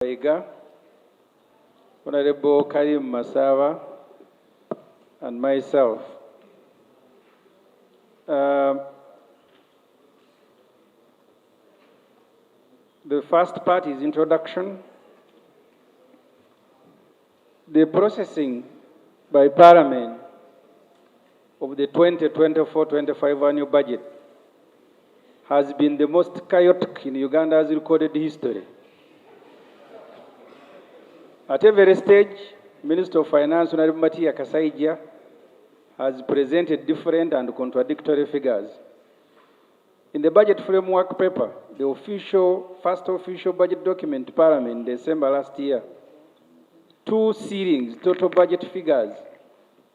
Iga, Honorable Karim Masawa, and myself. The first part is introduction. The processing by Parliament of the 2024-25 annual budget has been the most chaotic in Uganda's recorded history. At every stage, Minister of Finance, Honorable Matia Kasaija, has presented different and contradictory figures. In the budget framework paper, the first official budget document to Parliament in December last year, two ceilings, total budget figures,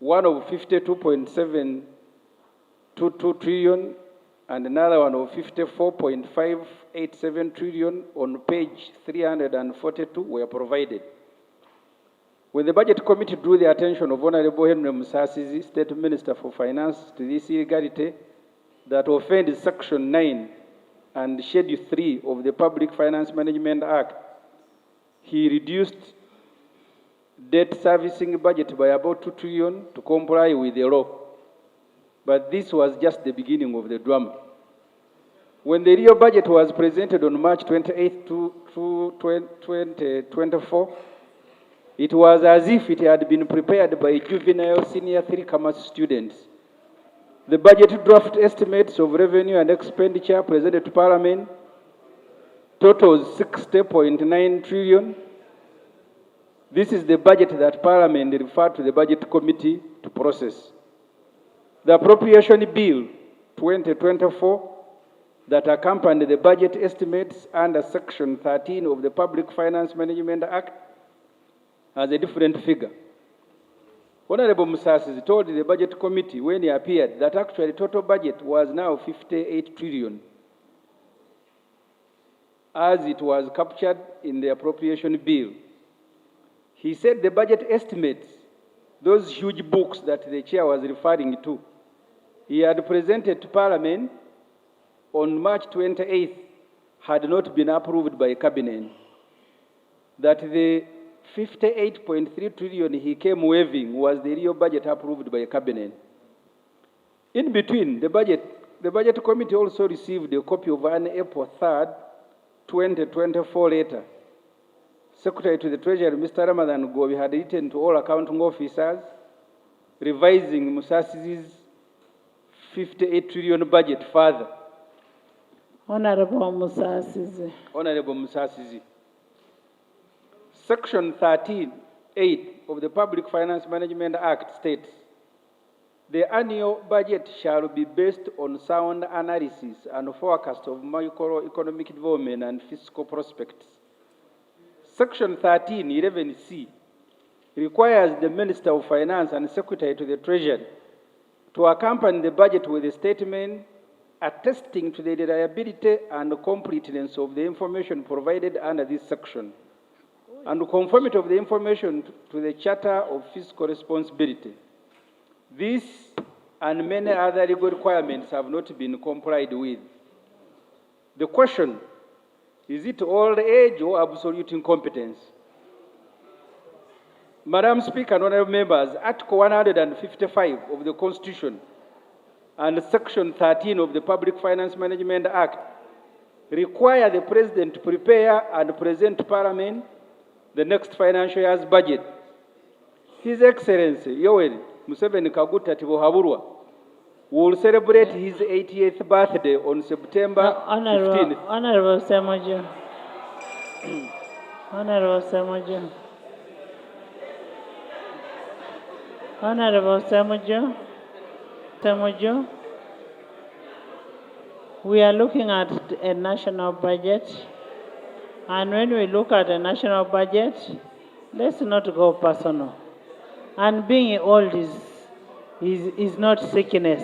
one of 52.722 trillion and another one of 54.587 trillion on page 342 were provided. When the Budget Committee drew the attention of Honorable Henry Musasizi, State Minister for Finance, to this illegality that offends Section 9 and Schedule 3 of the Public Finance Management Act, he reduced debt servicing budget by about 2 trillion to comply with the law. But this was just the beginning of the drama. When the real budget was presented on March 28, 2024, it was as if it had been prepared by juvenile senior 3 commerce students. The budget draft estimates of revenue and expenditure presented to Parliament totals 60.9 trillion. This is the budget that Parliament referred to the Budget Committee to process. The Appropriation Bill 2024 that accompanied the budget estimates under Section 13 of the Public Finance Management Act has a different figure. Honorable Musasizi told the Budget Committee when he appeared that actually total budget was now 58 trillion, as it was captured in the Appropriation Bill. He said the budget estimates, those huge books that the chair was referring to, he had presented to Parliament on March 28th had not been approved by Cabinet. That the 58.3 trillion he came waving was the real budget approved by Cabinet. In between, the Budget Committee also received a copy of an April 3rd, 2024 letter. Secretary to the Treasury, Mr. Ramadan Gobi, had written to all accounting officers revising Musasizi's 58 trillion budget further. Honorable Musasizi. Honorable Musasizi. Section 13(8) of the Public Finance Management Act states, the annual budget shall be based on sound analysis and forecast of macroeconomic development and fiscal prospects. Section 13(11)(c) requires the Minister of Finance and Secretary to the Treasury to accompany the budget with a statement attesting to the reliability and completeness of the information provided under this section, and conformity of the information to the Charter of Fiscal Responsibility. This and many other legal requirements have not been complied with. The question, is it old age or absolute incompetence? Madam Speaker and honorable members, Article 155 of the Constitution and Section 13 of the Public Finance Management Act require the President to prepare and present to Parliament the next financial year's budget. His Excellency Yoweri Museveni Kaguta Tibuhaburwa will celebrate his 80th birthday on September 15th. Honorable Ssemujju. Honorable Ssemujju. Honorable Ssemujju. Ssemujju. We are looking at a national budget. And when we look at the national budget, let's not go personal. And being old is not sickness.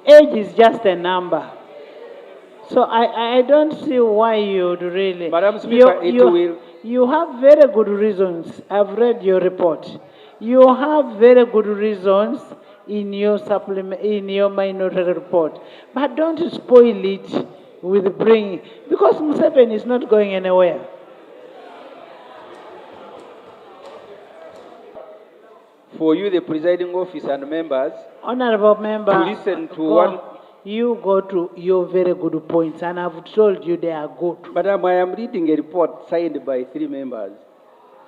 Age is just a number. So I don't see why you'd really... Madam Speaker, you have very good reasons. I've read your report. You have very good reasons in your minority report. But don't spoil it with bringing, because Museveni is not going anywhere. for you, the presiding officer and members, Honorable member, to listen to one. You go to your very good points, and I've told you they are good. Madam, I am reading a report signed by 3 members.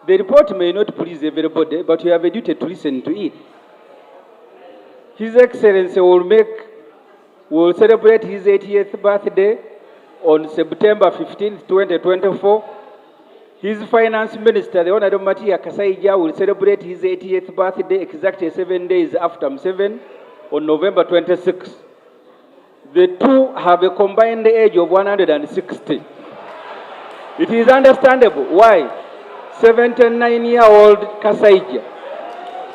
The report may not please everybody, but you have a duty to listen to it. His Excellency will celebrate his 80th birthday on September 15th, 2024. His Finance Minister, the Honorable Matia Kasaija, will celebrate his 80th birthday exactly 7 days after M7 on November 26th. The two have a combined age of 160. It is understandable why 79-year-old Kasaija,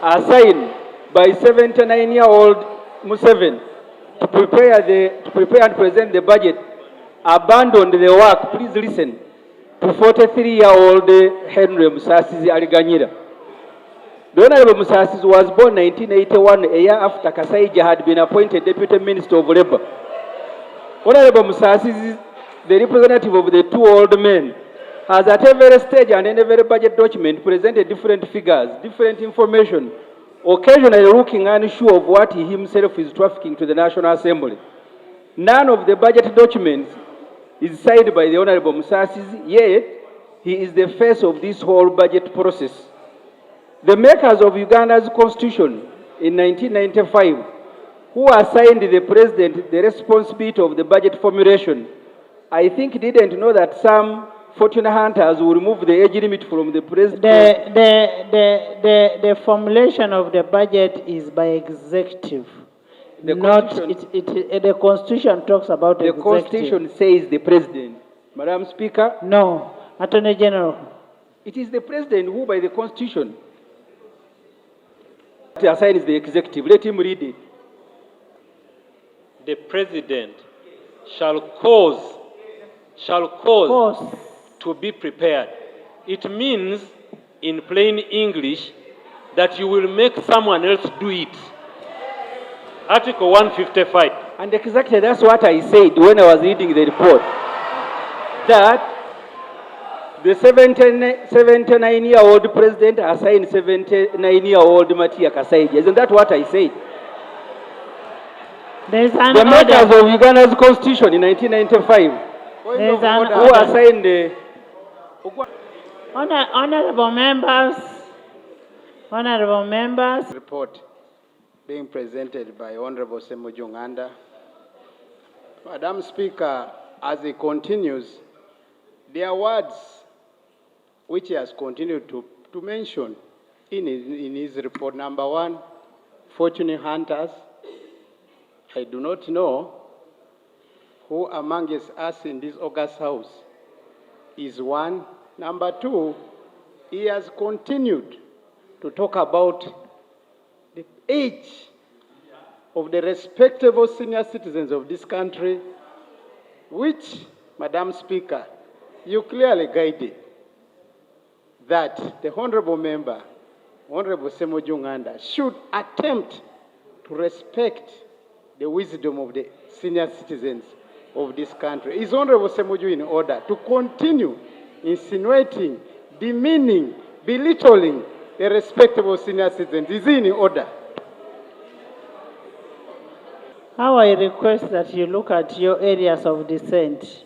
assigned by 79-year-old Museveni to prepare and present the budget, abandoned the work. Please listen to 43-year-old Henry Musasizi Aliganyira. The Honorable Musasizi was born 1981, a year after Kasaija had been appointed Deputy Minister of Labour. Honorable Musasizi, the representative of the two old men, has at every stage and in every budget document presented different figures, different information, occasionally looking unsure of what he himself is trafficking to the National Assembly. None of the budget documents is signed by the Honorable Musasizi, yet he is the face of this whole budget process. The makers of Uganda's constitution in 1995, who assigned the president the responsibility of the budget formulation, I think didn't know that some fortune hunters will remove the age limit from the president. The formulation of the budget is by executive. The Constitution talks about the executive. Constitution says the president. Madam Speaker? No, Attorney General. It is the president who, by the Constitution, assigns the executive. Let him read it. The president shall cause to be prepared. It means, in plain English, that you will make someone else do it. Article 155. And exactly that's what I said when I was reading the report. That the 79-year-old president assigned 79-year-old Matia Kasaija. Isn't that what I said? The makers of Uganda's constitution in 1995, who assigned the... Honorable members. Report being presented by Honorable Ssemujju Nganda. Madam Speaker, as he continues, there are words which he has continued to mention in his report. Number one, fortune hunters. I do not know who amongst us in this August House is one. Number two, he has continued to talk about the age of the respectable senior citizens of this country, which, Madam Speaker, you clearly guided that the Honorable Member, Honorable Ssemujju Nganda, should attempt to respect the wisdom of the senior citizens of this country. Is Honorable Ssemujju in order to continue insinuating, demeaning, belittling the respectable senior citizens? Is he in order? How I request that you look at your areas of dissent.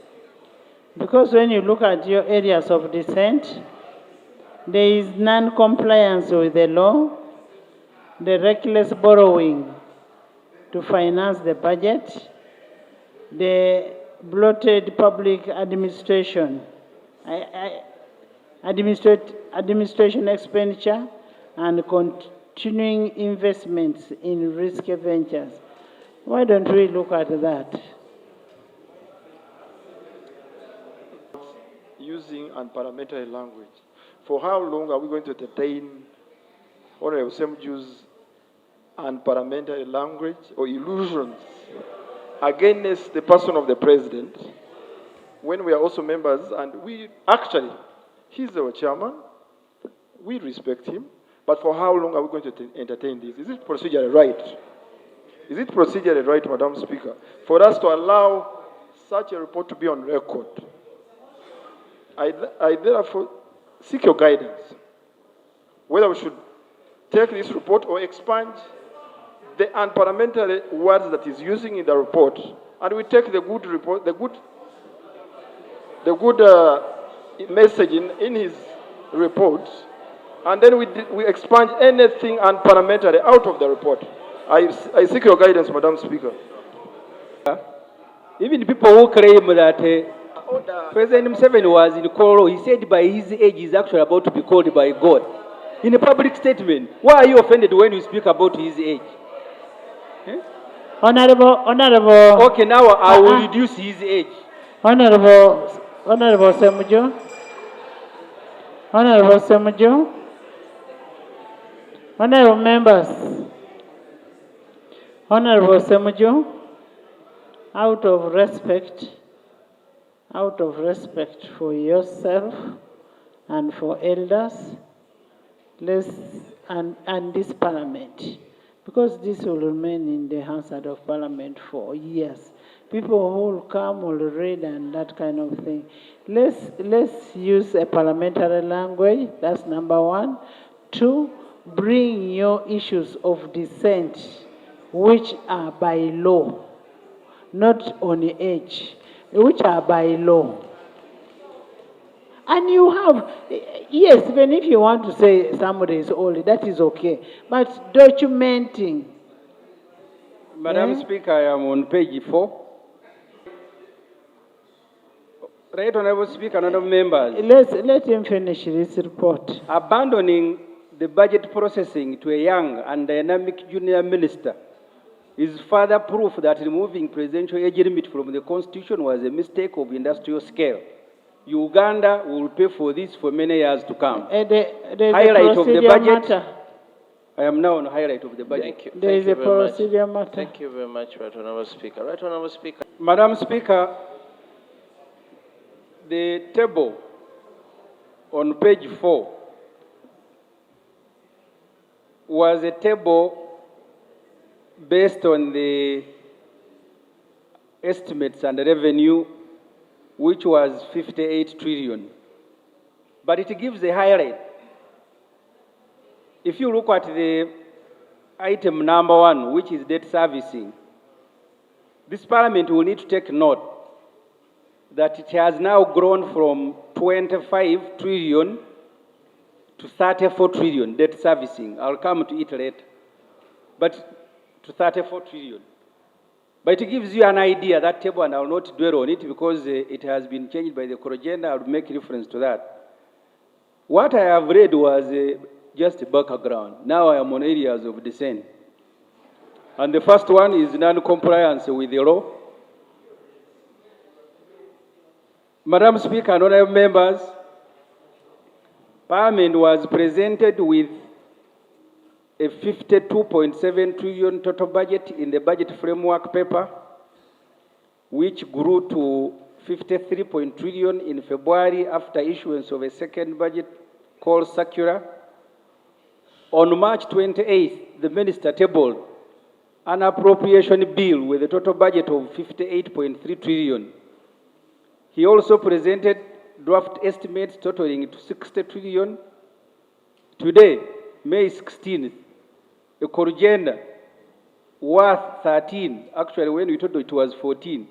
Because when you look at your areas of dissent, there is non-compliance with the law, the reckless borrowing to finance the budget, the bloated public administration, administration expenditure, and continuing investments in risky ventures. Why don't we look at that? Using unparliamentary language. For how long are we going to entertain Honorable Ssemujju's unparliamentary language or illusions against the person of the president when we are also members and we actually, he's our chairman, we respect him, but for how long are we going to entertain this? Is it procedurally right? Is it procedurally right, Madam Speaker, for us to allow such a report to be on record? I therefore seek your guidance whether we should take this report or expunge the unparliamentary words that is using in the report, and we take the good report, the good message in his report, and then we expunge anything unparliamentary out of the report. I seek your guidance, Madam Speaker. Even people who claim that President Museveni was in Koro, he said by his age he's actually about to be called by God. In a public statement, why are you offended when you speak about his age? Eh? Honorable. Okay, now I will reduce his age. Honorable Ssemujju. Honorable Ssemujju. Honorable members. Honorable Ssemujju, out of respect for yourself and for elders, and this parliament, because this will remain in the hands of parliament for years. People who will come will read and that kind of thing. Let's use a parliamentary language. That's number one. Two, bring your issues of dissent, which are by law, not on age, which are by law. And you have, yes, even if you want to say somebody is old, that is okay. But documenting. Madam Speaker, I am on page 4. Right, Honorable Speaker, Honorable members. Let him finish this report. Abandoning the budget processing to a young and dynamic junior minister is further proof that removing presidential age limit from the Constitution was a mistake of industrial scale. Uganda will pay for this for many years to come. Highlight of the budget. Matter. I am now on highlight of the budget. Thank you. There is a procedure matter. Thank you very much, Right Honourable Speaker. Right Honourable Speaker. Madam Speaker, the table on page 4 was a table based on the estimates and the revenue, which was 58 trillion. But it gives a highlight. If you look at the item number 1, which is debt servicing, this parliament will need to take note that it has now grown from 25 trillion to 34 trillion debt servicing. I'll come to it later. But to 34 trillion. But it gives you an idea, that table, and I will not dwell on it because it has been changed by the Corogenda. I will make reference to that. What I have read was just a background. Now I am on areas of dissent. And the first one is non-compliance with the law. Madam Speaker and honorable members, Parliament was presented with a 52.7 trillion total budget in the budget framework paper, which grew to 53 trillion in February after issuance of a second budget called circular. On March 28th, the minister tabled an appropriation bill with a total budget of 58.3 trillion. He also presented draft estimates totaling to 60 trillion. Today, May 16th, a Corogenda worth 13, actually when we told it was 14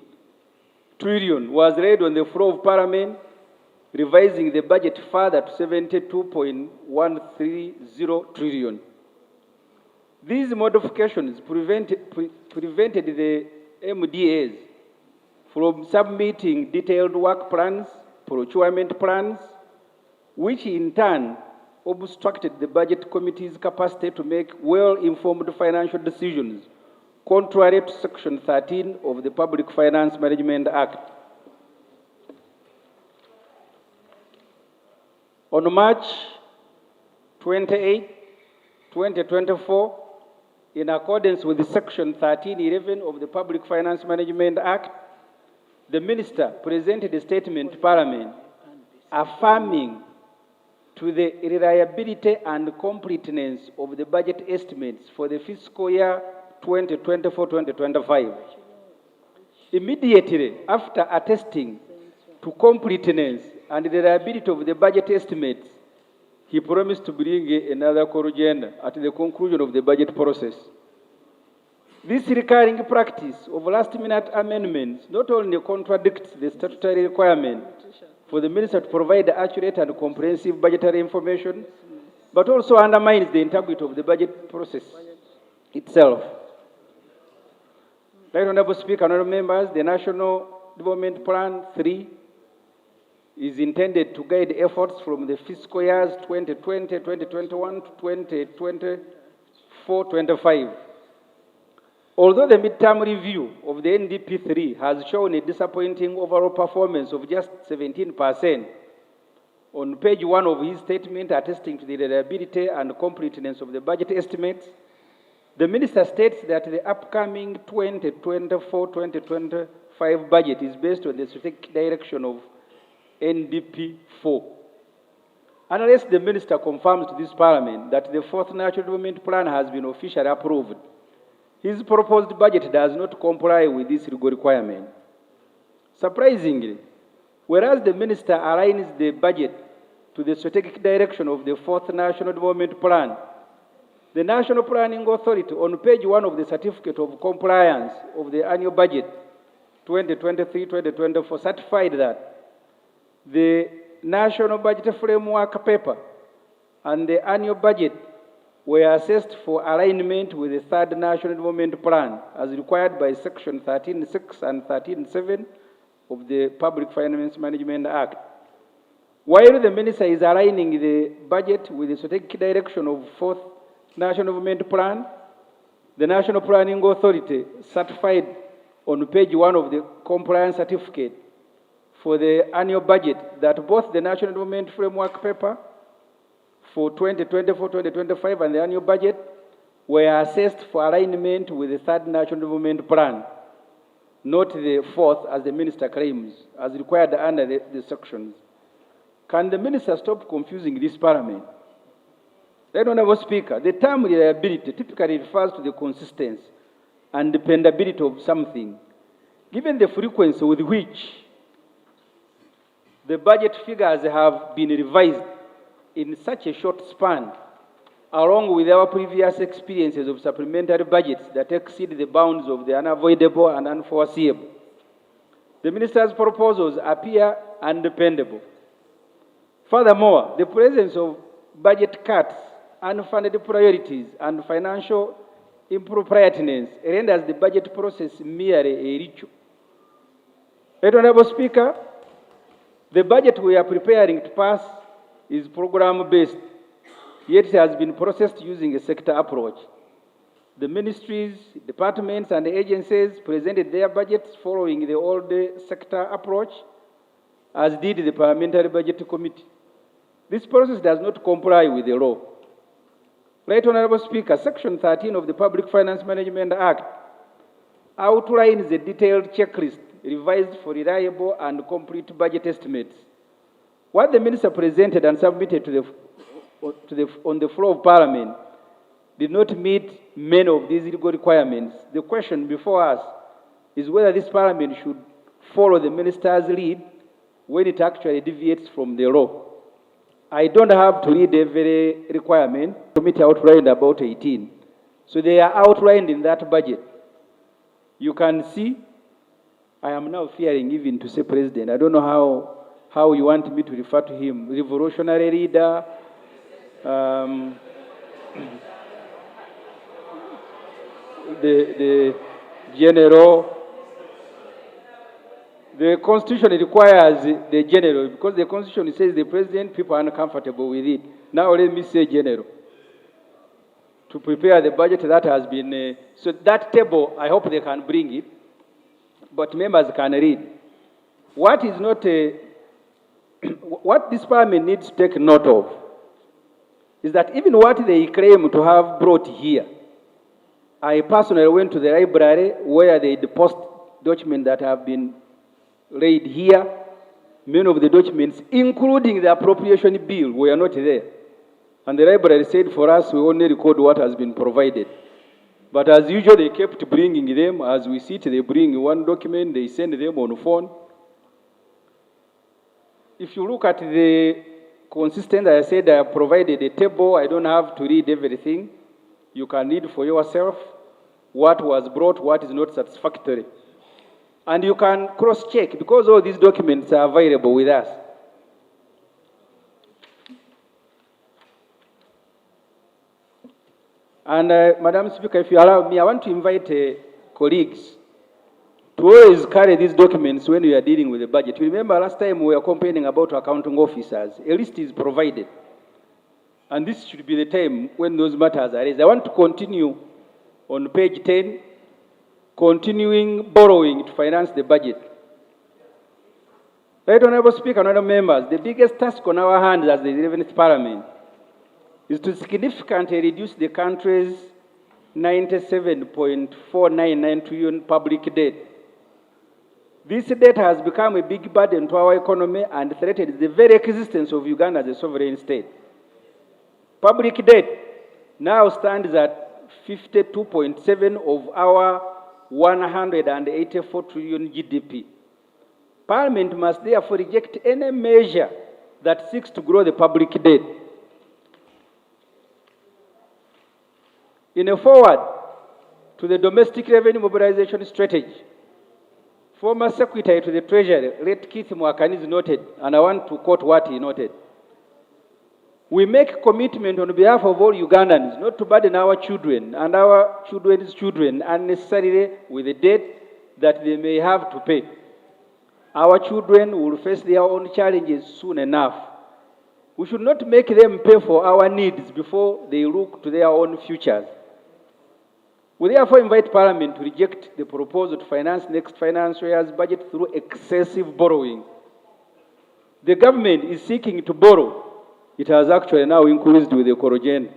trillion, was read on the floor of Parliament, revising the budget further to 72.130 trillion. These modifications prevented the MDAs from submitting detailed work plans, procurement plans, which in turn obstructed the Budget Committee's capacity to make well-informed financial decisions, contrary to Section 13 of the Public Finance Management Act. On March 28, 2024, in accordance with Section 1311 of the Public Finance Management Act, the Minister presented a statement to Parliament affirming to the reliability and completeness of the budget estimates for the fiscal year 2024-2025. Immediately after attesting to completeness and the reliability of the budget estimates, he promised to bring another core agenda at the conclusion of the budget process. This recurring practice of last-minute amendments not only contradicts the statutory requirement for the minister to provide accurate and comprehensive budgetary information, but also undermines the integrity of the budget process itself. Right Honorable Speaker, honorable members, the National Development Plan 3 is intended to guide efforts from the fiscal years 2020, 2021 to 2024-25. Although the midterm review of the NDP3 has shown a disappointing overall performance of just 17%, on page 1 of his statement attesting to the reliability and completeness of the budget estimates, the minister states that the upcoming 2024-2025 budget is based on the strategic direction of NDP4. Unless the minister confirms to this parliament that the fourth National Development Plan has been officially approved, his proposed budget does not comply with this legal requirement. Surprisingly, whereas the minister aligns the budget to the strategic direction of the fourth National Development Plan, the National Planning Authority, on page 1 of the Certificate of Compliance of the annual budget 2023-2024, certified that the National Budget Framework paper and the annual budget were assessed for alignment with the third National Development Plan as required by Section 13.6 and 13.7 of the Public Finance Management Act. While the minister is aligning the budget with the strategic direction of fourth National Development Plan, the National Planning Authority certified on page 1 of the compliance certificate for the annual budget that both the National Development Framework paper for 2024-2025 and the annual budget were assessed for alignment with the third National Development Plan, not the fourth as the minister claims, as required under the sections. Can the minister stop confusing this parliament? Right Honorable Speaker, the term reliability typically refers to the consistency and dependability of something. Given the frequency with which the budget figures have been revised in such a short span, along with our previous experiences of supplementary budgets that exceed the bounds of the unavoidable and unforeseeable, the minister's proposals appear undependable. Furthermore, the presence of budget cuts, unfunded priorities, and financial improprieties renders the budget process merely a ritual. Right Honorable Speaker, the budget we are preparing to pass is program-based, yet it has been processed using a sector approach. The ministries, departments, and agencies presented their budgets following the old sector approach, as did the Parliamentary Budget Committee. This process does not comply with the law. Right Honorable Speaker, Section 13 of the Public Finance Management Act outlines a detailed checklist revised for reliable and complete budget estimates. What the minister presented and submitted on the floor of Parliament did not meet many of these legal requirements. The question before us is whether this Parliament should follow the minister's lead when it actually deviates from the law. I don't have to read every requirement. The committee outlined about 18. So they are outlined in that budget. You can see, I am now fearing even to say president. I don't know how you want me to refer to him. Revolutionary leader, the general. The Constitution requires the general, because the Constitution says the president, people are uncomfortable with it. Now let me say general. To prepare the budget that has been, so that table, I hope they can bring it, but members can read. What is not what this parliament needs to take note of is that even what they claim to have brought here, I personally went to the library where they deposit documents that have been laid here. Many of the documents, including the appropriation bill, were not there. And the library said for us, we only record what has been provided. But as usual, they kept bringing them. As we sit, they bring one document, they send them on phone. If you look at the consistent. As I said, I have provided a table. I don't have to read everything. You can read for yourself what was brought, what is not satisfactory. And you can cross-check because all these documents are available with us. And Madam Speaker, if you allow me, I want to invite colleagues to always carry these documents when we are dealing with the budget. You remember last time we were complaining about accounting officers. A list is provided. And this should be the time when those matters are raised. I want to continue on page 10, continuing borrowing to finance the budget. Right, Honorable Speaker and other members, the biggest task on our hands as the 11th Parliament is to significantly reduce the country's 97.499 trillion public debt. This debt has become a big burden to our economy and threatens the very existence of Uganda as a sovereign state. Public debt now stands at 52.7% of our 184 trillion GDP. Parliament must therefore reject any measure that seeks to grow the public debt. In a forward to the domestic revenue mobilization strategy, former Secretary to the Treasury, late Keith Mwakanizi noted, and I want to quote what he noted. We make commitment on behalf of all Ugandans not to burden our children and our children's children unnecessarily with the debt that they may have to pay. Our children will face their own challenges soon enough. We should not make them pay for our needs before they look to their own futures. We therefore invite Parliament to reject the proposal to finance next financial year's budget through excessive borrowing. The government is seeking to borrow. It has actually now increased with the corrosion.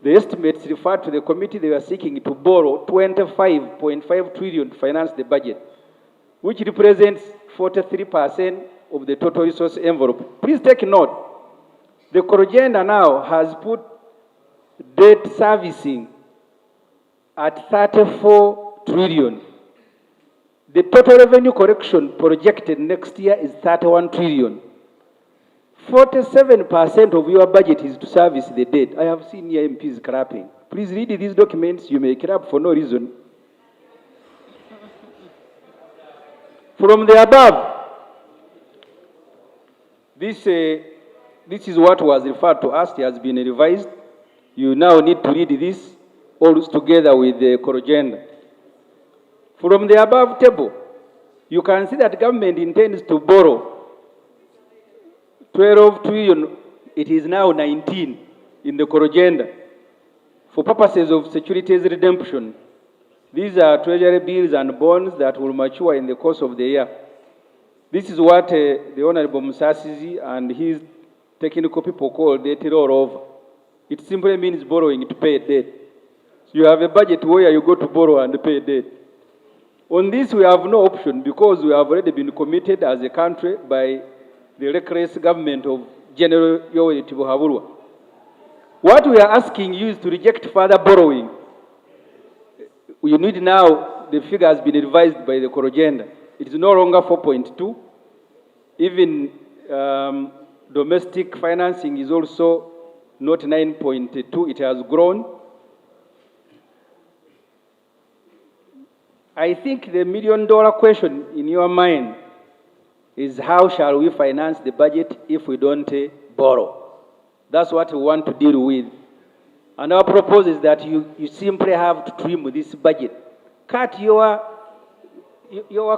The estimates referred to the committee, they are seeking to borrow 25.5 trillion to finance the budget, which represents 43% of the total resource envelope. Please take note, the corrogenda now has put debt servicing at 34 trillion. The total revenue collection projected next year is 31 trillion. 47% of your budget is to service the debt. I have seen here MPs clapping. Please read these documents. You may clap for no reason. From the above, this is what was referred to us. It has been revised. You now need to read this all together with the corrogenda. From the above table, you can see that government intends to borrow 12 trillion, it is now 19 in the corrogenda for purposes of securities redemption. These are treasury bills and bonds that will mature in the course of the year. This is what the Honorable Musasizi and his technical people call debt rollover. It simply means borrowing to pay debt. So you have a budget where you go to borrow and pay debt. On this, we have no option because we have already been committed as a country by the reckless government of General Yoweri Tibuhaburwa. What we are asking you is to reject further borrowing. You need now, the figure has been revised by the corrogenda. It is no longer 4.2. Even domestic financing is also not 9.2. It has grown. I think the million-dollar question in your mind is how shall we finance the budget if we don't borrow? That's what we want to deal with. And our proposal is that you simply have to trim this budget. Cut your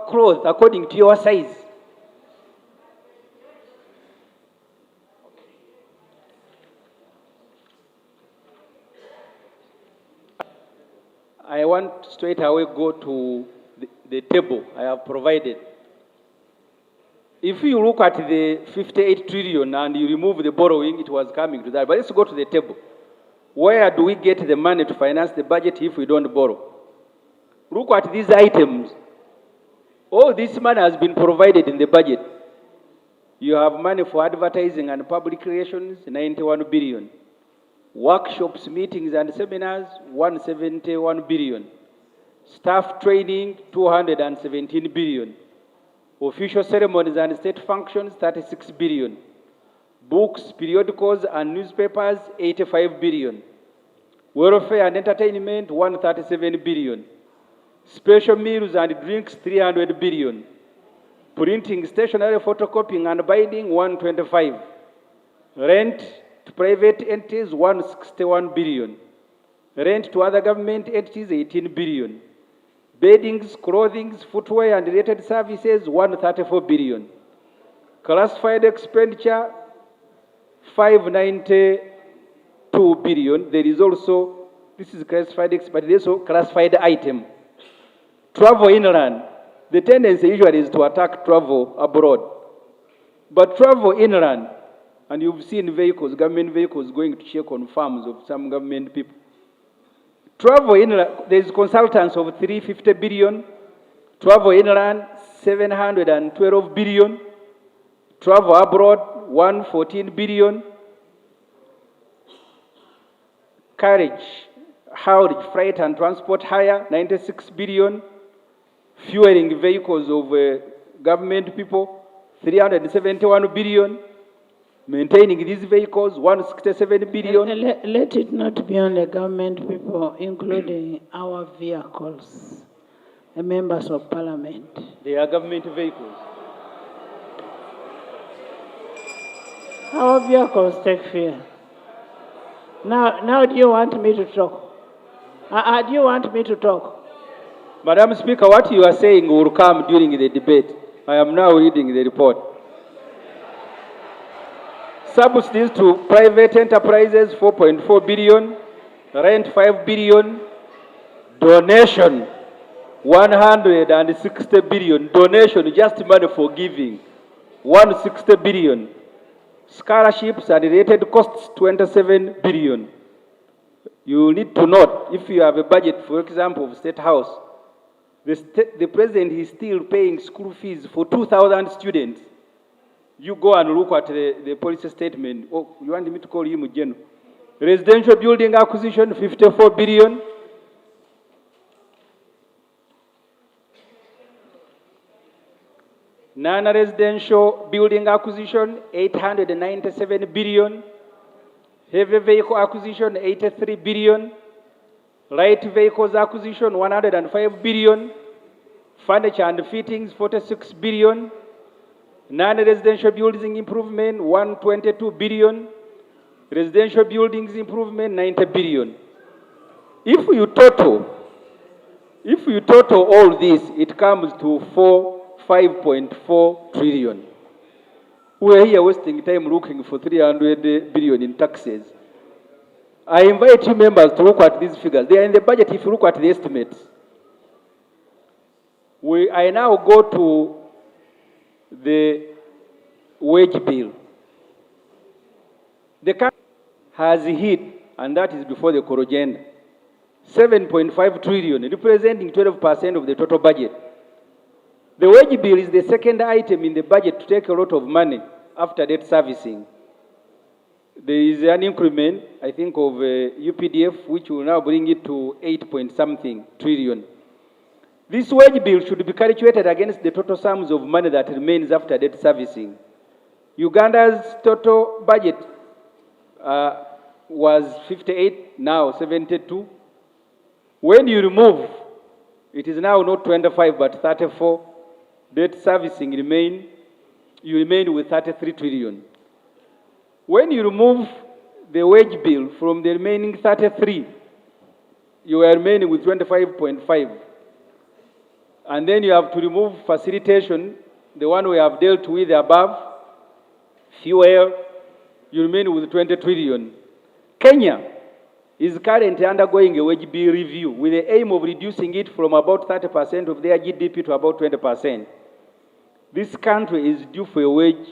clothes according to your size. I want to straight away go to the table I have provided. If you look at the 58 trillion and you remove the borrowing, it was coming to that. But let's go to the table. Where do we get the money to finance the budget if we don't borrow? Look at these items. All this money has been provided in the budget. You have money for advertising and public relations, 91 billion. Workshops, meetings and seminars, 171 billion. Staff training, 217 billion. Official ceremonies and state functions, 36 billion. Books, periodicals, and newspapers, 85 billion. Welfare and entertainment, 137 billion. Special meals and drinks, 300 billion. Printing, stationery, photocopying, and binding, 125. Rent to private entities, 161 billion. Rent to other government entities, 18 billion. Beddings, clothing, footwear, and related services, 134 billion. Classified expenditure, 592 billion. There is also, this is classified, but there is also classified item. Travel inland. The tendency usually is to attack travel abroad. But travel inland, and you've seen vehicles, government vehicles going to check on farms of some government people. Travel inland, there is consultants of 350 billion. Travel inland, 712 billion. Travel abroad, 114 billion. Carriage, haulage, freight and transport hire, 96 billion. Fueling vehicles of government people, 371 billion. Maintaining these vehicles, 167 billion. Let it not be only government people, including our vehicles, the members of parliament. They are government vehicles. Our vehicles take fuel. Now do you want me to talk? Do you want me to talk? Madam Speaker, what you are saying will come during the debate. I am now reading the report. Subsidies to private enterprises, 4.4 billion. Rent, 5 billion. Donation, 160 billion. Donation, just money for giving, 160 billion. Scholarships and related costs, 27 billion. You need to note, if you have a budget, for example, of State House, the president is still paying school fees for 2,000 students. You go and look at the policy statement. Oh, you want me to call him General? Residential building acquisition, 54 billion. Non-residential building acquisition, 897 billion. Heavy vehicle acquisition, 83 billion. Light vehicles acquisition, 105 billion. Furniture and fittings, 46 billion. Non-residential building improvement, 122 billion. Residential buildings improvement, 90 billion. If you total all this, it comes to 5.4 trillion. We are here wasting time looking for 300 billion in taxes. I invite you members to look at these figures. They are in the budget if you look at the estimates. I now go to the wage bill. The country has hit, and that is before the core agenda, 7.5 trillion, representing 12% of the total budget. The wage bill is the second item in the budget to take a lot of money after debt servicing. There is an increment, I think, of UPDF, which will now bring it to 8-point-something trillion. This wage bill should be calculated against the total sums of money that remains after debt servicing. Uganda's total budget was 58, now 72. When you remove, it is now not 25 but 34. Debt servicing you remain with 33 trillion. When you remove the wage bill from the remaining 33, you are remaining with 25.5. And then you have to remove facilitation, the one we have dealt with above, fuel, you remain with 20 trillion. Kenya is currently undergoing a wage bill review with the aim of reducing it from about 30% of their GDP to about 20%. This country is due for a wage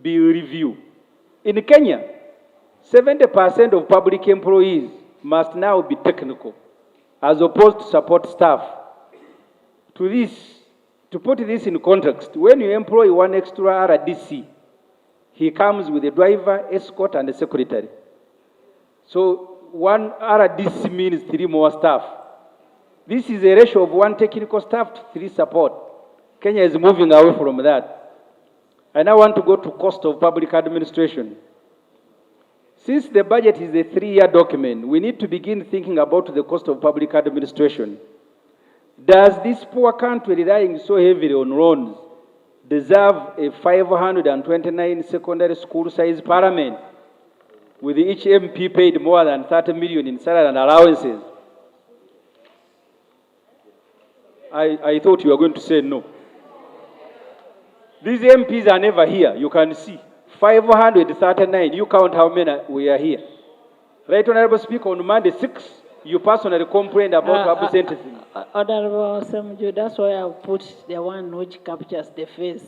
bill review. In Kenya, 70% of public employees must now be technical, as opposed to support staff. To put this in context, when you employ one extra RDC, he comes with a driver, escort, and a secretary. So one RDC means 3 more staff. This is a ratio of 1 technical staff to 3 support. Kenya is moving away from that. I now want to go to cost of public administration. Since the budget is a 3-year document, we need to begin thinking about the cost of public administration. Does this poor country relying so heavily on loans deserve a 529 secondary school size parliament with each MP paid more than 30 million in salary and allowances? I thought you were going to say no. These MPs are never here, you can see. 539, you count how many we are here. Right, Honorable Speaker, on Monday 6, you personally complained about absenteeism. Honorable Ssemujju, that's why I put the one which captures the face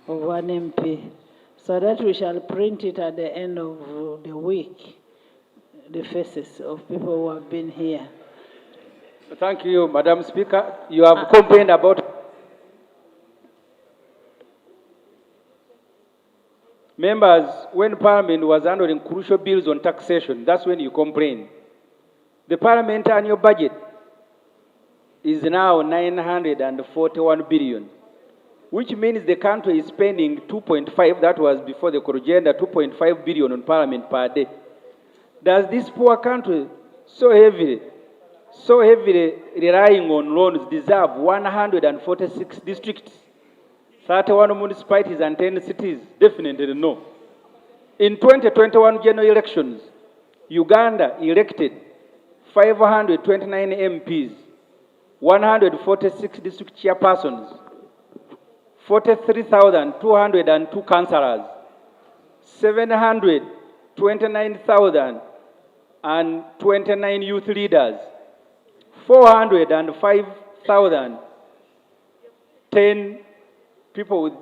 of one MP, so that we shall print it at the end of the week, the faces of people who have been here. Thank you, Madam Speaker. You have complained about members when Parliament was handling crucial bills on taxation. That's when you complained. The Parliament annual budget is now 941 billion, which means the country is spending 2.5, that was before the agenda, 2.5 billion on Parliament per day. Does this poor country so heavily relying on loans deserve 146 districts, 31 municipalities and 10 cities? Definitely no. In 2021 general elections, Uganda elected 529 MPs, 146 district chairpersons, 43,202 councillors, 729,029 youth leaders, 405,010 people with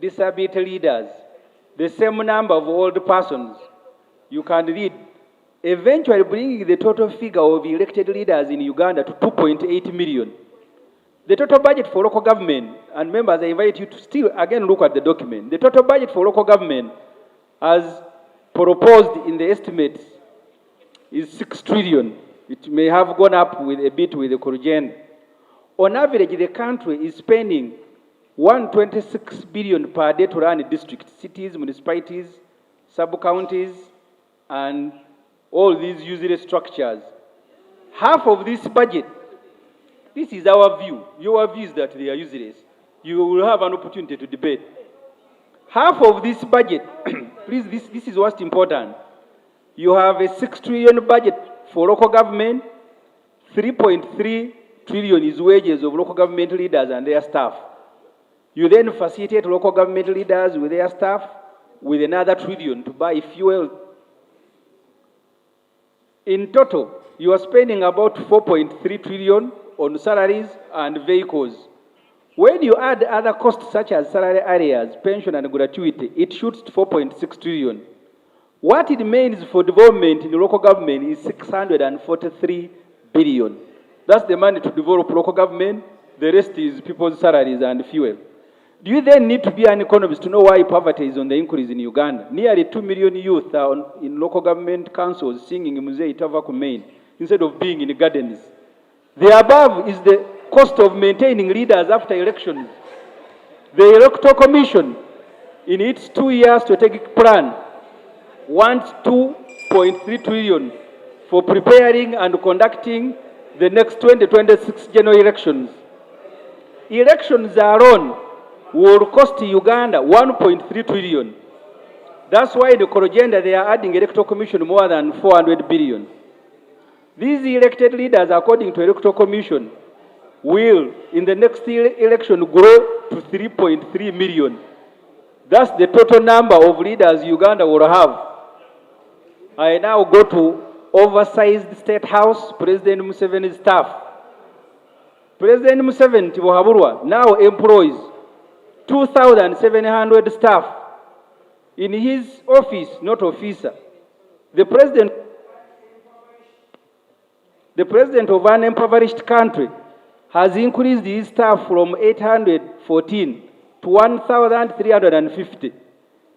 disability leaders, the same number of old persons. You can read, eventually bringing the total figure of elected leaders in Uganda to 2.8 million. The total budget for local government, and members, I invite you to still again look at the document. The total budget for local government, as proposed in the estimates, is 6 trillion. It may have gone up with a bit with the corrigend. On average, the country is spending 126 billion per day to run districts, cities, municipalities, sub-counties, and all these useless structures. Half of this budget, this is our view. Your view is that they are useless. You will have an opportunity to debate. Half of this budget, please, this is what's important. You have a 6 trillion budget for local government, 3.3 trillion is wages of local government leaders and their staff. You then facilitate local government leaders with their staff with another trillion to buy fuel. In total, you are spending about 4.3 trillion on salaries and vehicles. When you add other costs such as salary areas, pension and gratuity, it shoots to 4.6 trillion. What it means for development in the local government is 643 billion. That's the money to develop local government. The rest is people's salaries and fuel. Do you then need to be an economist to know why poverty is on the increase in Uganda? Nearly 2 million youth are in local government councils singing Muzei Itava Kumain instead of being in gardens. The above is the cost of maintaining leaders after elections. The Electoral Commission, in its 2-year strategic plan, wants 2.3 trillion for preparing and conducting the next 2026 general elections. Elections alone will cost Uganda 1.3 trillion. That's why the agenda they are adding Electoral Commission more than 400 billion. These elected leaders, according to Electoral Commission, will, in the next election, grow to 3.3 million. That's the total number of leaders Uganda will have. I now go to oversized State House, President Museveni's staff. President Museveni Tibuhaburwa now employs 2,700 staff in his office, not officer. The president of an impoverished country has increased his staff from 814 to 1,350,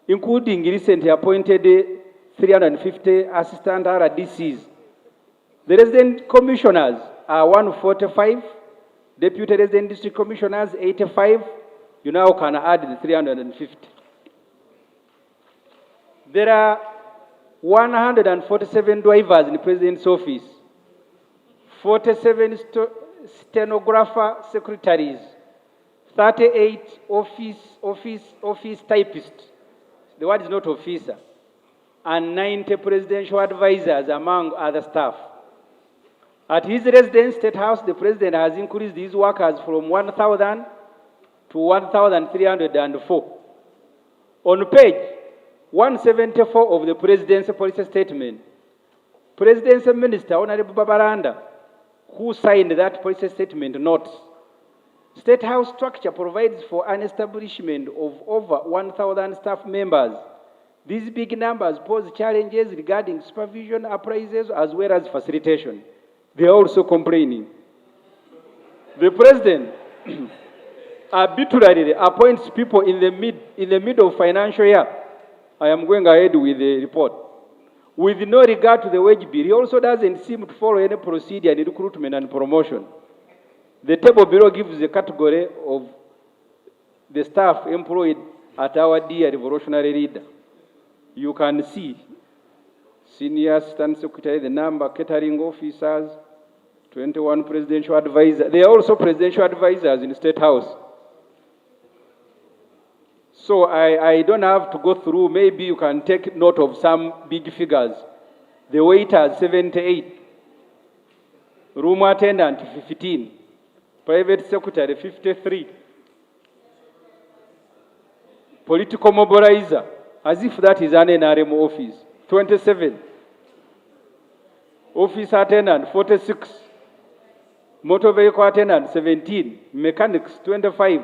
including recently appointed 350 assistant RDCs. The resident commissioners are 145, deputy resident district commissioners 85, you now can add the 350. There are 147 drivers in the President's office, 47 stenographer secretaries, 38 office typists, the word is not officer, and 90 presidential advisors among other staff. At his residence, State House, the President has increased these workers from 1,000 to 1,304. On page 174 of the President's policy statement, President's Minister, Honorable Babalanda, who signed that policy statement, notes, State House structure provides for an establishment of over 1,000 staff members. These big numbers pose challenges regarding supervision, appraisals, as well as facilitation. They are also complaining. The President arbitrarily appoints people in the middle of financial year. I am going ahead with the report. With no regard to the wage bill, he also doesn't seem to follow any procedure in recruitment and promotion. The table below gives the category of the staff employed at our dear revolutionary leader. You can see senior assistant secretary, the number, catering officers, 21 presidential advisors. They are also presidential advisors in the State House. So I don't have to go through. Maybe you can take note of some big figures. The waiters, 78. Room attendant, 15. Private secretary, 53. Political mobilizer, as if that is an NRM office, 27. Office attendant, 46. Motor vehicle attendant, 17. Mechanics, 25.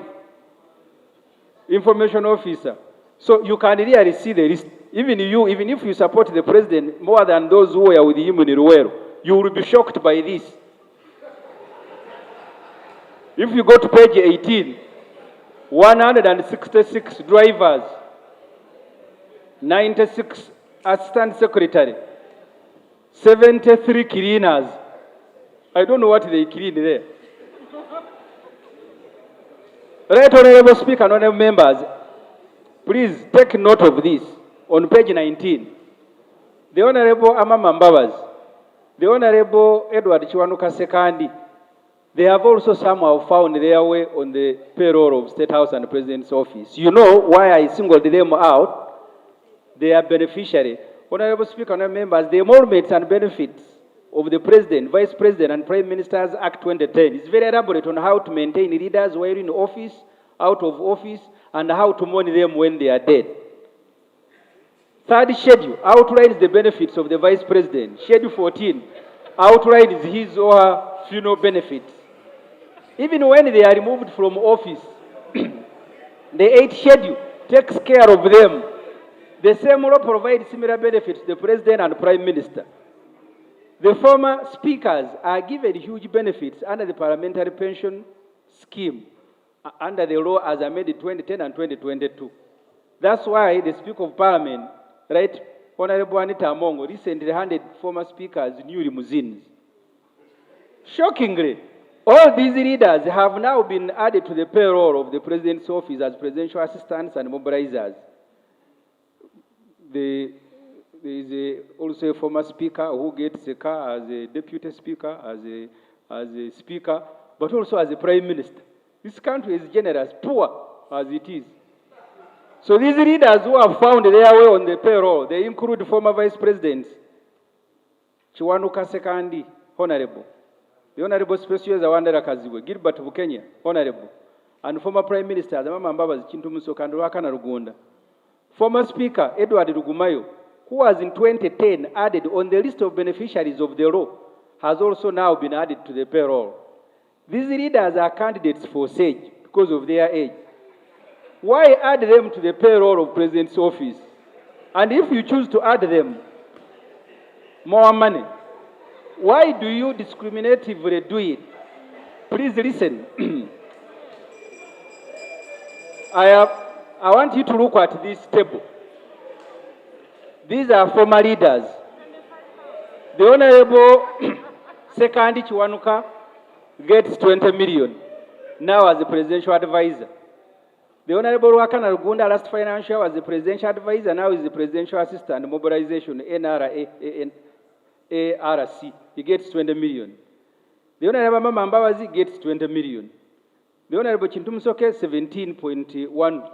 Information officer. So you can really see the list. Even if you support the President more than those who were with him in Ruero, you will be shocked by this. If you go to page 18, 166 drivers, 96 assistant secretary, 73 cleaners. I don't know what they clean there. Right, Honorable Speaker and Honorable Members, please take note of this. On page 19, the Honorable Amama Mbabas, the Honorable Edward Chiwanuka Sekandi, they have also somehow found their way on the payroll of State House and the President's office. You know why I singled them out? They are beneficiary. Honorable Speaker and members, the emoluments and benefits of the President, Vice President, and Prime Minister's Act 2010 is very elaborate on how to maintain leaders while in office, out of office, and how to mourn them when they are dead. Third schedule outlines the benefits of the Vice President. Schedule 14 outlines his or her funeral benefits. Even when they are removed from office, the 8th schedule takes care of them. The same law provides similar benefits to the President and Prime Minister. The former speakers are given huge benefits under the parliamentary pension scheme under the law as amended 2010 and 2022. That's why the Speaker of Parliament, right, Honorable Anita Amongo, recently handed former speakers new limousines. Shockingly, all these leaders have now been added to the payroll of the President's office as presidential assistants and mobilizers. There is also a former speaker who gets a car as a deputy speaker, as a speaker, but also as a prime minister. This country is generous, poor as it is. So these leaders who have found their way on the payroll, they include former vice presidents, Chiwanuka Sekandi, Honorable, the Honorable Special Zawandera Kaziwe, Gilbert Bukenya, Honorable, and former Prime Minister, Amama Mbabazi Chintu Musoka and Rwakana Rugunda. Former Speaker, Edward Rugumayo, who was in 2010 added on the list of beneficiaries of the law, has also now been added to the payroll. These leaders are candidates for SAGE because of their age. Why add them to the payroll of President's office? And if you choose to add them more money, why do you discriminatively do it? Please listen. I want you to look at this table. These are former leaders. The Honorable Sekandi Chiwanuka gets 20 million now as a presidential advisor. The Honorable Wakana Uganda last financial was the presidential advisor, now is the presidential assistant, mobilization, ARC. He gets 20 million. The Honorable Mama Mbabazi gets 20 million. The Honorable Chintumsoke, 17.1.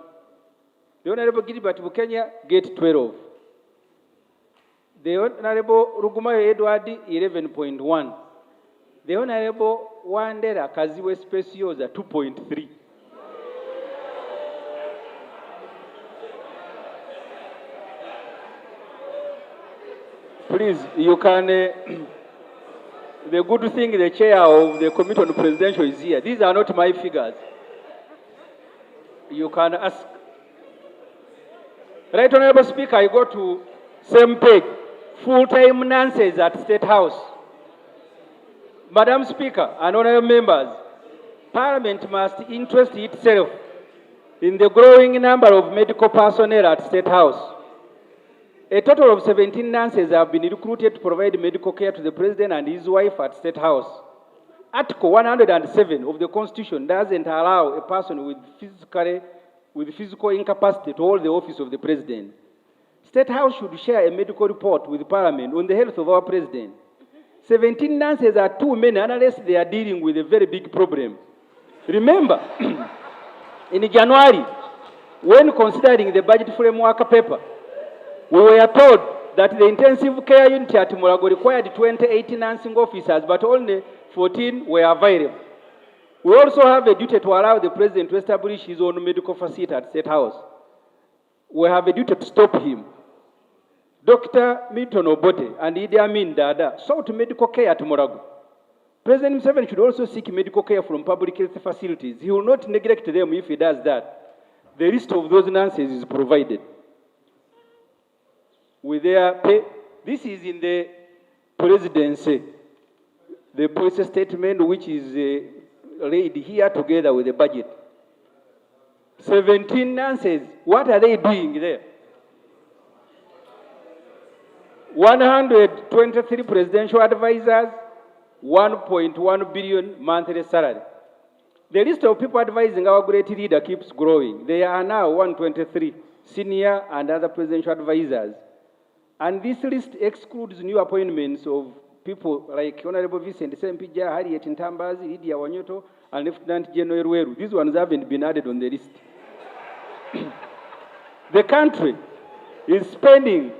The Honorable Gilbert Bukenya gets 12. The Honorable Rugumayo Edward, 11.1. The Honorable Wandera Kaziwe Speciosa, 2.3. Please, you can, the good thing, the chair of the Committee on Presidential is here. These are not my figures. You can ask. Right, Honorable Speaker, I go to same page, full-time nurses at State House. Madam Speaker and honorable members, Parliament must interest itself in the growing number of medical personnel at State House. A total of 17 nurses have been recruited to provide medical care to the President and his wife at State House. Article 107 of the Constitution doesn't allow a person with physical incapacity to hold the office of the President. State House should share a medical report with Parliament on the health of our President. 17 nurses are too many unless they are dealing with a very big problem. Remember, in January, when considering the budget framework paper, we were told that the intensive care unit at Mulago required 28 nursing officers, but only 14 were available. We also have a duty to allow the President to establish his own medical facility at State House. We have a duty to stop him. Dr. Milton Obote and Idi Amin Dada sought medical care at Mulago. President Museveni should also seek medical care from public health facilities. He will not neglect them if he does that. The list of those nurses is provided with their pay. This is in the presidency, the policy statement which is laid here together with the budget. 17 nurses, what are they doing there? 123 presidential advisors, 1.1 billion monthly salary. The list of people advising our great leader keeps growing. There are now 123 senior and other presidential advisors. And this list excludes new appointments of people like Honorable Vincent Sempija, Harriet Ntambazi, Lydia Wanyoto, and Lieutenant General Weru. These ones haven't been added on the list. The country is spending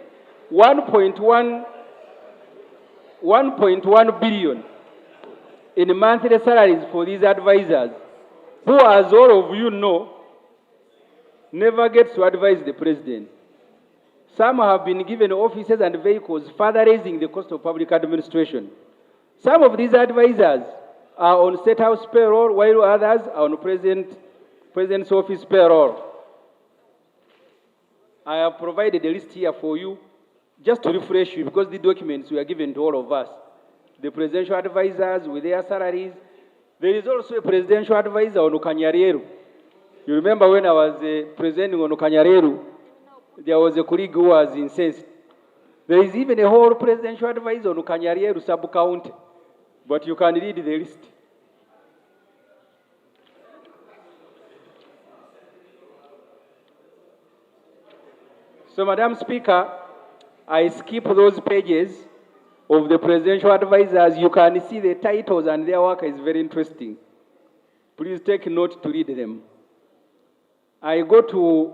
1.1 billion in monthly salaries for these advisors, who, as all of you know, never gets to advise the President. Some have been given offices and vehicles, further raising the cost of public administration. Some of these advisors are on State House payroll, while others are on President's office payroll. I have provided a list here for you, just to refresh you, because the documents were given to all of us. The presidential advisors with their salaries. There is also a presidential advisor on Ukanyareru. You remember when I was presenting on Ukanyareru, there was a colleague who was incensed. There is even a whole presidential advisor on Ukanyareru sub-county, but you can read the list. So, Madam Speaker, I skip those pages of the presidential advisors. You can see the titles and their work is very interesting. Please take note to read them. I go to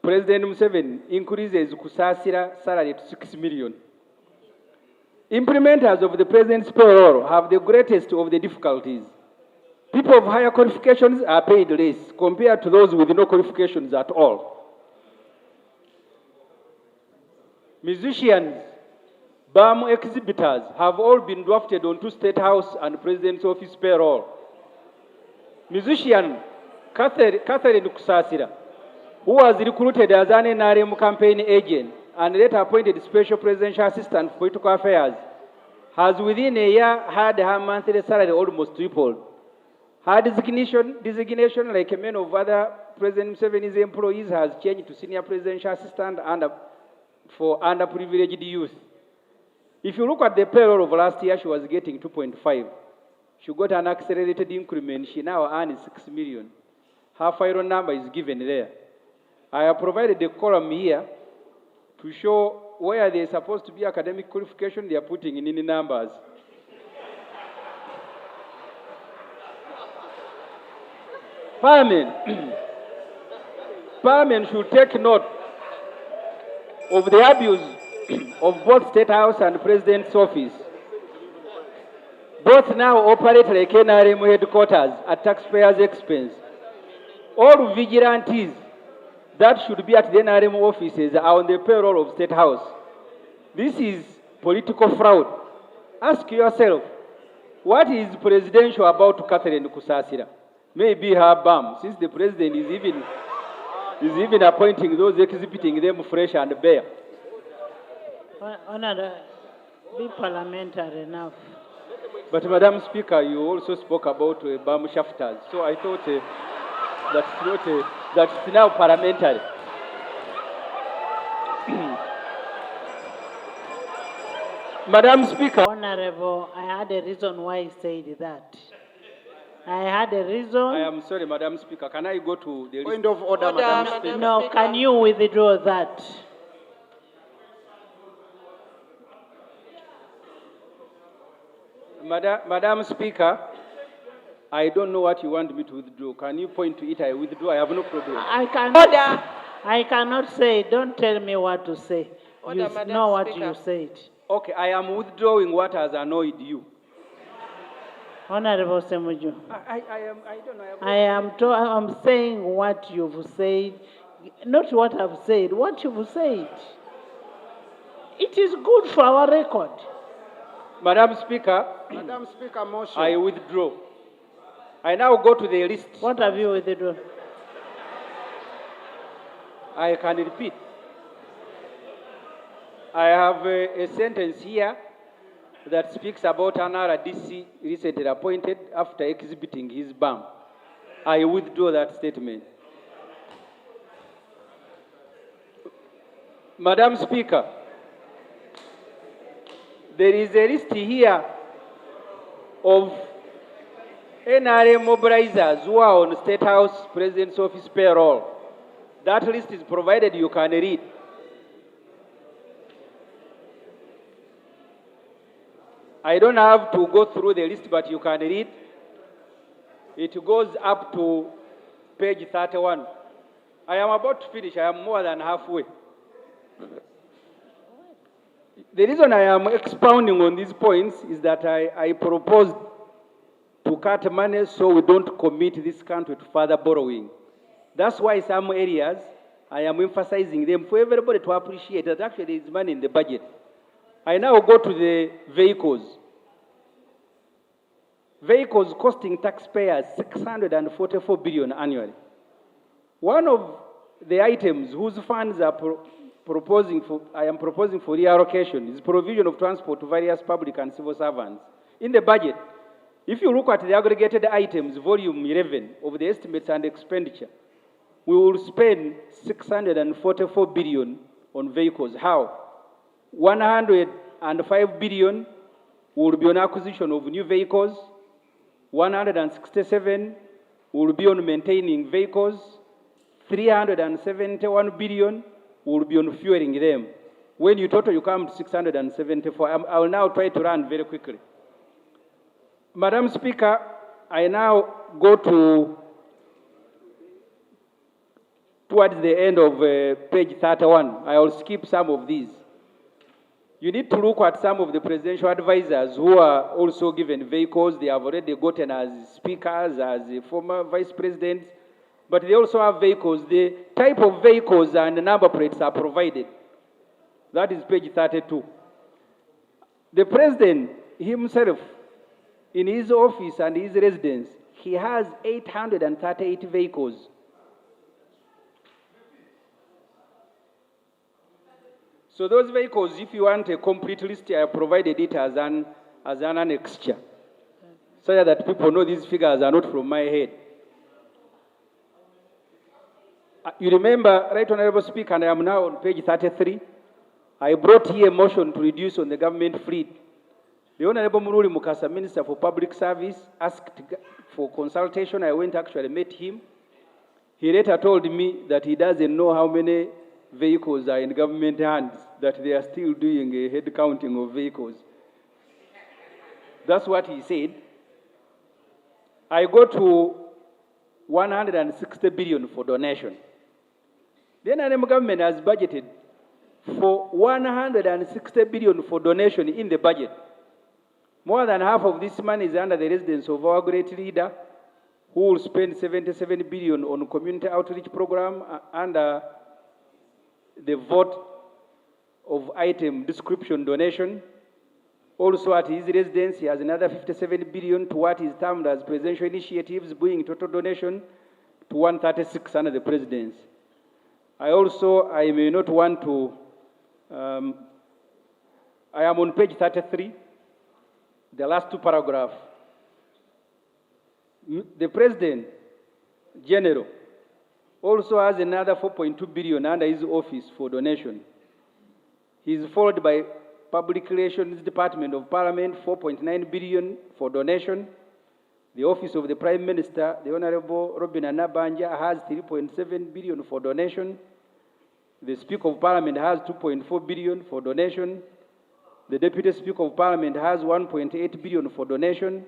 President Museveni increases Kusasira salary to 6 million. Implementers of the President's payroll have the greatest of the difficulties. People of higher qualifications are paid less compared to those with no qualifications at all. Musicians, BAM exhibitors have all been drafted onto State House and President's office payroll. Musician Catherine Kusasira, who was recruited as an NRM campaign agent and later appointed special presidential assistant for political affairs, has within a year had her monthly salary almost tripled. Her designation, like many of other President Museveni's employees, has changed to senior presidential assistant for underprivileged youth. If you look at the payroll of last year, she was getting 2.5. She got an accelerated increment. She now earns 6 million. Her final number is given there. I have provided a column here to show where there is supposed to be academic qualification, they are putting in any numbers. Parliament should take note of the abuse of both State House and President's office. Both now operate like NRM headquarters at taxpayers' expense. All vigilantes that should be at the NRM offices are on the payroll of State House. This is political fraud. Ask yourself, what is presidential about Catherine Kusasira? Maybe her bum, since the president is even appointing those exhibiting them fresh and bare. Honour, be parliamentary enough. But Madam Speaker, you also spoke about bum shafters, so I thought that's now parliamentary. Madam Speaker. Honourable, I had a reason why he said that. I had a reason. I am sorry, Madam Speaker. Can I go to the Point of order, Madam Speaker. No, can you withdraw that? Madam Speaker, I don't know what you want me to withdraw. Can you point to it? I withdraw. I have no problem. I cannot say. Don't tell me what to say. Order, You Madam know what Speaker. you said. Okay, I am withdrawing what has annoyed you. Honourable Ssemujju, I don't know. I'm saying what you've said, not what I've said. What you've said. It is good for our record. Madam Speaker, Madam Speaker, motion. I withdraw. I now go to the list. What have you withdrawn? I can repeat. I have a sentence here that speaks about an RDC recently appointed after exhibiting his bum. I withdraw that statement. Madam Speaker, there is a list here of NRA mobilizers who are on State House President's Office payroll. That list is provided, you can read. I don't have to go through the list, but you can read. It goes up to page 31. I am about to finish. I am more than halfway. The reason I am expounding on these points is that I proposed to cut money so we don't commit this country to further borrowing. That's why some areas I am emphasizing them for everybody to appreciate that actually there is money in the budget. I now go to the vehicles. Vehicles costing taxpayers 644 billion annually. One of the items whose funds are I am proposing for reallocation is provision of transport to various public and civil servants. In the budget, if you look at the aggregated items, volume 11 of the estimates and expenditure, we will spend 644 billion on vehicles. How? 105 billion will be on acquisition of new vehicles, 167 will be on maintaining vehicles, 371 billion will be on fueling them. When you total, you come to 674. I will now try to run very quickly. Madam Speaker, I now go towards the end of page 31. I will skip some of these. You need to look at some of the presidential advisors who are also given vehicles. They have already gotten as speakers, as former vice presidents, but they also have vehicles. The type of vehicles and the number plates are provided. That is page 32. The president himself, in his office and his residence, he has 838 vehicles. So those vehicles, if you want a complete list, I have provided it as an annexure, so that people know these figures are not from my head. You remember, Right Honorable Speaker, and I am now on page 33, I brought here a motion to reduce on the government fleet. The Honorable Muruli Mukasa, Minister for Public Service, asked for consultation. I went actually met him. He later told me that he doesn't know how many vehicles are in government hands, that they are still doing a head counting of vehicles. That's what he said. I go to 160 billion for donation. The NRM government has budgeted for 160 billion for donation in the budget. More than half of this money is under the residence of our great leader, who will spend 77 billion on community outreach program under the vote of item description donation. Also at his residence, he has another 57 billion to what is termed as presidential initiatives, bringing total donation to 136 under the presidency. I may not want to, I am on page 33, the last two paragraphs. The President General also has another 4.2 billion under his office for donation. He is followed by Public Relations Department of Parliament, 4.9 billion for donation. The Office of the Prime Minister, the Honorable Robin Anabanja, has 3.7 billion for donation. The Speaker of Parliament has 2.4 billion for donation. The Deputy Speaker of Parliament has 1.8 billion for donation.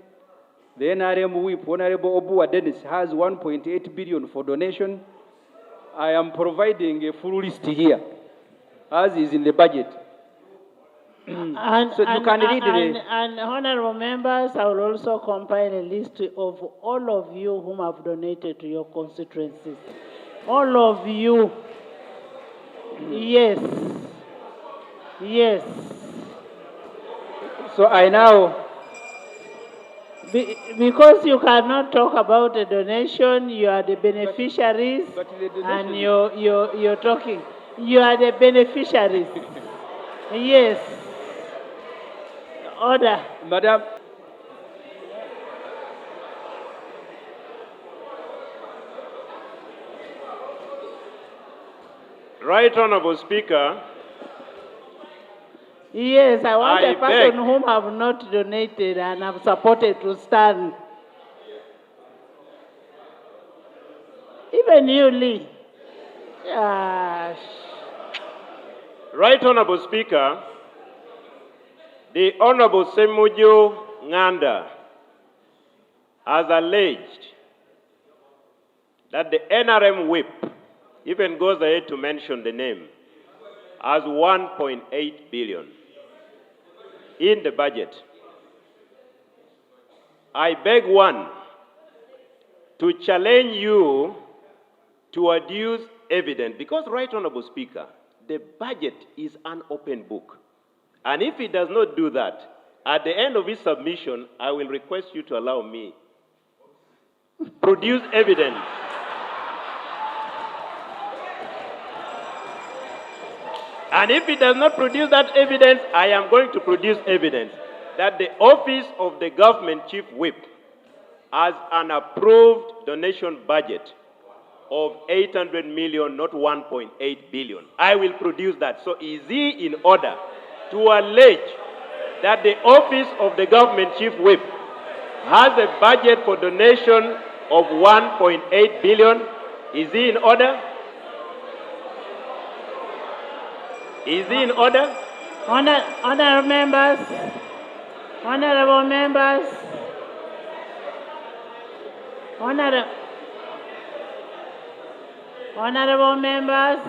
The NRM Whip, Honorable Obua Dennis, has 1.8 billion for donation. I am providing a full list here, as is in the budget. And, So you can read and honorable members, I will also compile a list of all of you whom have donated to your constituencies. All of you. Yes. Yes. So I now, Because you cannot talk about a donation, you are the beneficiaries, but the donation, and you're talking. You are the beneficiaries. Yes. Order. Madam, Right Honorable Speaker, Yes, I want I a person beg. whom have not donated and have supported to stand. Even you, Lee. Gosh. Right Honorable Speaker, the Honorable Ssemujju Nganda has alleged that the NRM whip even goes ahead to mention the name as 1.8 billion in the budget. I beg one to challenge you to adduce evidence, because, Right Honorable Speaker, the budget is an open book. And if he does not do that, at the end of his submission, I will request you to allow me produce evidence. And if he does not produce that evidence, I am going to produce evidence that the office of the government chief whip has an approved donation budget of 800 million, not 1.8 billion. I will produce that. So is he in order to allege that the office of the government chief whip has a budget for donation of 1.8 billion? Is he in order? Is he in order? Honorable members, honorable members, honorable members,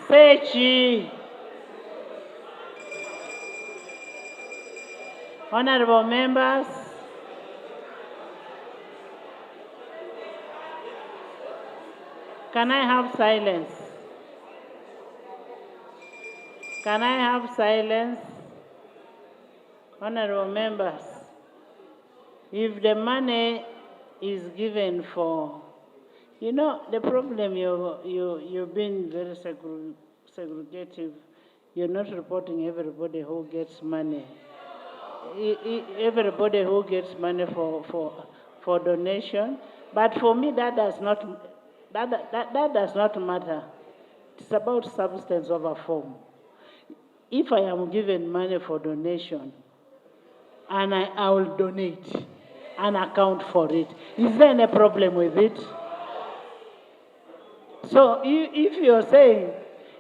Sechi, honorable members, can I have silence? Can I have silence? Honorable members, if the money is given for, you know, the problem you've been very segregative. You're not reporting everybody who gets money. Everybody who gets money for donation. But for me, that does not matter. It's about substance over form. If I am given money for donation, and I will donate and account for it, is there any problem with it? So if you're saying,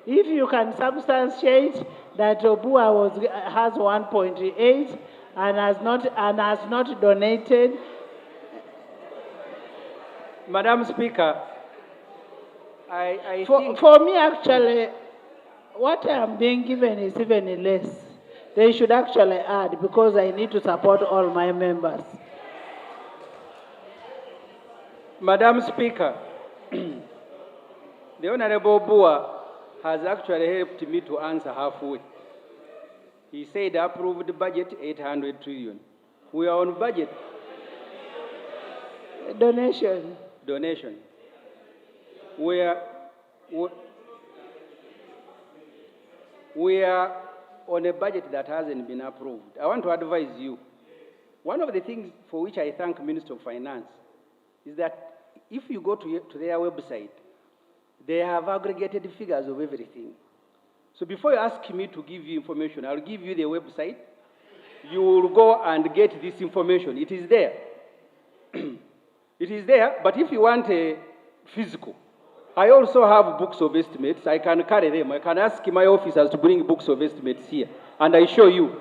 if you can substantiate that Obua has 1.8 and has not donated, Madam Speaker, I think... for me actually, what I'm being given is even less. They should actually add because I need to support all my members. Madam Speaker, the Honorable Bua has actually helped me to answer halfway. He said approved budget 800 trillion. We are on budget. Donation. Donation. We are on a budget that hasn't been approved. I want to advise you. One of the things for which I thank Minister of Finance is that if you go to their website, they have aggregated figures of everything. So before you ask me to give you information, I'll give you the website. You will go and get this information. It is there. It is there, but if you want a physical, I also have books of estimates. I can carry them. I can ask my officers to bring books of estimates here, and I show you.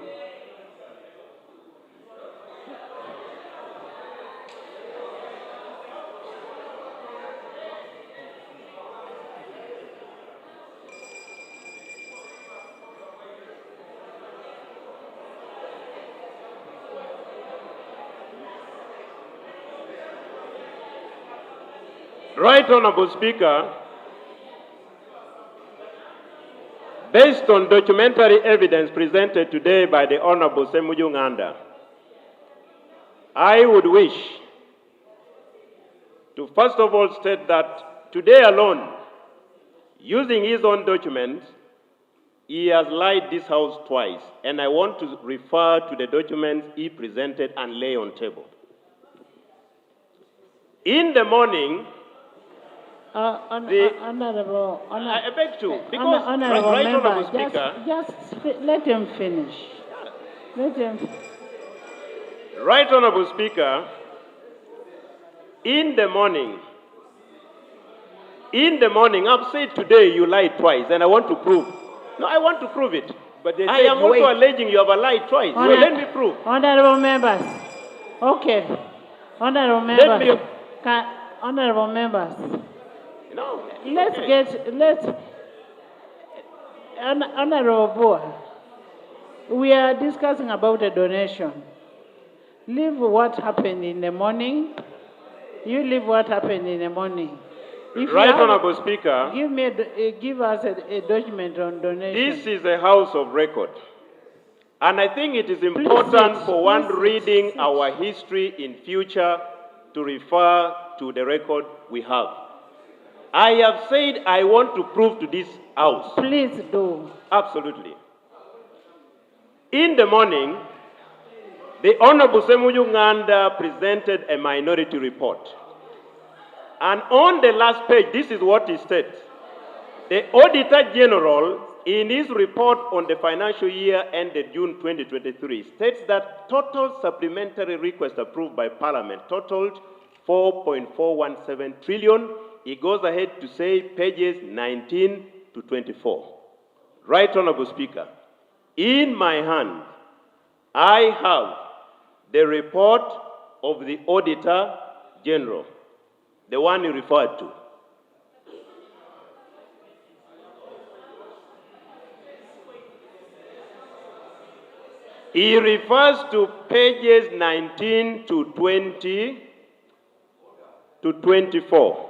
Right Honorable Speaker, based on documentary evidence presented today by the Honorable Ssemujju Nganda, I would wish to first of all state that today alone, using his own documents, he has lied this House twice, and I want to refer to the documents he presented and lay on table. In the morning, Honorable, I beg to, because Honorable right member, Honorable Speaker, just let him finish. Let him. Right Honorable Speaker, in the morning, I've said today you lied twice, and I want to prove. No, I want to prove it. But they I said am also wait. alleging you have lied twice. So let me prove. Honorable members. Okay. Honorable members. Honorable members. No. Honorable Bua, we are discussing about a donation. Leave what happened in the morning. You leave what happened in the morning. If Right Honorable Speaker, give us a document on donation. this is a house of record. And I think it is important for one reading our history in future to refer to the record we have. I have said I want to prove to this House. Please do. Absolutely. In the morning, the Honorable Ssemujju Nganda presented a minority report. And on the last page, this is what he states. The Auditor General, in his report on the financial year ended June 2023, states that total supplementary requests approved by Parliament totaled 4.417 trillion. He goes ahead to say pages 19 to 24. Right Honorable Speaker, in my hand, I have the report of the Auditor General, the one you referred to. He refers to pages 19 to 20 to 24.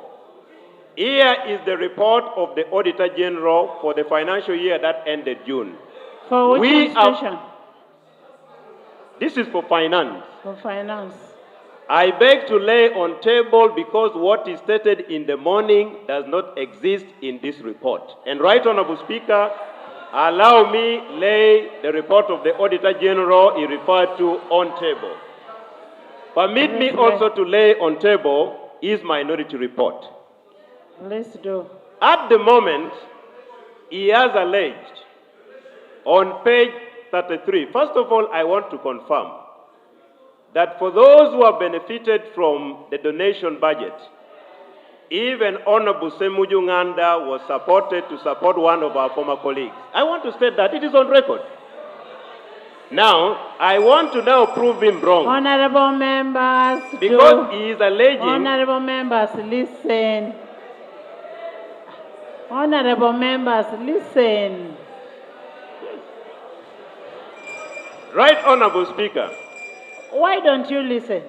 Here is the report of the Auditor General for the financial year that ended June. For which institution? This is for finance. For finance. I beg to lay on table because what is stated in the morning does not exist in this report. And Right Honorable Speaker, allow me lay the report of the Auditor General he referred to on table. Permit me also to lay on table his minority report. Let's do. At the moment, he has alleged on page 33. First of all, I want to confirm that for those who have benefited from the donation budget, even Honorable Ssemujju Nganda was supported to support one of our former colleagues. I want to state that it is on record. Now, I want to now prove him wrong. Honorable members, Because he is alleging... Honorable members, listen. Honorable members, listen. Right, Honorable Speaker. Why don't you listen?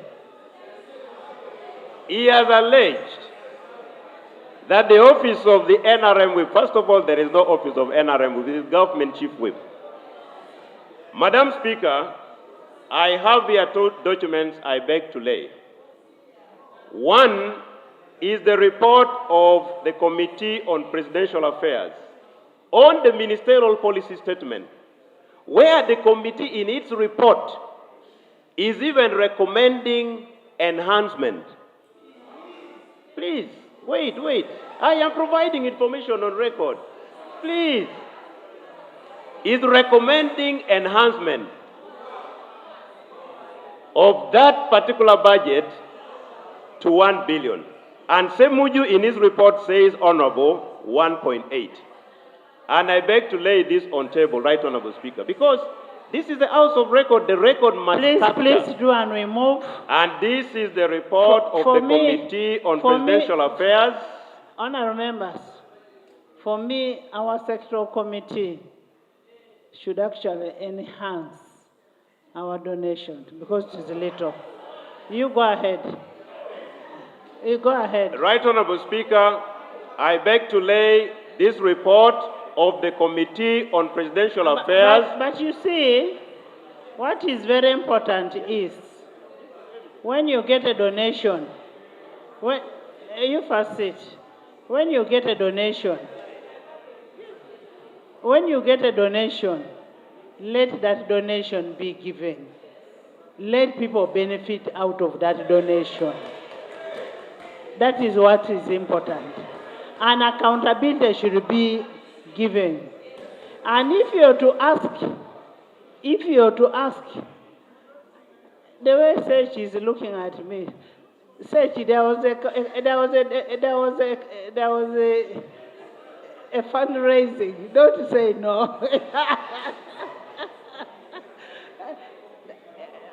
He has alleged that the office of the NRM whip, first of all, there is no office of NRM whip, it is government chief whip. Madam Speaker, I have here two documents I beg to lay. One is the report of the Committee on Presidential Affairs on the ministerial policy statement, where the committee in its report is even recommending enhancement. Please, wait. I am providing information on record. Please. Is recommending enhancement of that particular budget to 1 billion. And Ssemujju in his report says, Honorable, 1.8. And I beg to lay this on table, Right Honorable Speaker, because this is the House of Record. The record must capture. Please do and remove. And this is the report of the Committee on Presidential Affairs. Honorable members, for me, our sectoral committee should actually enhance our donation because it is little. You go ahead. You go ahead. Right Honorable Speaker, I beg to lay this report of the Committee on Presidential Affairs. But you see, what is very important is when you get a donation, you first sit. When you get a donation, let that donation be given. Let people benefit out of that donation. That is what is important. And accountability should be given. And if you are to ask, the way Sech is looking at me, Sech, there was a fundraising. Don't say no.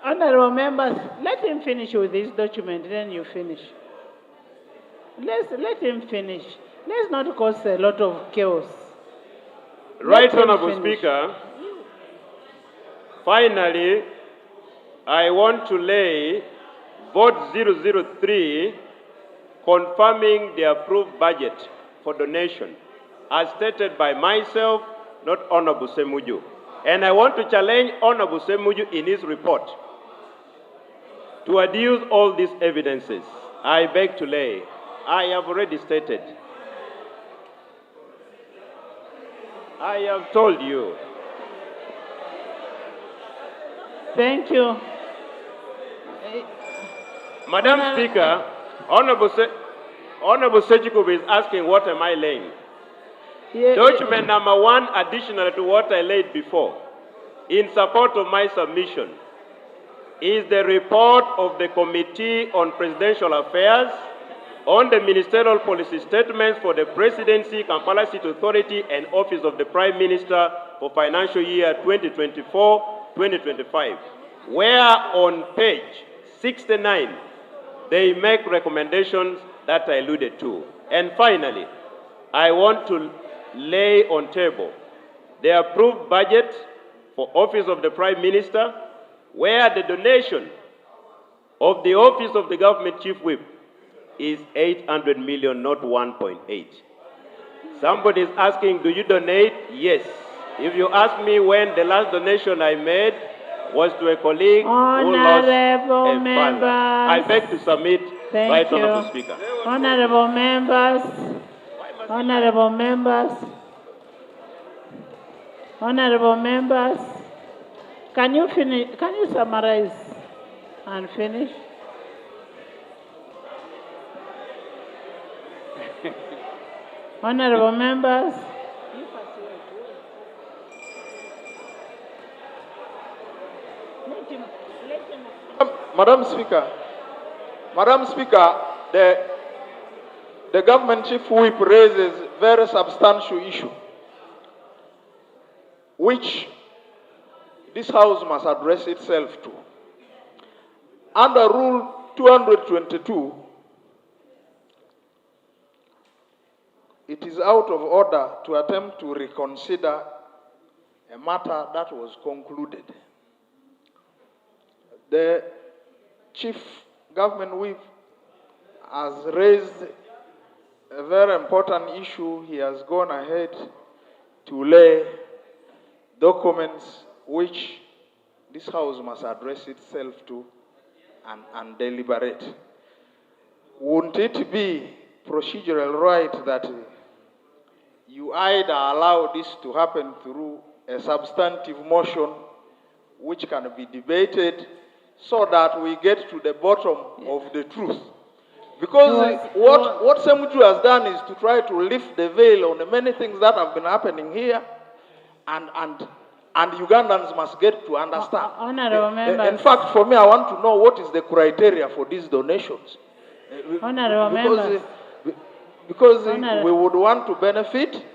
Honorable members, let him finish with this document, then you finish. Let him finish. Let's not cause a lot of chaos. Right Honorable Speaker, finally, I want to lay Vote 003 confirming the approved budget for donation as stated by myself, not Honorable Ssemujju. And I want to challenge Honorable Ssemujju in his report to adduce all these evidences. I beg to lay. I have already stated. I have told you. Thank you. Madam Speaker, Honorable Sejikub is asking what am I laying. Document number 1, additional to what I laid before, in support of my submission, is the report of the Committee on Presidential Affairs on the ministerial policy statements for the Presidency, Kampala City Authority, and Office of the Prime Minister for financial year 2024-2025, where on page 69, they make recommendations that I alluded to. And finally, I want to lay on table the approved budget for Office of the Prime Minister, where the donation of the Office of the Government Chief Whip is 800 million, not 1.8. Somebody is asking, do you donate? Yes. If you ask me when the last donation I made was to a colleague who lost a father, I beg to submit. Thank Right you. Honorable Speaker. Honorable members, can you finish? Can you summarize and finish? Honorable members. Madam Speaker, the the government chief whip raises very substantial issue, which this House must address itself to. Under Rule 222, it is out of order to attempt to reconsider a matter that was concluded. The chief government whip has raised a very important issue. He has gone ahead to lay documents which this House must address itself to and deliberate. Wouldn't it be procedural right that you either allow this to happen through a substantive motion which can be debated so that we get to the bottom of the truth? Because what Ssemujju has done is to try to lift the veil on the many things that have been happening here, and Ugandans must get to understand. Honorable members. In fact, for me, I want to know what is the criteria for these donations. Honorable members. Because we would want to benefit,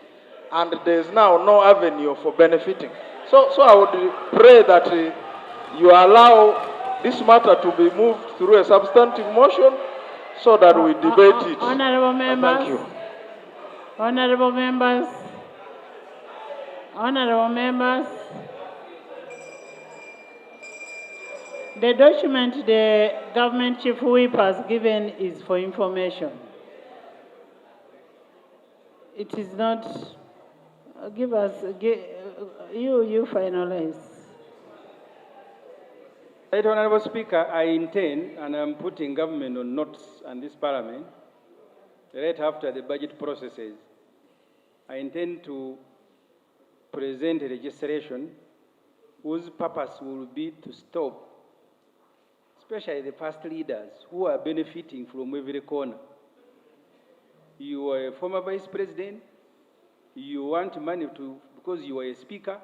and there is now no avenue for benefiting. So I would pray that you allow this matter to be moved through a substantive motion so that we debate it. Honorable members. Thank you. Honorable members. Honorable members. The document the government chief whip has given is for information. It is not. You finalize. Right, Honorable Speaker, I intend, and I'm putting government on notice and this parliament, right after the budget processes, I intend to present a legislation whose purpose will be to stop, especially the past leaders who are benefiting from every corner. You are a former vice president, you want money because you are a speaker,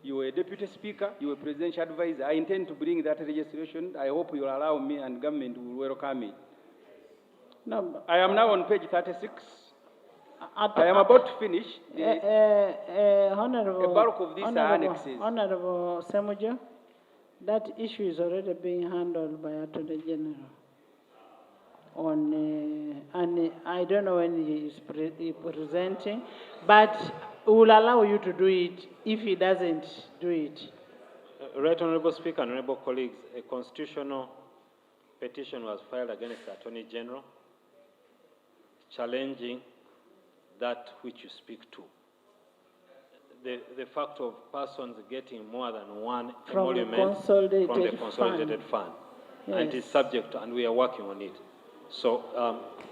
you are a deputy speaker, you are a presidential advisor. I intend to bring that legislation. I hope you will allow me and government will welcome it. No, I am now on page 36. I am about to finish. Honorable, a bulk of these are annexes. Honorable Ssemujju, that issue is already being handled by Attorney General. And I don't know when he is presenting, but we will allow you to do it if he doesn't do it. Right, Honorable Speaker and Honorable colleagues, a constitutional petition was filed against the Attorney General challenging that which you speak to. The fact of persons getting more than one emolument from the consolidated fund. Yes. And it is subject to, and we are working on it. So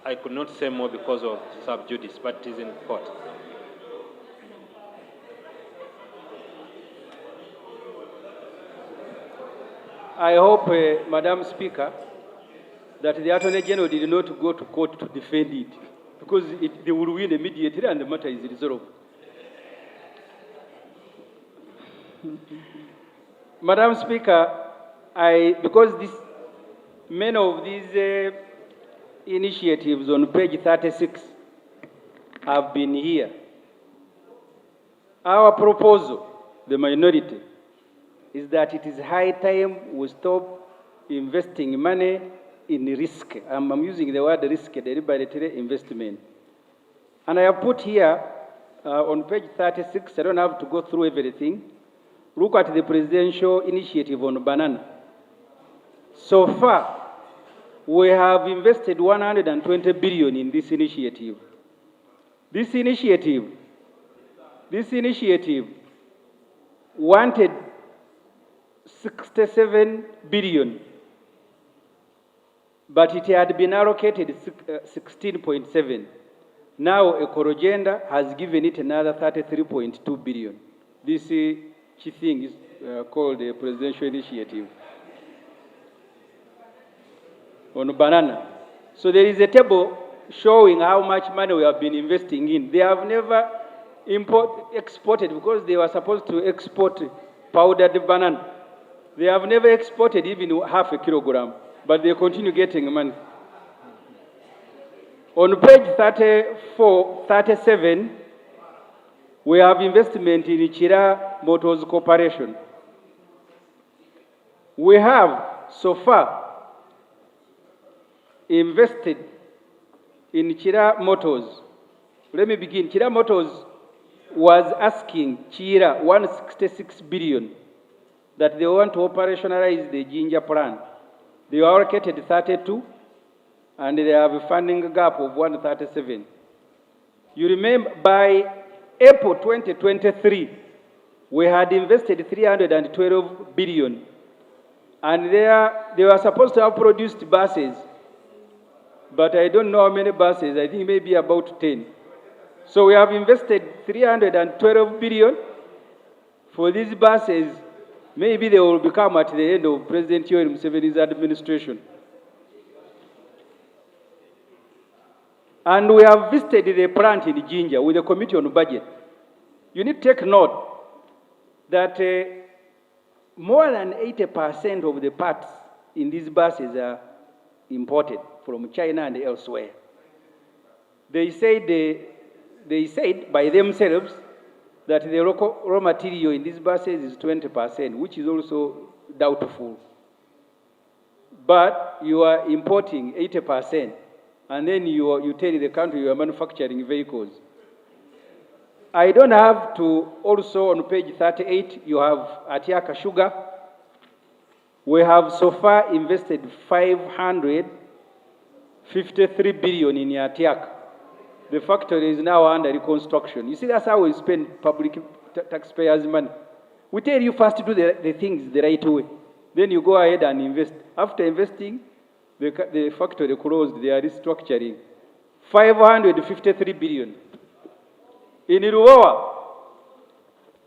I could not say more because of sub judice, but it is in court. I hope, Madam Speaker, that the Attorney General did not go to court to defend it, because they will win immediately and the matter is resolved. Madam Speaker, because many of these initiatives on page 36 have been here. Our proposal, the minority, is that it is high time we stop investing money in risk. I'm using the word risk, deliberate investment. And I have put here on page 36, I don't have to go through everything. Look at the presidential initiative on banana. So far, we have invested 120 billion in this initiative. This initiative wanted 67 billion, but it had been allocated 16.7. Now, Ecorogenda has given it another 33.2 billion. This thing is called a presidential initiative on banana. So there is a table showing how much money we have been investing in. They have never exported, because they were supposed to export powdered banana. They have never exported even half a kilogram, but they continue getting money. On page 34, 37, we have investment in Chira Motors Corporation. We have so far invested in Chira Motors. Let me begin. Chira Motors was asking Chira 166 billion that they want to operationalize the ginger plant. They allocated 32 and they have a funding gap of 137. You remember by April 2023, we had invested 312 billion and they were supposed to have produced buses, but I don't know how many buses, I think maybe about 10. So we have invested 312 billion for these buses. Maybe they will become at the end of President Yoweri Museveni's administration. And we have visited the plant in Jinja with the Committee on Budget. You need to take note that more than 80% of the parts in these buses are imported from China and elsewhere. They said by themselves that the local raw material in these buses is 20%, which is also doubtful. But you are importing 80%, and then you tell the country you are manufacturing vehicles. I don't have to, also on page 38, you have Atiaka Sugar. We have so far invested 553 billion in Atiaka. The factory is now under reconstruction. You see, that's how we spend public taxpayers' money. We tell you first to do the things the right way. Then you go ahead and invest. After investing, the factory closed, they are restructuring. 553 billion. In Iruwawa,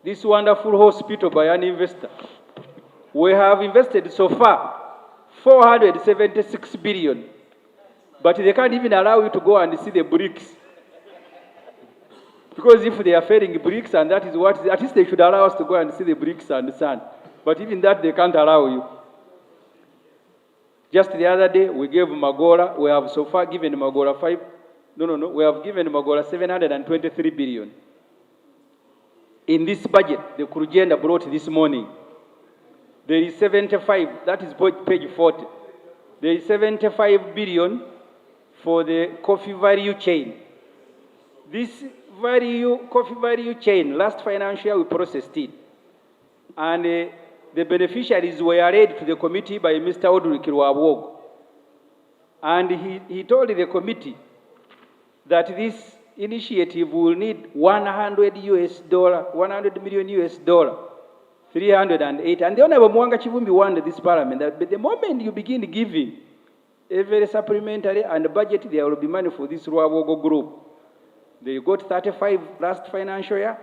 this wonderful hospital by an investor, we have invested so far 476 billion. But they can't even allow you to go and see the bricks. Because if they are failing bricks, and that is what, at least they should allow us to go and see the bricks and the sand. But even that, they can't allow you. Just the other day, we gave Magora, we have so far given Magora we have given Magora 723 billion. In this budget, the Kurugenda brought this morning, there is 75, that is page 40. There is 75 billion for the coffee value chain. This coffee value chain, last financial year we processed it. And the beneficiaries were read to the committee by Mr. Audrey Kirwabwog. And he told the committee that this initiative will need $100 million, 308. And the Honorable Mwanga Chivumbi wanted this parliament that the moment you begin giving every supplementary and budget, there will be money for this Rwabogo group. They got 35 last financial year.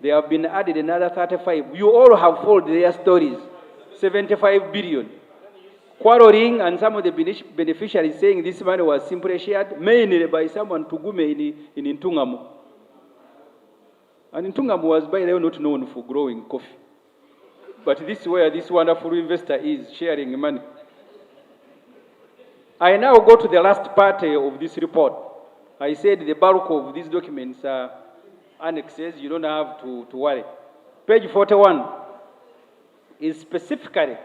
They have been added another 35. You all have followed their stories. 75 billion. Quarreling, and some of the beneficiaries saying this money was simply shared, mainly by someone Tugume in Ntungamu. And Ntungamu was by the way not known for growing coffee. But this is where this wonderful investor is sharing money. I now go to the last part of this report. I said the bulk of these documents are annexes. You don't have to worry. Page 41 is specifically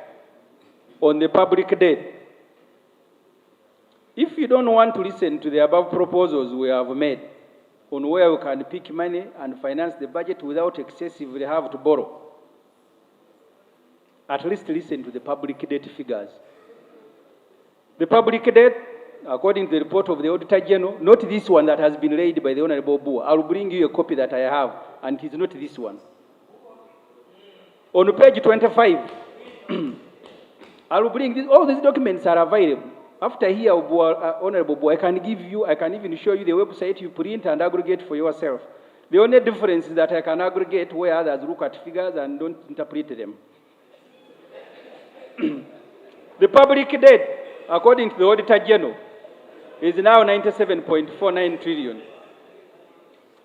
on the public debt. If you don't want to listen to the above proposals we have made on where we can pick money and finance the budget without excessively have to borrow, at least listen to the public debt figures. The public debt, according to the report of the Auditor General, not this one that has been laid by the Honorable Bua. I will bring you a copy that I have, and it is not this one. On page 25, I will bring this. All these documents are available. After here, Honorable Bua, I can even show you the website you print and aggregate for yourself. The only difference is that I can aggregate where others look at figures and don't interpret them. The public debt, according to the Auditor General, is now 97.49 trillion,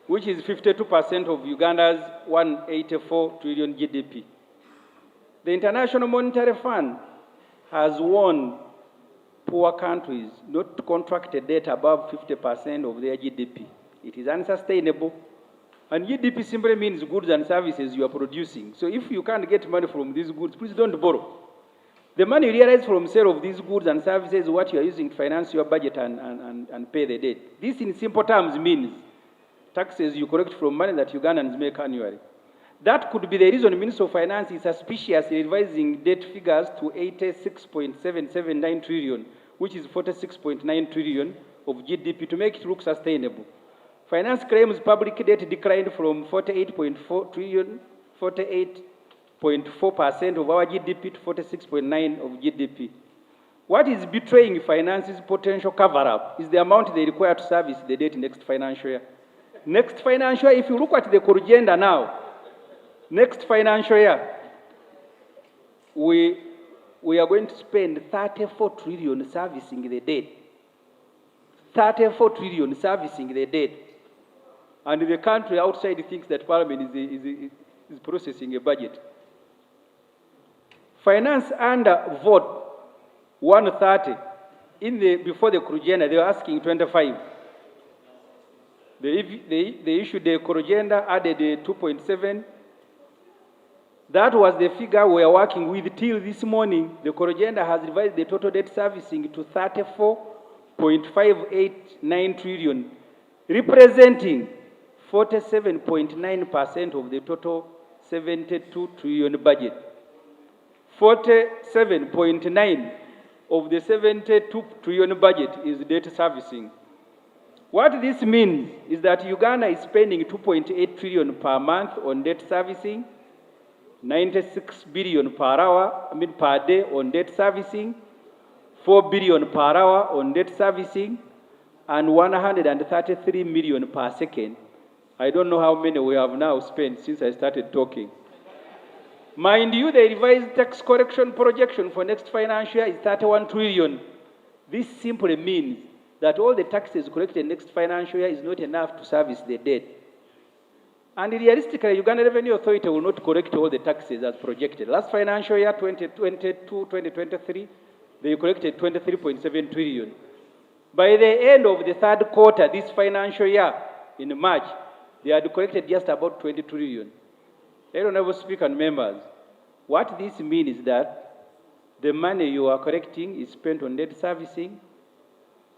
which is 52% of Uganda's 184 trillion GDP. The International Monetary Fund has warned poor countries not to contract a debt above 50% of their GDP. It is unsustainable. And GDP simply means goods and services you are producing. So if you can't get money from these goods, please don't borrow. The money you realize from sale of these goods and services is what you are using to finance your budget and pay the debt. This in simple terms means taxes you collect from money that Ugandans make annually. That could be the reason Minister of Finance is suspiciously revising debt figures to 86.779 trillion, which is 46.9 trillion of GDP, to make it look sustainable. Finance claims public debt declined from 48.4 trillion, 48.4% of our GDP to 46.9% of GDP. What is betraying finance's potential cover-up is the amount they require to service the debt next financial year. Next financial year, if you look at the agenda now, next financial year, we are going to spend 34 trillion servicing the debt. 34 trillion servicing the debt. And the country outside thinks that Parliament is processing a budget. Finance under vote 130. Before the agenda, they were asking 25. They issued the agenda, added 2.7. That was the figure we are working with till this morning. The agenda has revised the total debt servicing to 34.589 trillion, representing 47.9% of the total 72 trillion budget. 47.9 of the 72 trillion budget is debt servicing. What this means is that Uganda is spending 2.8 trillion per month on debt servicing, 96 billion per day on debt servicing, 4 billion per hour on debt servicing, and 133 million per second. I don't know how many we have now spent since I started talking. Mind you, the revised tax correction projection for next financial year is 31 trillion. This simply means that all the taxes collected next financial year is not enough to service the debt. And realistically, Uganda Revenue Authority will not collect all the taxes as projected. Last financial year, 2022-2023, they collected 23.7 trillion. By the end of the third quarter, this financial year, in March, they had collected just about 20 trillion. Honorable Speaker and members, what this means is that the money you are collecting is spent on debt servicing.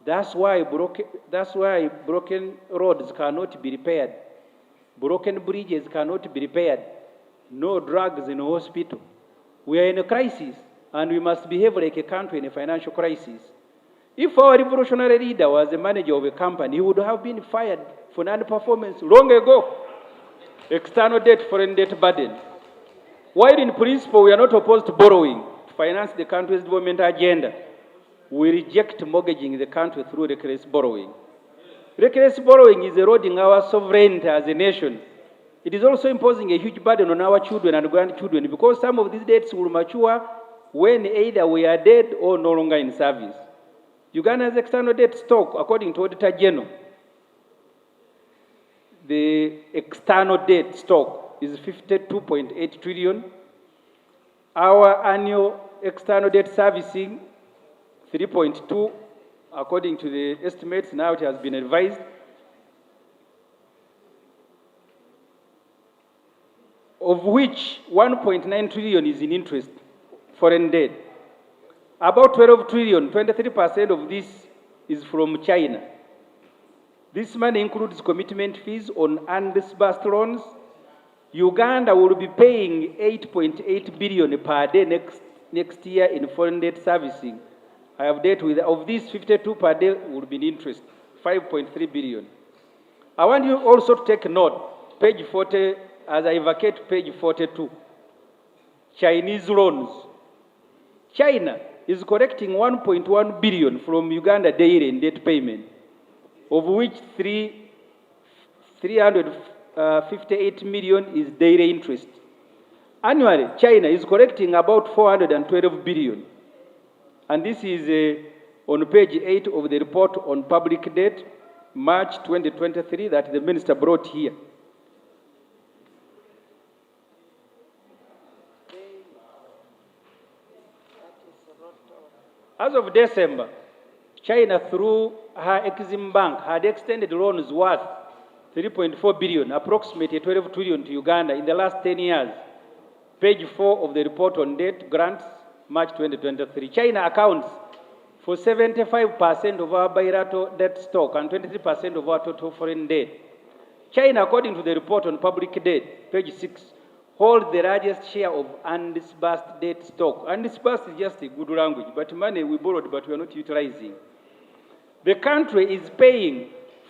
That's why broken roads cannot be repaired. Broken bridges cannot be repaired. No drugs in a hospital. We are in a crisis, and we must behave like a country in a financial crisis. If our revolutionary leader was the manager of a company, he would have been fired for non-performance long ago. External debt, foreign debt burden. While in principle we are not opposed to borrowing to finance the country's development agenda, we reject mortgaging the country through reckless borrowing. Reckless borrowing is eroding our sovereignty as a nation. It is also imposing a huge burden on our children and grandchildren because some of these debts will mature when either we are dead or no longer in service. Uganda's external debt stock, according to Auditor General, the external debt stock is 52.8 trillion. Our annual external debt servicing, 3.2, according to the estimates. Now it has been revised. Of which 1.9 trillion is in interest, foreign debt. About 12 trillion, 23% of this is from China. This money includes commitment fees on undisbursed loans. Uganda will be paying 8.8 billion per day next year in foreign debt servicing. I have debt with, of these 52 per day will be in interest, 5.3 billion. I want you also to take note, page 40, as I vacate page 42. Chinese loans. China is collecting 1.1 billion from Uganda daily in debt payment, of which 358 million is daily interest. Annually, China is collecting about 412 billion. And this is on page 8 of the report on public debt, March 2023, that the minister brought here. As of December, China, through her Exim Bank, had extended loans worth 3.4 billion, approximately 12 trillion to Uganda in the last 10 years. Page 4 of the report on debt grants, March 2023. China accounts for 75% of our bilateral debt stock and 23% of our total foreign debt. China, according to the report on public debt, page 6, holds the largest share of undisbursed debt stock. Undisbursed is just a good language, but money we borrowed but we are not utilizing. The country is paying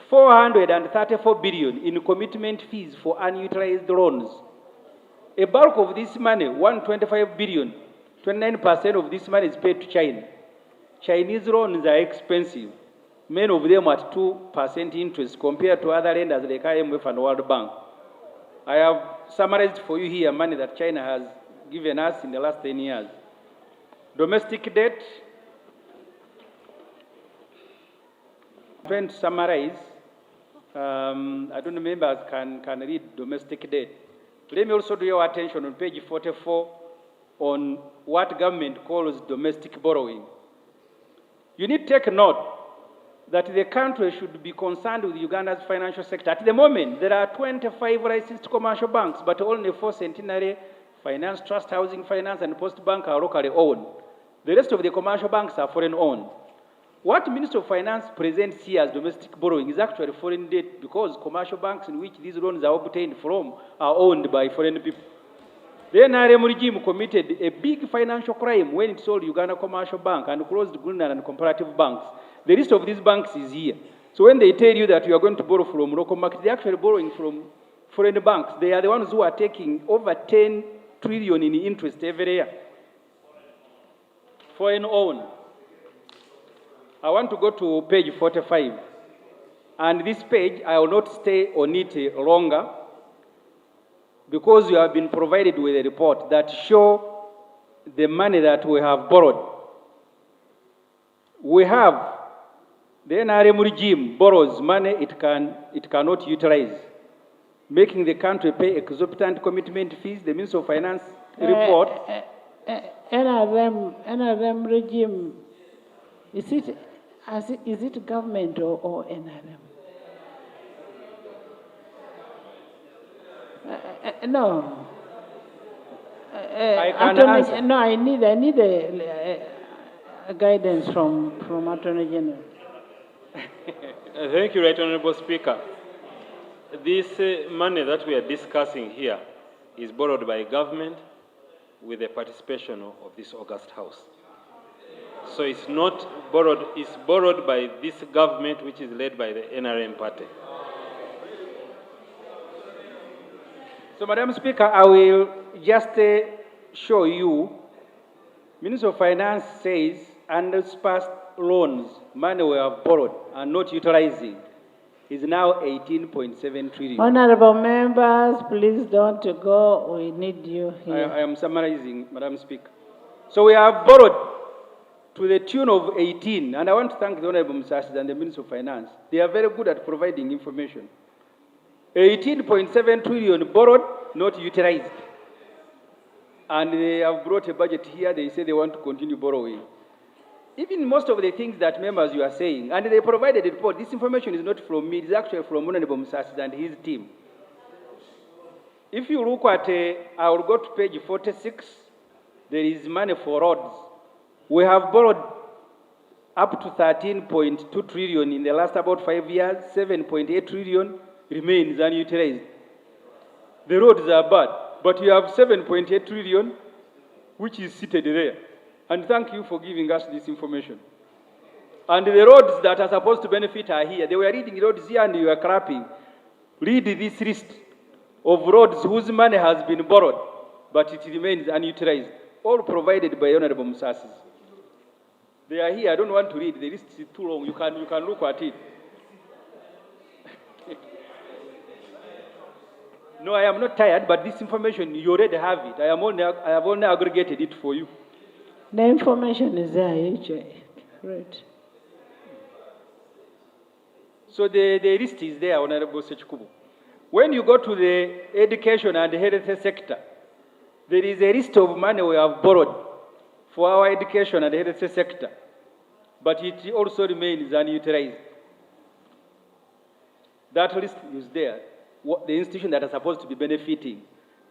434 billion in commitment fees for unutilized loans. A bulk of this money, 125 billion, 29% of this money is paid to China. Chinese loans are expensive, many of them at 2% interest compared to other lenders like IMF and World Bank. I have summarized for you here money that China has given us in the last 10 years. Domestic debt, I'm trying to summarize. I don't know, members can read domestic debt. Let me also draw your attention on page 44 on what government calls domestic borrowing. You need to take note that the country should be concerned with Uganda's financial sector. At the moment, there are 25 licensed commercial banks, but only 4 Centenary, Finance, Trust, Housing Finance, and Post Bank are locally owned. The rest of the commercial banks are foreign owned. What Minister of Finance presents here as domestic borrowing is actually foreign debt because commercial banks in which these loans are obtained from are owned by foreign people. The NRM regime committed a big financial crime when it sold Uganda Commercial Bank and closed Greenland and Comparative Banks. The list of these banks is here. So when they tell you that you are going to borrow from local markets, they're actually borrowing from foreign banks. They are the ones who are taking over 10 trillion in interest every year. Foreign owned. I want to go to page 45. And this page, I will not stay on it longer because you have been provided with a report that show the money that we have borrowed. We have the NRM regime borrows money it cannot utilize, making the country pay exorbitant commitment fees. The Minister of Finance report. NRM regime, is it government or NRM? No. I need a guidance from Attorney General. Thank you, Right Honorable Speaker. This money that we are discussing here is borrowed by government with the participation of this August House. So it's not borrowed, it's borrowed by this government which is led by the NRM party. So, Madam Speaker, I will just show you, Minister of Finance says undisbursed loans, money we have borrowed and not utilizing, is now 18.7 trillion. Honorable members, please don't go. We need you here. I am summarizing, Madam Speaker. So we have borrowed to the tune of 18, and I want to thank the Honorable Musasi and the Minister of Finance. They are very good at providing information. 18.7 trillion borrowed, not utilized. And they have brought a budget here. They say they want to continue borrowing. Even most of the things that members you are saying, and they provided a report. This information is not from me. It is actually from Honorable Musasi and his team. If you look at, I will go to page 46. There is money for roads. We have borrowed up to 13.2 trillion in the last about 5 years. 7.8 trillion remains unutilized. The roads are bad, but you have 7.8 trillion, which is seated there. And thank you for giving us this information. And the roads that are supposed to benefit are here. They were reading roads here and you are clapping. Read this list of roads whose money has been borrowed, but it remains unutilized, all provided by Honorable Musasi. They are here. I don't want to read. The list is too long. You can look at it. No, I am not tired, but this information, you already have it. I have only aggregated it for you. The information is there, right? So the list is there, Honorable Sechkubu. When you go to the education and health sector, there is a list of money we have borrowed for our education and health sector. but it also remains unutilized. That list is there, the institutions that are supposed to be benefiting.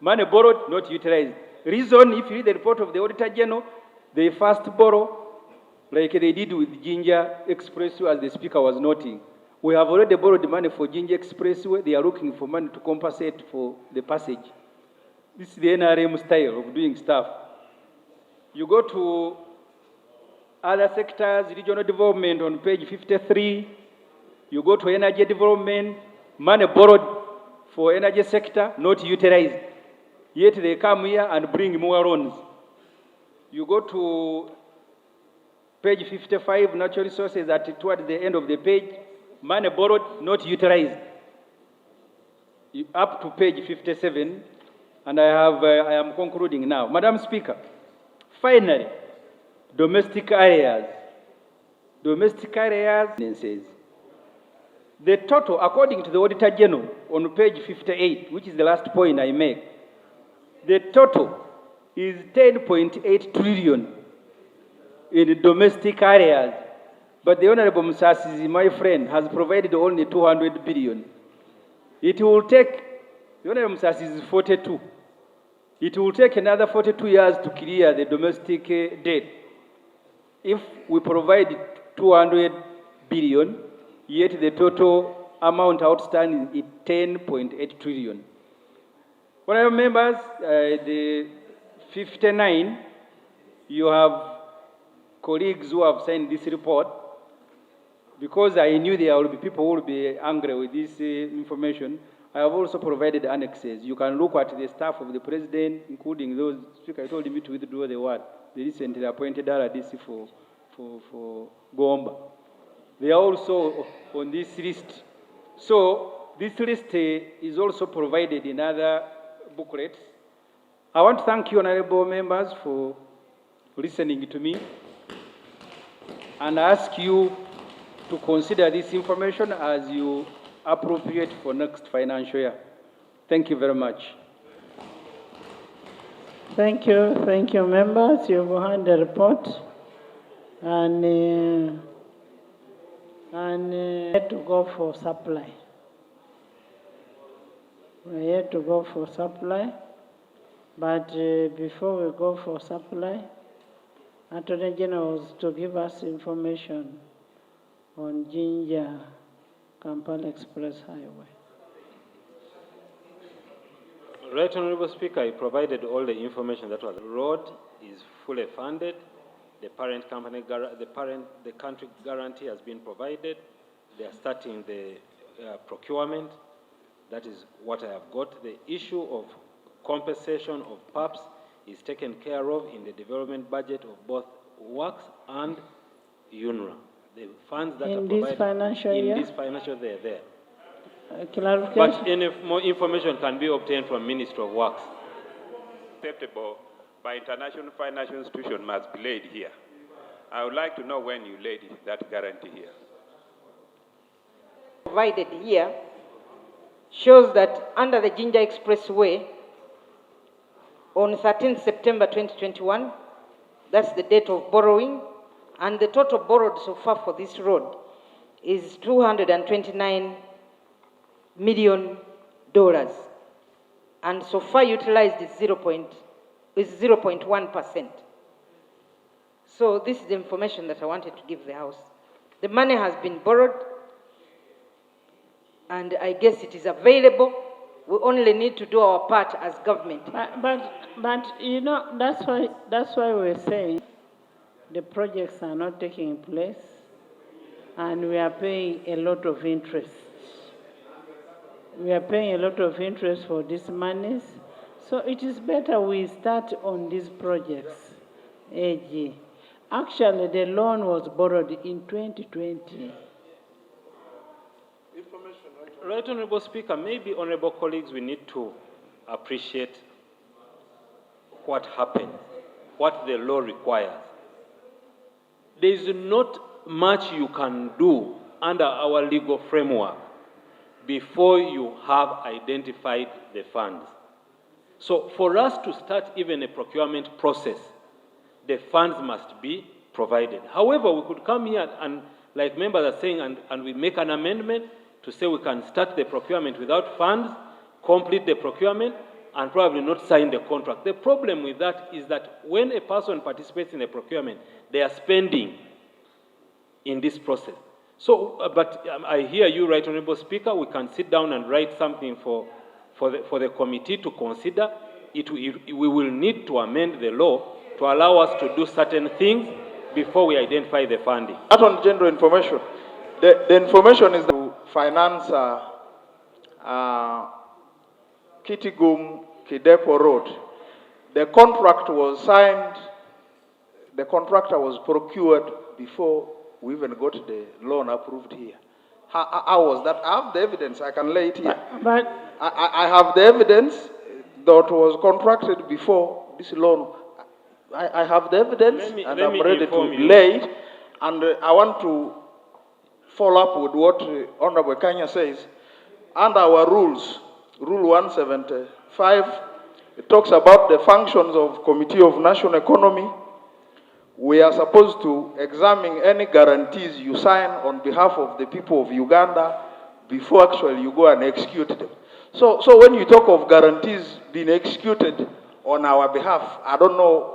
Money borrowed, not utilized. Reason, if you read the report of the Auditor General, they first borrow, like they did with Ginger Expressway, as the Speaker was noting. We have already borrowed money for Ginger Expressway. They are looking for money to compensate for the passage. This is the NRM style of doing stuff. You go to other sectors, regional development on page 53. You go to energy development, money borrowed for energy sector, not utilized. Yet they come here and bring more loans. You go to page 55, natural resources, towards the end of the page, money borrowed, not utilized. Up to page 57, and I am concluding now. Madam Speaker, finally, domestic areas. Domestic areas, the total, according to the Auditor General, on page 58, which is the last point I make, the total is 10.8 trillion in domestic areas. But the Honorable Musasizi, my friend, has provided only 200 billion. It will take, the Honorable Musasizi is 42. It will take another 42 years to clear the domestic debt. If we provide 200 billion, yet the total amount outstanding is 10.8 trillion. Honorable members, the 59, you have colleagues who have signed this report. Because I knew there will be people who will be angry with this information, I have also provided annexes. You can look at the staff of the president, including those, Speaker told me to withdraw the word, the recently appointed RDC for Gomba. They are also on this list. So this list is also provided in other booklets. I want to thank you, honorable members, for listening to me and ask you to consider this information as you appropriate for next financial year. Thank you very much. Thank you, members. You've heard the report, and had to go for supply. We had to go for supply, but before we go for supply, Attorney General was to give us information on Ginger Kampala Express Highway. Right, Honorable Speaker, I provided all the information that was. The road is fully funded. The parent company, the country guarantee has been provided. They are starting the procurement. That is what I have got. The issue of compensation of PAPs is taken care of in the development budget of both Works and UNRWA. The funds that in are this provided financial in year? this financial, they are there. Clarification? But any more information can be obtained from Ministry of Works. Acceptable by international financial institution must be laid here. I would like to know when you laid that guarantee here. Provided here shows that under the Ginger Expressway, on 13 September 2021, that's the date of borrowing, and the total borrowed so far for this road is $229 million, and so far utilized is 0.1%. So this is the information that I wanted to give the House. The money has been borrowed, and I guess it is available. We only need to do our part as government. But you know, that's why we're saying the projects are not taking place, and we are paying a lot of interest. We are paying a lot of interest for these monies, so it is better we start on these projects. AG. Actually, the loan was borrowed in 2020. Right, Honorable Speaker, maybe, honorable colleagues, we need to appreciate what happened, what the law requires. There is not much you can do under our legal framework before you have identified the funds. So for us to start even a procurement process, the funds must be provided. However, we could come here and, like members are saying, and we make an amendment to say we can start the procurement without funds, complete the procurement, and probably not sign the contract. The problem with that is that when a person participates in the procurement, they are spending in this process. So, but I hear you, Right Honorable Speaker, we can sit down and write something for the committee to consider. We will need to amend the law to allow us to do certain things before we identify the funding. That on general information. The information is to finance Kitigum Kidepo Road. The contract was signed, the contractor was procured before we even got the loan approved here. How was that? I have the evidence, I can lay it here. But I have the evidence that was contracted before this loan. I have the evidence and I'm ready to lay it. And I want to follow up with what Honorable Kanya says. Under our rules, Rule 175, it talks about the functions of Committee of National Economy. We are supposed to examine any guarantees you sign on behalf of the people of Uganda before actually you go and execute them. So when you talk of guarantees being executed on our behalf, I don't know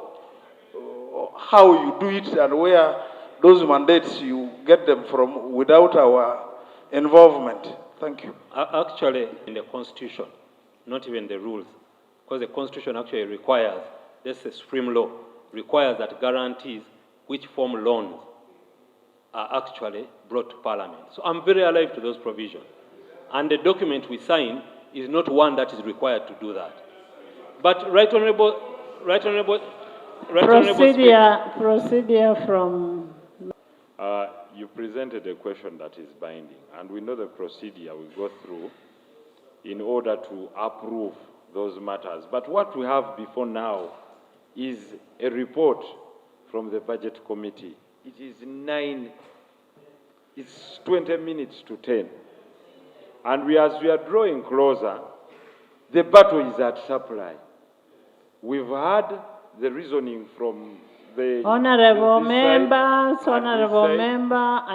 how you do it and where those mandates you get them from without our involvement. Thank you. Actually, in the Constitution, not even the rules, because the Constitution actually requires, this is supreme law, requires that guarantees which form loans are actually brought to Parliament. So I'm very alive to those provisions. And the document we sign is not one that is required to do that. But procedure from... You presented a question that is binding, and we know the procedure we go through in order to approve those matters. But what we have before now is a report from the Budget Committee. It is 20 minutes to 10. And as we are drawing closer, the battle is at supply. We've had the reasoning from the... Honorable members, I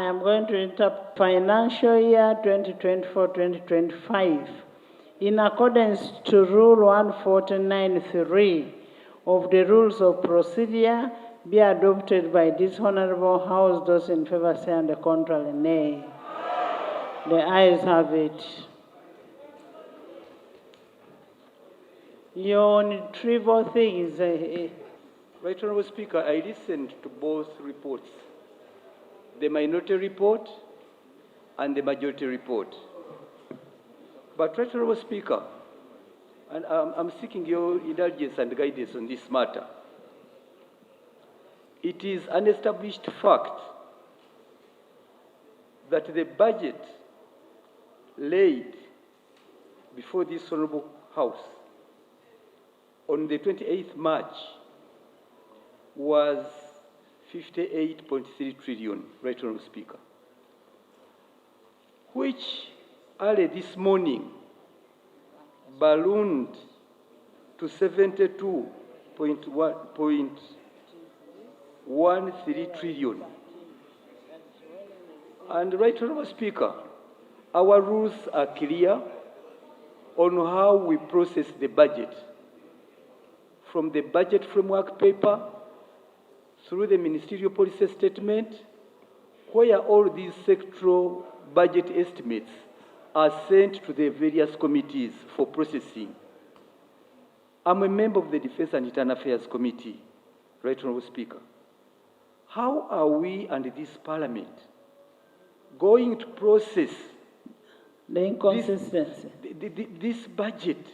am going to interrupt financial year 2024-2025 in accordance to Rule 149.3 of the Rules of Procedure be adopted by this Honorable House. Those in favor say on the contrary, nay. The ayes have it. Your trivial things. Right Honorable Speaker, I listened to both reports, the minority report and the majority report. But Right Honorable Speaker, and I'm seeking your indulgence and guidance on this matter. It is an established fact that the budget laid before this Honorable House on the 28th March was 58.3 trillion, Right Honorable Speaker, which early this morning ballooned to 72.13 trillion. And Right Honorable Speaker, our rules are clear on how we process the budget, from the budget framework paper through the ministerial policy statement, where all these sectoral budget estimates are sent to the various committees for processing. I'm a member of the Defense and Internal Affairs Committee, Right Honorable Speaker. How are we and this Parliament going to process the inconsistency? This budget,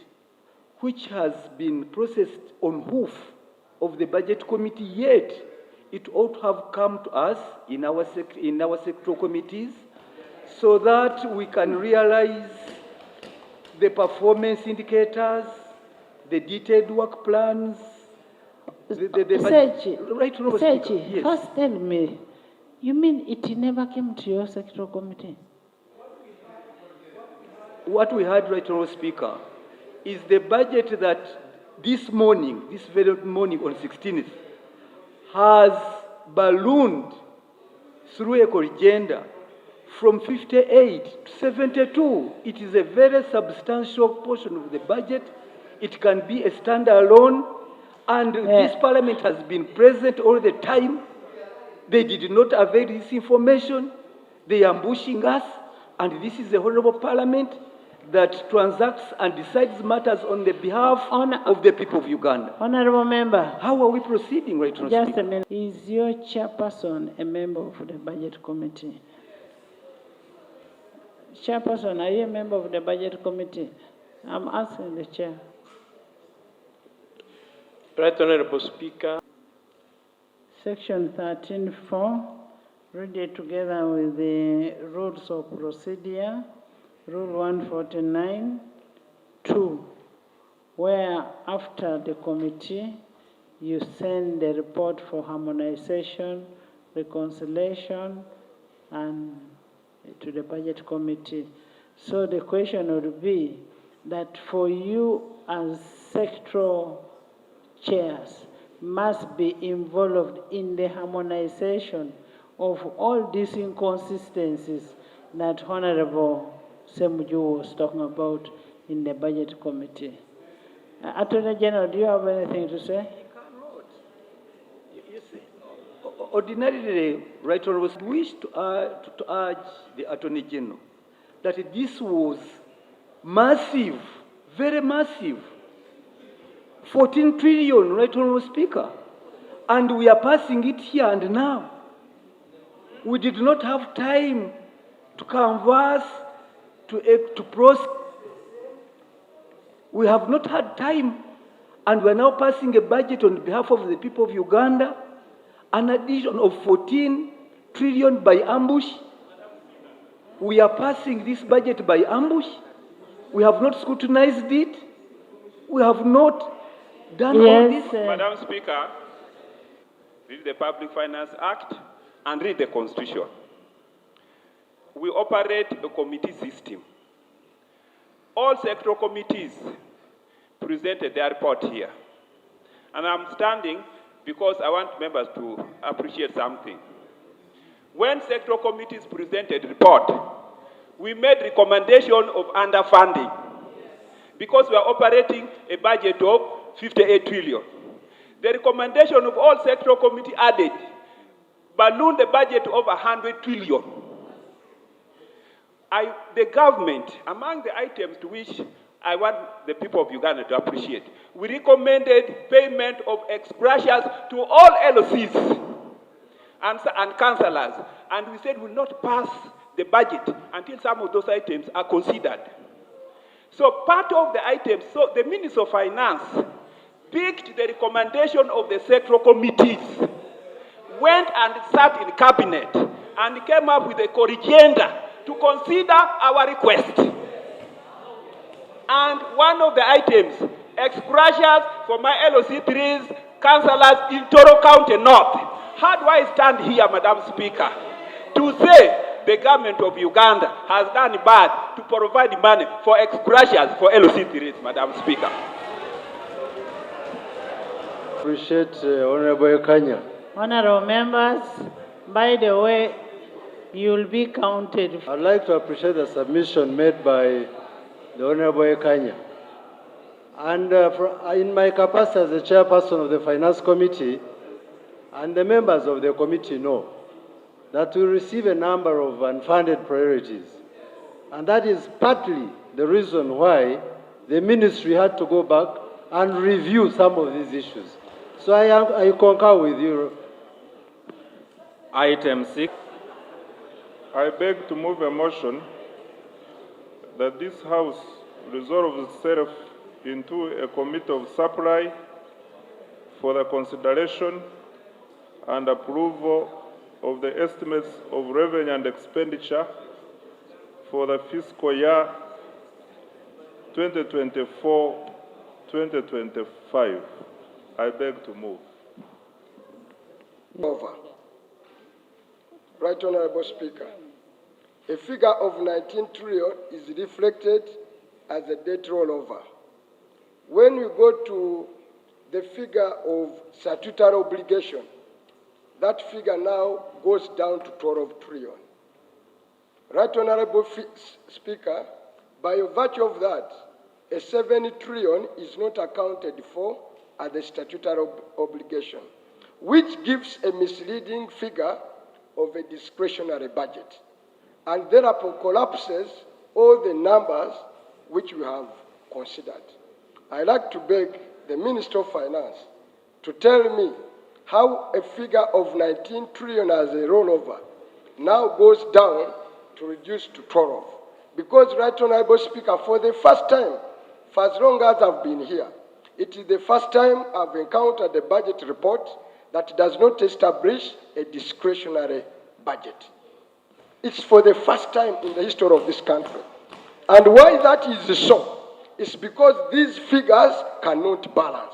which has been processed on hoof of the Budget Committee, yet it ought to have come to us in our sectoral committees so that we can realize the performance indicators, the detailed work plans. Right, yes. First tell me, you mean it never came to your sectoral committee? What we had, Right Honorable Speaker, is the budget that this very morning on 16th, has ballooned through eco-agenda from 58 to 72. It is a very substantial portion of the budget. It can be a standalone, and this parliament has been present all the time. They did not avail this information. They are ambushing us, and this is the honorable parliament that transacts and decides matters on the behalf of the people of Uganda. Honorable member. How are we proceeding, right, Honorable Just Speaker? a minute. Is your chairperson a member of the budget committee? Chairperson, are you a member of the budget committee? I'm asking the chair. Right Honorable Speaker. Section 13(4), read it together with the rules of procedure, Rule 149(2), where after the committee, you send the report for harmonization, reconciliation, and to the budget committee. So the question would be that for you as sectoral chairs must be involved in the harmonization of all these inconsistencies that Honorable Ssemujju was talking about in the budget committee. Attorney General, do you have anything to say? Ordinarily, right honorable, wish to urge the Attorney General that this was massive, very massive, 14 trillion, right honorable Speaker, and we are passing it here and now. We did not have time to canvass, to process. We have not had time, and we are now passing a budget on behalf of the people of Uganda, an addition of 14 trillion by ambush. We are passing this budget by ambush. We have not scrutinized it. We have not done all this. Madam Speaker, read the Public Finance Act and read the Constitution. We operate a committee system. All sectoral committees presented their report here. And I'm standing because I want members to appreciate something. When sectoral committees presented report, we made recommendation of underfunding because we are operating a budget of 58 trillion. The recommendation of all sectoral committee added ballooned the budget of 100 trillion. The government, among the items to which I want the people of Uganda to appreciate, we recommended payment of ex-gracias to all LOCs and councillors, and we said we will not pass the budget until some of those items are considered. So part of the items, so the Minister of Finance picked the recommendation of the sectoral committees, went and sat in cabinet, and came up with a corrigenda to consider our request. And one of the items, ex-gracias for my LOC3s, councillors in Toro County North. How do I stand here, Madam Speaker, to say the government of Uganda has done bad to provide money for ex-gracias for LOC3s, Madam Speaker? Appreciate Honorable Kanya. Honorable members, by the way, you will be counted. I'd like to appreciate the submission made by the Honorable Kanya. And in my capacity as the chairperson of the Finance Committee, and the members of the committee know that we receive a number of unfunded priorities. And that is partly the reason why the ministry had to go back and review some of these issues. So I concur with you. Item 6. I beg to move a motion that this House resolves itself into a committee of supply for the consideration and approval of the estimates of revenue and expenditure for the fiscal year 2024-2025. I beg to move. Over. Right Honorable Speaker, a figure of 19 trillion is reflected as a debt rollover. When we go to the figure of statutory obligation, that figure now goes down to 12 trillion. Right Honorable Speaker, by virtue of that, a 7 trillion is not accounted for as a statutory obligation, which gives a misleading figure of a discretionary budget, and therefore collapses all the numbers which we have considered. I'd like to beg the Minister of Finance to tell me how a figure of 19 trillion as a rollover now goes down to reduce to 12. Because, Right Honorable Speaker, for the first time, for as long as I've been here, it is the first time I've encountered a budget report that does not establish a discretionary budget. It's for the first time in the history of this country. And why that is so is because these figures cannot balance.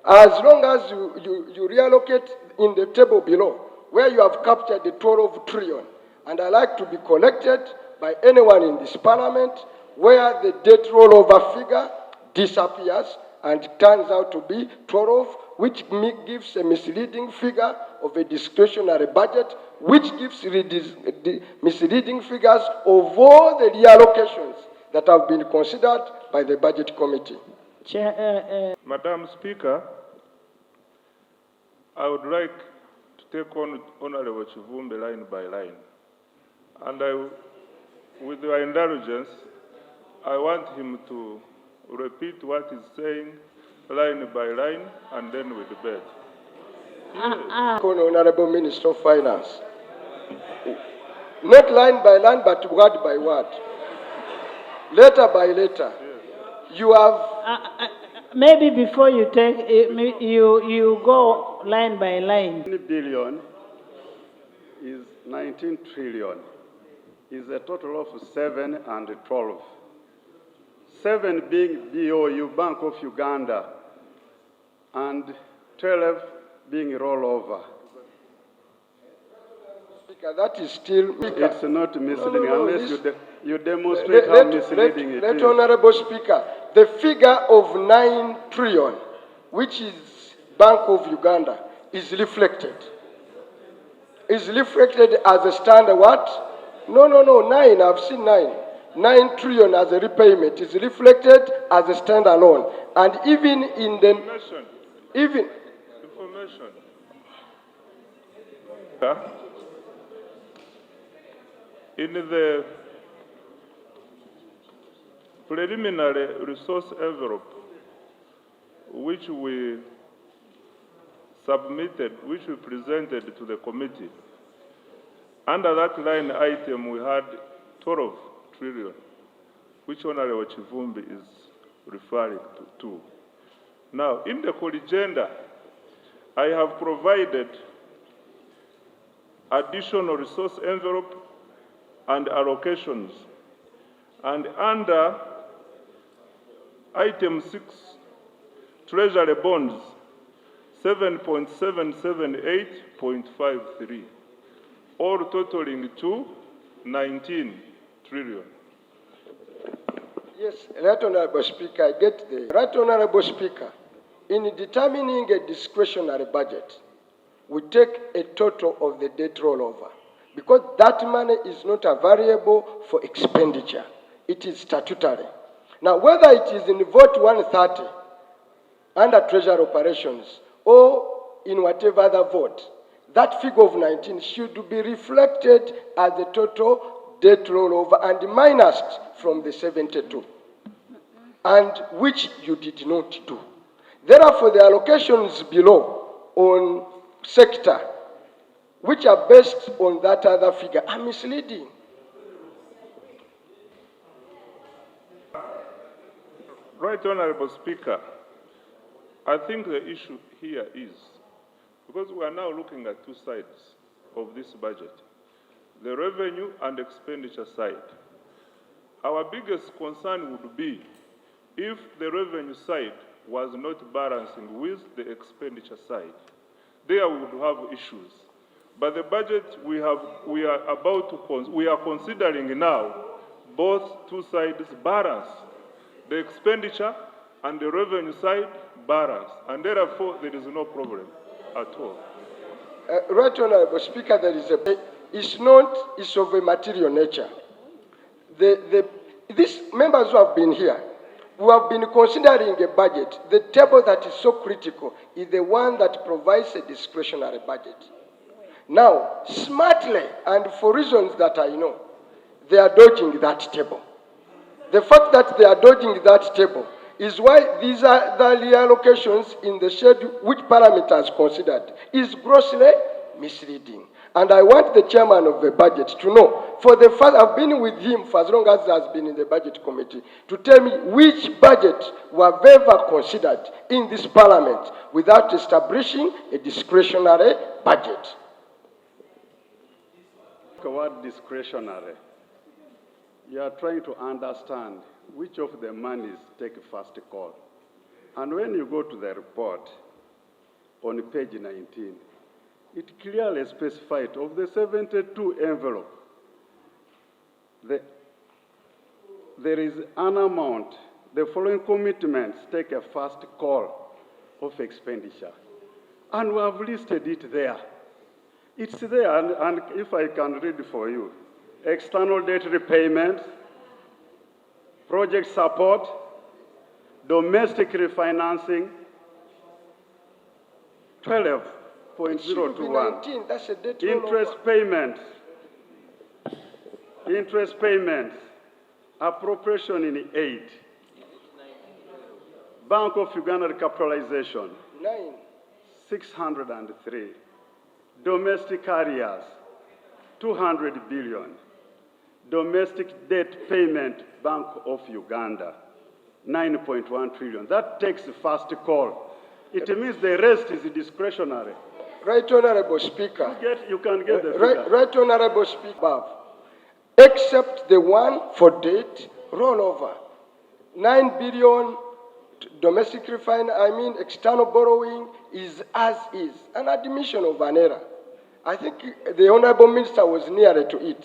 As long as you reallocate in the table below, where you have captured the 12 trillion, and I like to be collected by anyone in this parliament, where the debt rollover figure disappears and turns out to be 12, which gives a misleading figure of a discretionary budget, which gives misleading figures of all the reallocations that have been considered by the Budget Committee. Madam Speaker, I would like to take on Honorable Chivumbi line by line. And with your indulgence, I want him to repeat what he's saying line by line, and then we debate. Honorable Minister of Finance. Not line by line, but word by word. Letter by letter. You have... maybe before you take, you go line by line. 20 billion is 19 trillion. Is a total of 7 and 12. 7 being BOU, Bank of Uganda, and 12 being rollover. That is still... It's not misleading unless you demonstrate how misleading it is. Let Honorable Speaker, the figure of 9 trillion, which is Bank of Uganda, is reflected. Is reflected as a standard what? No, 9, I've seen 9. 9 trillion as a repayment is reflected as a standalone. And even in the... Information. In the preliminary resource envelope, which we submitted, which we presented to the committee, under that line item we had 12 trillion, which Honorable Chivumbi is referring to. Now, in the agenda, I have provided additional resource envelope and allocations. And under item 6, treasury bonds, 7.778.53, all totaling to 19 trillion. Yes, Right Honorable Speaker, I get the... Right Honorable Speaker, in determining a discretionary budget, we take a total of the debt rollover, because that money is not a variable for expenditure. It is statutory. Now, whether it is in Vote 130 under Treasury Operations or in whatever other vote, that figure of 19 should be reflected as the total debt rollover and minused from the 72, and which you did not do. Therefore, the allocations below on sector, which are based on that other figure, are misleading. Right Honorable Speaker, I think the issue here is, because we are now looking at two sides of this budget, the revenue and expenditure side. Our biggest concern would be if the revenue side was not balancing with the expenditure side. There we would have issues. But the budget we are considering now, both two sides balance. The expenditure and the revenue side balance. And therefore, there is no problem at all. Right Honorable Speaker, there is it's of a material nature. These members who have been here, who have been considering a budget, the table that is so critical is the one that provides a discretionary budget. Now, smartly, and for reasons that I know, they are dodging that table. The fact that they are dodging that table is why these are the reallocations in the schedule which Parliament has considered is grossly misleading. And I want the chairman of the budget to know, for the fact I've been with him for as long as he has been in the budget committee, to tell me which budget were ever considered in this Parliament without establishing a discretionary budget. The word discretionary. You are trying to understand which of the monies take first call. And when you go to the report on page 19, it clearly specifies of the 72 envelope, there is an amount, the following commitments take a first call of expenditure. And we have listed it there. It's there, and if I can read for you, external debt repayments, project support, domestic refinancing, 12.021. That's a debt interest payments, appropriation in 8, Bank of Uganda recapitalization, 9. 603, domestic areas, 200 billion, domestic debt payment, Bank of Uganda, 9.1 trillion. That takes the first call. It means the rest is discretionary. Right Honorable Speaker. You can get the figure. Right Honorable Speaker. Above. Except the one for debt rollover. 9 billion domestic external borrowing is as is. An admission of an error. I think the Honorable Minister was nearer to it.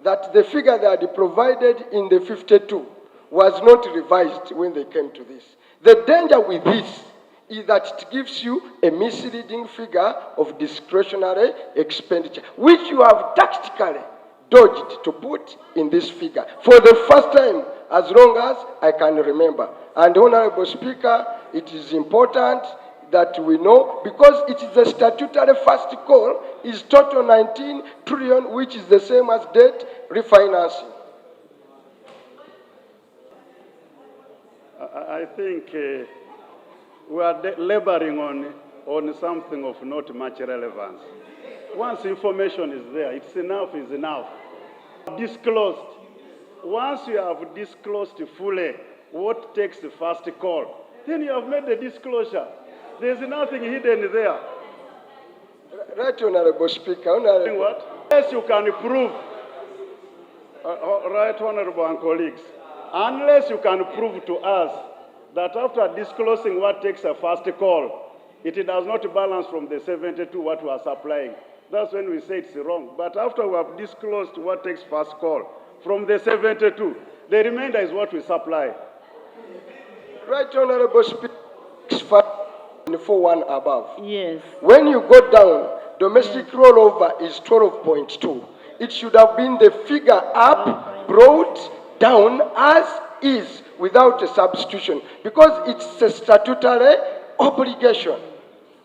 That the figure that they provided in the 52 was not revised when they came to this. The danger with this is that it gives you a misleading figure of discretionary expenditure, which you have tactically dodged to put in this figure for the first time as long as I can remember. And Honorable Speaker, it is important that we know, because it is the statutory first call, is total 19 trillion, which is the same as debt refinancing. I think we are laboring on something of not much relevance. Once information is there, it's enough is enough. Disclosed. Once you have disclosed fully what takes the first call, then you have made the disclosure. There's nothing hidden there. Right, Honorable Speaker. Honorable. What? Unless you can prove, right, Honorable and colleagues, unless you can prove to us that after disclosing what takes a first call, it does not balance from the 72 what we are supplying. That's when we say it's wrong. But after we have disclosed what takes first call, from the 72, the remainder is what we supply. Right, Honorable Speaker. 41 above. Yes. When you go down, domestic rollover is 12.2. It should have been the figure up, brought down as is without a substitution, because it's a statutory obligation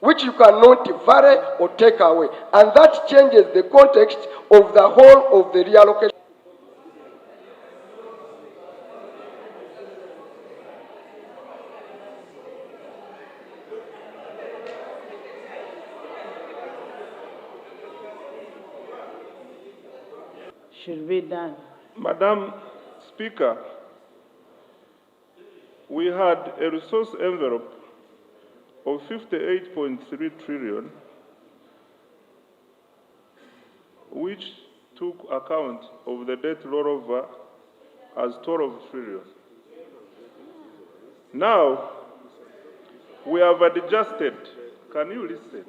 which you cannot vary or take away. And that changes the context of the whole of the reallocation. Should be done. Madam Speaker, we had a resource envelope of 58.3 trillion, which took account of the debt rollover as 12 trillion. Now, we have adjusted. Can you listen?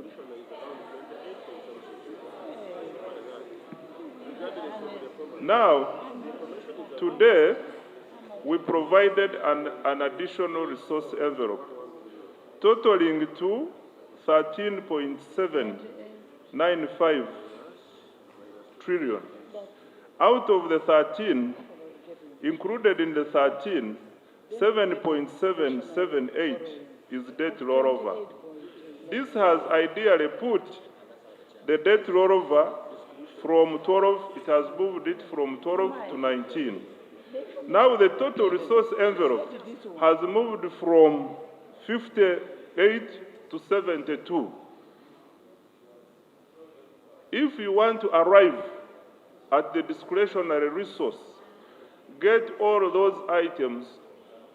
Now, today, we provided an additional resource envelope totaling to 13.7 2.95 trillion. Out of the 13, included in the 13, 7.778 is debt rollover. This has ideally put the debt rollover from 12, it has moved it from 12 to 19. Now the total resource envelope has moved from 58 to 72. If you want to arrive at the discretionary resource, get all those items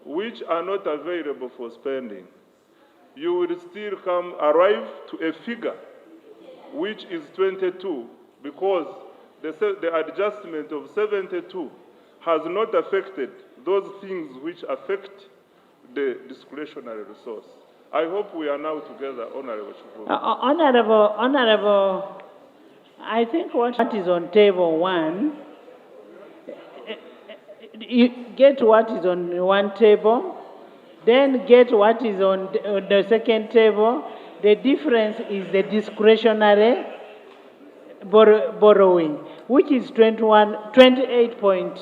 which are not available for spending, you will still arrive to a figure which is 22, because the adjustment of 72 has not affected those things which affect the discretionary resource. I hope we are now together, Honorable Chifu. Honorable, I think what is on table 1, you get what is on one table, then get what is on the second table. The difference is the discretionary borrowing, which is 28 point.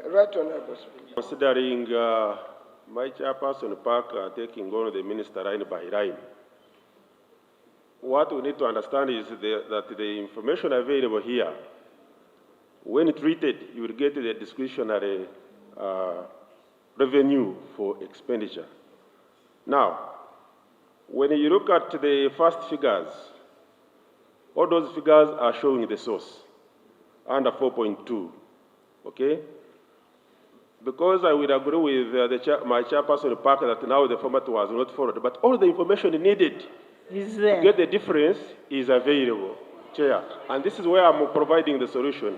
Right, Honorable Speaker. Considering my chairperson Parker taking on the minister line by line, what we need to understand is that the information available here, when treated, you will get the discretionary revenue for expenditure. Now, when you look at the first figures, all those figures are showing the source, under 4.2, okay? Because I would agree with my chairperson Parker that now the format was not followed, but all the information needed to get the difference is available, Chair. And this is where I'm providing the solution.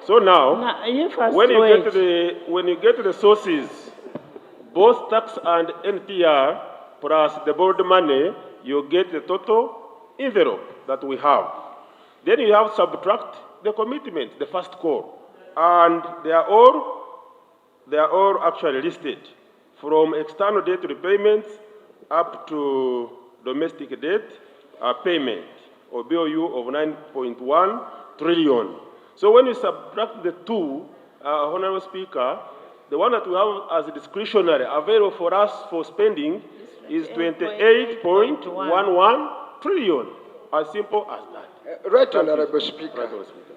So now, when you get to the sources, both tax and NTR plus the borrowed money, you get the total envelope that we have. Then you have subtract the commitment, the first call, and they are all actually listed, from external debt repayments up to domestic debt payment, or BOU of 9.1 trillion. So when you subtract the two, Honorable Speaker, the one that we have as discretionary available for us for spending is 28.11 trillion. As simple as that. Right, Honorable Speaker. Right, Honorable Speaker.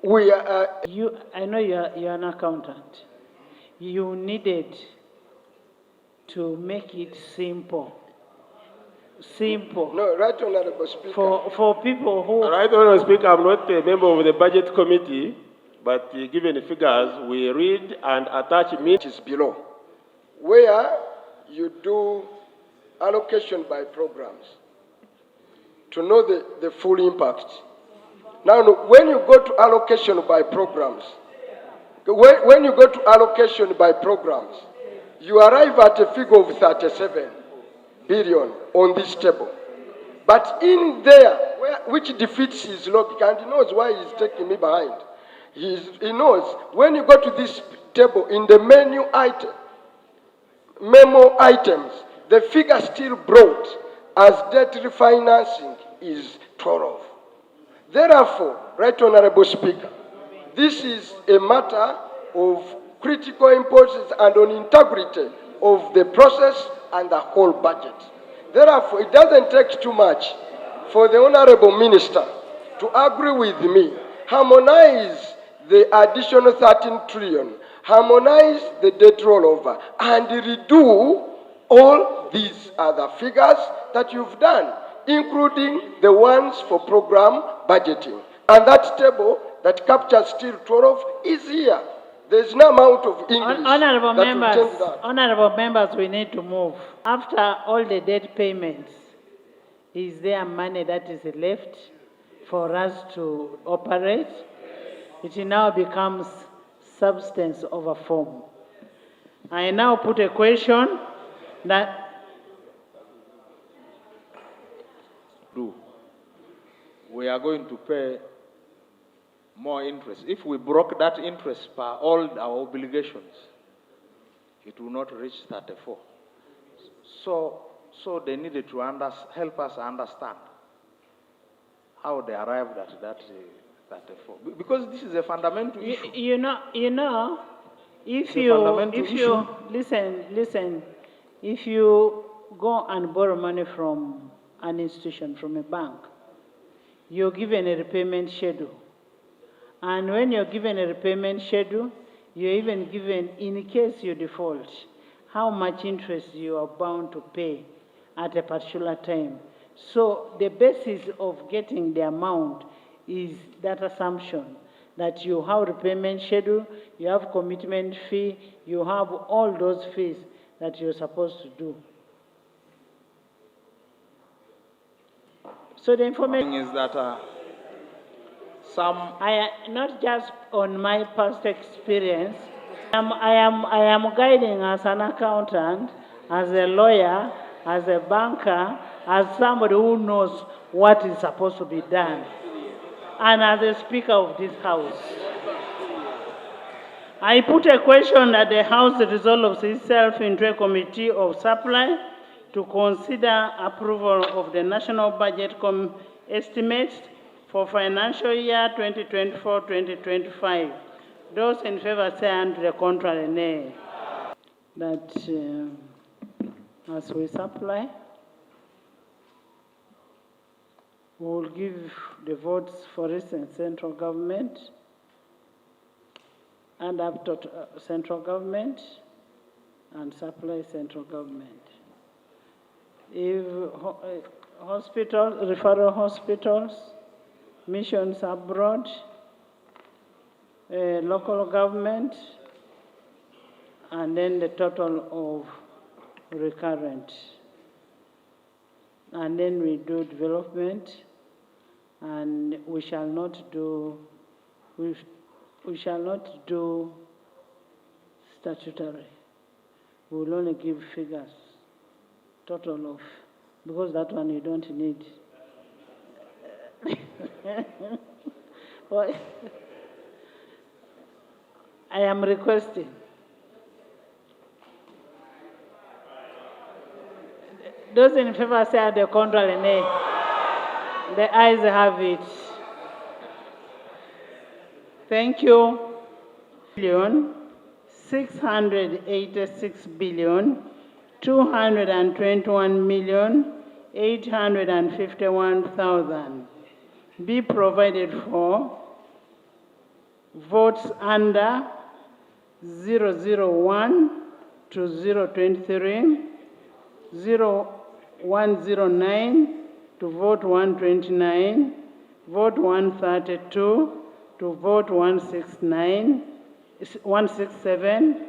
We are. I know you're an accountant. You needed to make it simple. No, right, Honorable Speaker. For people who... Right, Honorable Speaker, I'm not a member of the budget committee, but given the figures, we read and attach minutes below, where you do allocation by programs to know the full impact. Now, when you go to allocation by programs, when you go to allocation by programs, you arrive at a figure of 37 billion on this table. But in there, which defeats his logic, and he knows why he's taking me behind. He knows when you go to this table in the memo items, the figure still brought as debt refinancing is 12. Therefore, Right Honorable Speaker, this is a matter of critical importance and on integrity of the process and the whole budget. Therefore, it doesn't take too much for the Honorable Minister to agree with me, harmonize the additional 13 trillion, harmonize the debt rollover, and redo all these other figures that you've done, including the ones for program budgeting. And that table that captures still 12 is here. There's no amount of English Honorable that will change that. Honorable members, we need to move. After all the debt payments, is there money that is left for us to operate? It now becomes substance over form. I now put a question that we are going to pay more interest. If we broke that interest per all our obligations, it will not reach 34. So So they needed to help us understand how they arrived at that 34. Because this is a fundamental issue. You know, if The you fundamental issue. listen, if you go and borrow money from an institution, from a bank, you're given a repayment schedule. And when you're given a repayment schedule, you're even given, in case you default, how much interest you are bound to pay at a particular time. So the basis of getting the amount is that assumption that you have repayment schedule, you have commitment fee, you have all those fees that you're supposed to do. So the information is that not just on my past experience, I am guiding as an accountant, as a lawyer, as a banker, as somebody who knows what is supposed to be done, and as a speaker of this house. I put a question that the House resolves itself into a committee of supply to consider approval of the national budget estimates for financial year 2024-2025. Those in favor say and the contrary, nay. That as we supply, we will give the votes for instance central government and up to central government and supply central government. If hospitals, referral hospitals, missions abroad, local government, and then the total of recurrent. And then we do development, and we shall not do statutory. We will only give figures, total of, because that one you don't need. Well, I am requesting those in favor say the contrary, nay. The ayes have it. Thank you. 686,221,851,000 be provided for votes under 001 to 023, 0109 to vote 129, vote 132 to vote 167,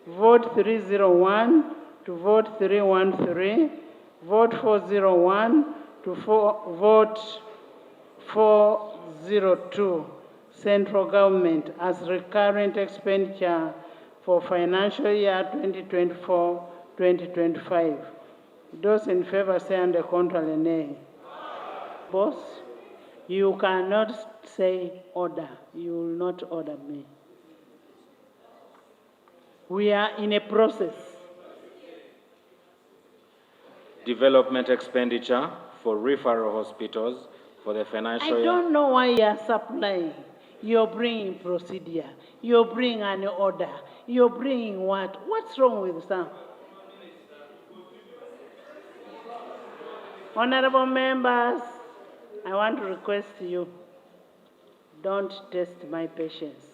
vote 301 to vote 313, vote 401 to vote 402. Central government as recurrent expenditure for financial year 2024-2025. Those in favor say on the contrary, nay. Boss, you cannot say order. You will not order me. We are in a process. Development expenditure for referral hospitals for the financial year. I don't know why you are supplying. You're bringing procedure. You're bringing an order. You're bringing what? What's wrong with some? Honorable members, I want to request you, don't test my patience.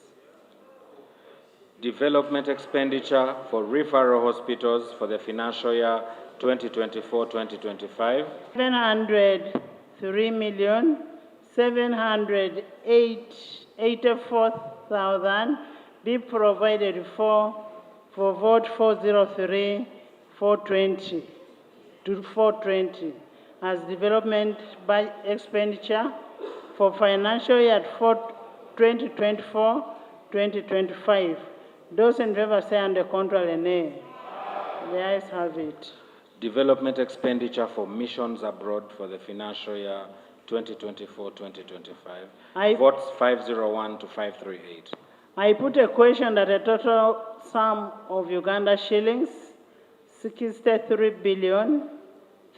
Development expenditure for referral hospitals for the financial year 2024-2025. 703,784,000 be provided for vote 403, 420 to 420 as development by expenditure for financial year 2024-2025. Those in favor say on the contrary, nay. The ayes have it. Development expenditure for missions abroad for the financial year 2024-2025. Votes 501 to 538. I put a question that a total sum of Uganda shillings 63 billion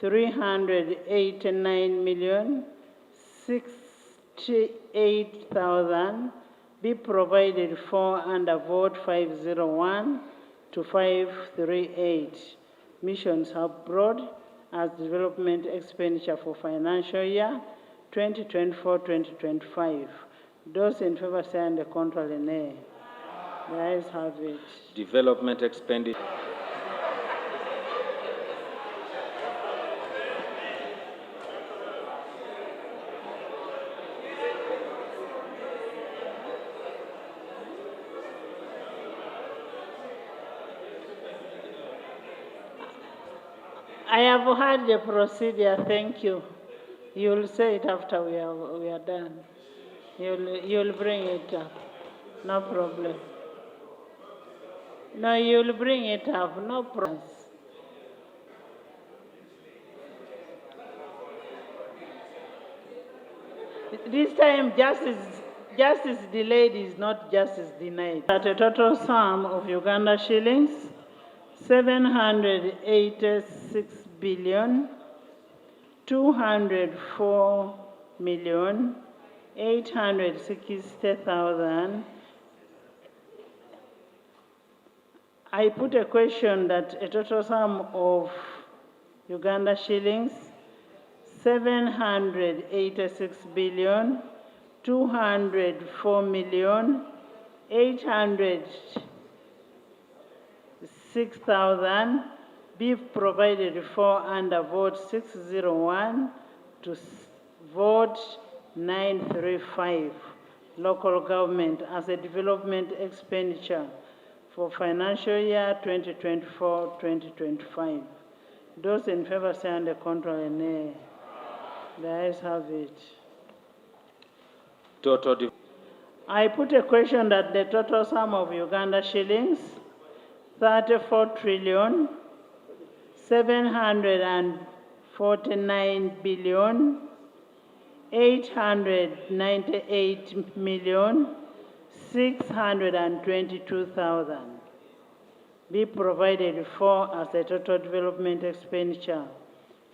389,068,000 be provided for under vote 501 to 538. Missions abroad as development expenditure for financial year 2024-2025. Those in favor say and the contrary nay. The ayes have it. Development expenditure. I have heard the procedure, thank you. You'll say it after we are done. You'll bring it up, no problem. No, you'll bring it up, no problem. This time justice delayed is not justice denied. At a total sum of Uganda shillings 786 billion 204,860,000. I put a question that a total sum of Uganda shillings 786 billion 204,806,000 be provided for under vote 601 to vote 935, local government as a development expenditure for financial year 2024-2025. Those in favor say and the contrary nay. The ayes have it. Total. I put a question that the total sum of Uganda shillings 34 trillion 749 billion 898 million 622,000 be provided for as a total development expenditure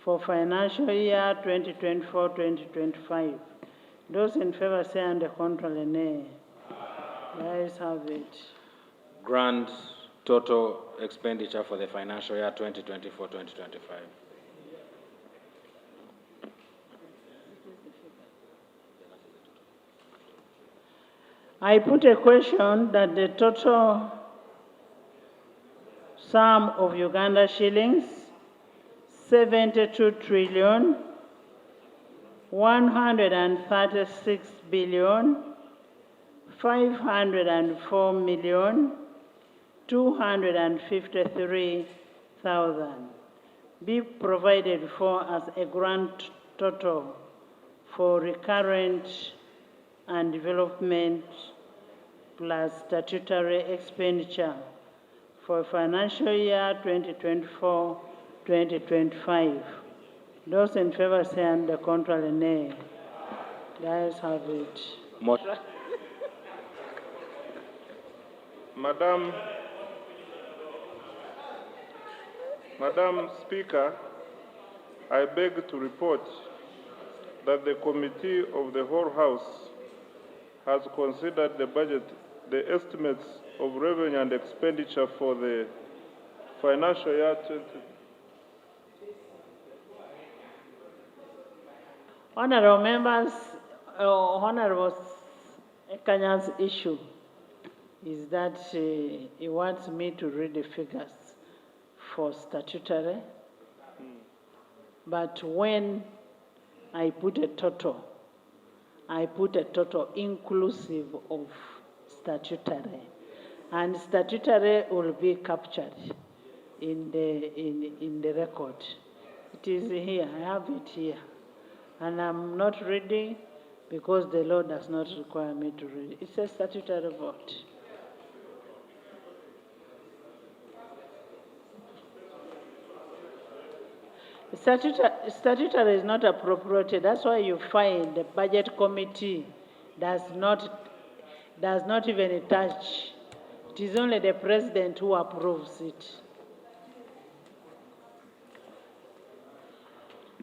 for financial year 2024-2025. Those in favor say and the contrary nay. The ayes have it. Grand total expenditure for the financial year 2024-2025. I put a question that the total sum of Uganda shillings 72 trillion 136 billion 504 million 253,000 be provided for as a grand total for recurrent and development plus statutory expenditure for financial year 2024-2025. Those in favor say and the contrary nay. The ayes have it. Madam Speaker, I beg to report that the Committee of the Whole House has considered the budget, the estimates of revenue and expenditure for the financial year 20. Honorable members, Honorable Kanya's issue is that he wants me to read the figures for statutory, but when I put a total inclusive of statutory, and statutory will be captured in the record. It is here, I have it here. And I'm not reading because the law does not require me to read it. It's a statutory vote. Statutory is not appropriated. That's why you find the budget committee does not even touch. It is only the president who approves it.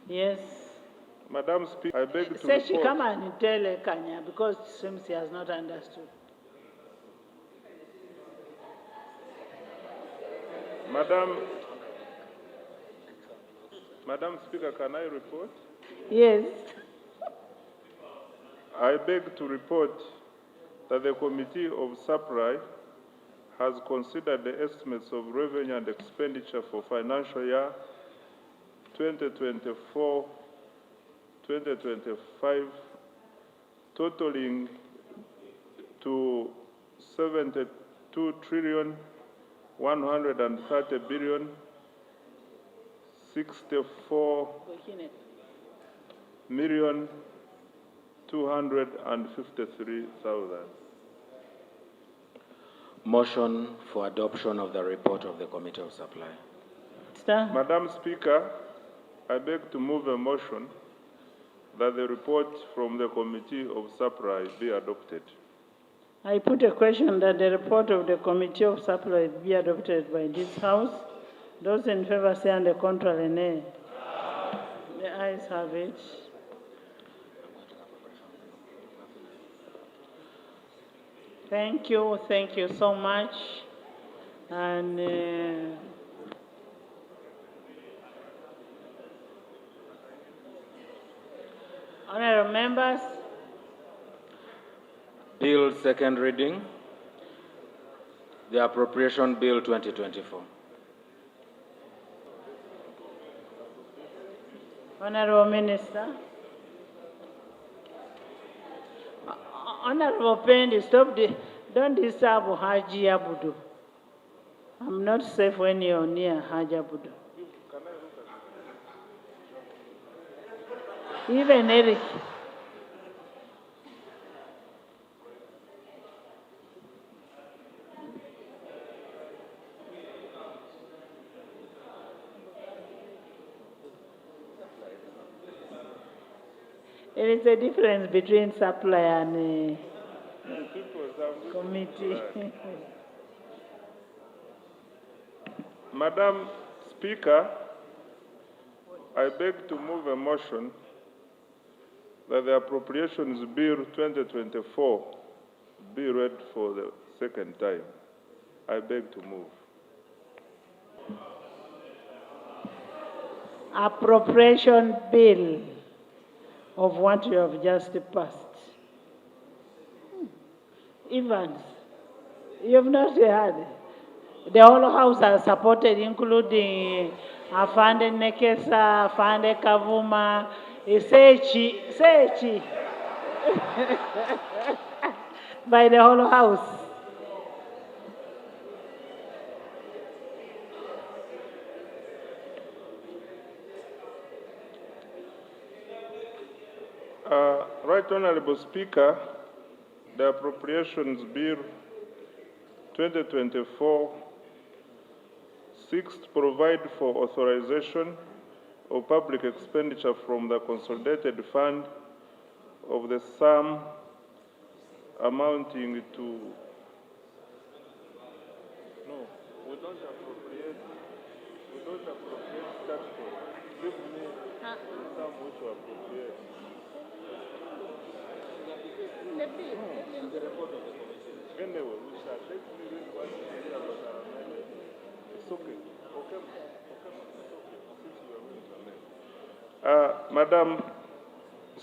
Yes. Madam Speaker, I beg to Say she report. come and tell Kanya because it seems he has not understood. Madam Speaker, can I report? Yes. I beg to report that the Committee of Supply has considered the estimates of revenue and expenditure for financial year 2024-2025 totaling to 72 trillion 130 billion 64 million 253,000. Motion for adoption of the report of the Committee of Supply. Sir. Madam Speaker, I beg to move a motion that the report from the Committee of Supply be adopted. I put a question that the report of the Committee of Supply be adopted by this House. Those in favor say on the contrary, nay. The ayes have it. Thank you so much. And honorable members, Bill second reading, the Appropriation Bill 2024. Honorable Minister. Honorable Pendi, don't disturb Haji Abudu. I'm not safe when you're near Haji Abudu. Even Eric. There is a difference between supply and committee. Madam Speaker, I beg to move a motion that the Appropriations Bill 2024 be read for the second time. I beg to move. Appropriation Bill of what you have just passed. Evans, you have not heard. The whole House has supported, including Afande Nekesa, Afande Kavuma, Sechi, by the whole House. Right Honorable Speaker, the Appropriations Bill 2024 seeks to provide for authorization of public expenditure from the Consolidated Fund of the sum amounting to... No, we don't appropriate capital. Give me the sum which we appropriate. Anyway, we shall let me read what is here about our amendment. It's okay. Okay, since you are going to amend. Madam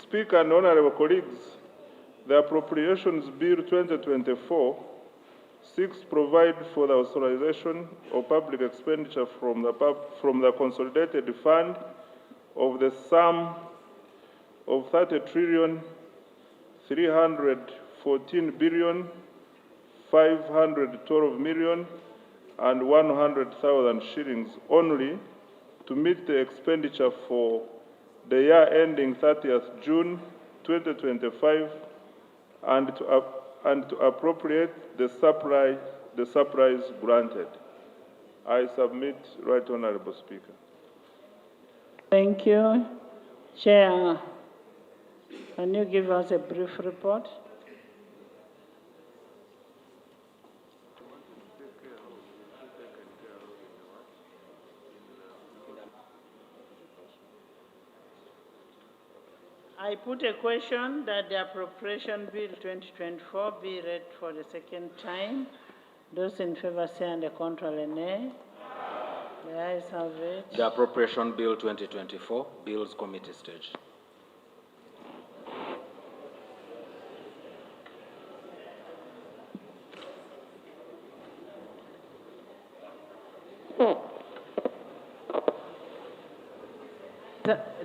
Speaker and honorable colleagues, the Appropriations Bill 2024 seeks to provide for the authorization of public expenditure from the Consolidated Fund of the sum of 30 trillion 314 billion 512 million and 100,000 shillings only to meet the expenditure for the year ending 30th June 2025 and to appropriate the supplies granted. I submit, Right Honorable Speaker. Thank you. Chair, can you give us a brief report? I put a question that the Appropriation Bill 2024 be read for the second time. Those in favor say and the contrary nay. The ayes have it. The Appropriation Bill 2024, Bills Committee stage.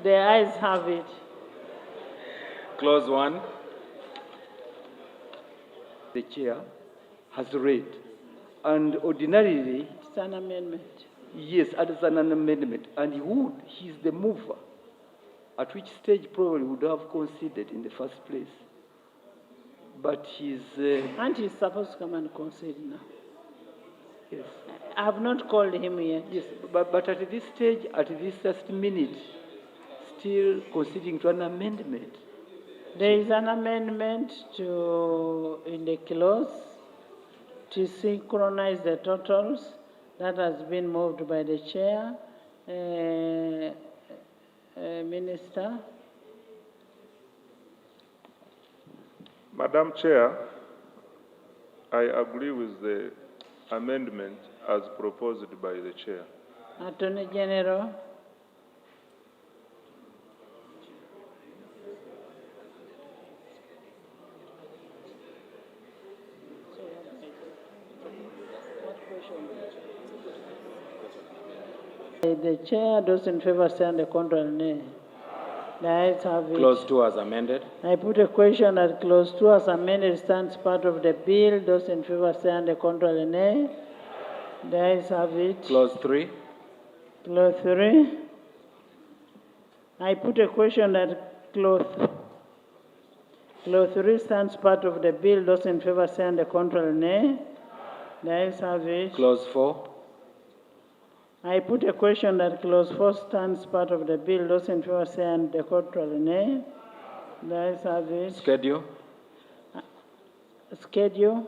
The ayes have it. Clause 1. The chair has read. And ordinarily, It's an amendment. yes, it is an amendment. And he's the mover, at which stage probably would have considered in the first place. But he's... And he's supposed to come and concede now. yes. I have not called him yet. Yes, but at this stage, at this last minute, still conceding to an amendment. There is an amendment in the clause to synchronize the totals that has been moved by the chair. Minister. Madam Chair, I agree with the amendment as proposed by the chair. Attorney General. The chair, those in favor say and the contrary nay. The ayes have it. Clause 2 as amended. I put a question that clause 2 as amended stands part of the bill. Those in favor say and the contrary nay. The ayes have it. Clause 3. Clause 3. I put a question that clause 3 stands part of the bill. Those in favor say and the contrary nay. The ayes have it. Clause 4. I put a question that clause 4 stands part of the bill. Those in favor say and the contrary nay. The ayes have it. Schedule. Schedule.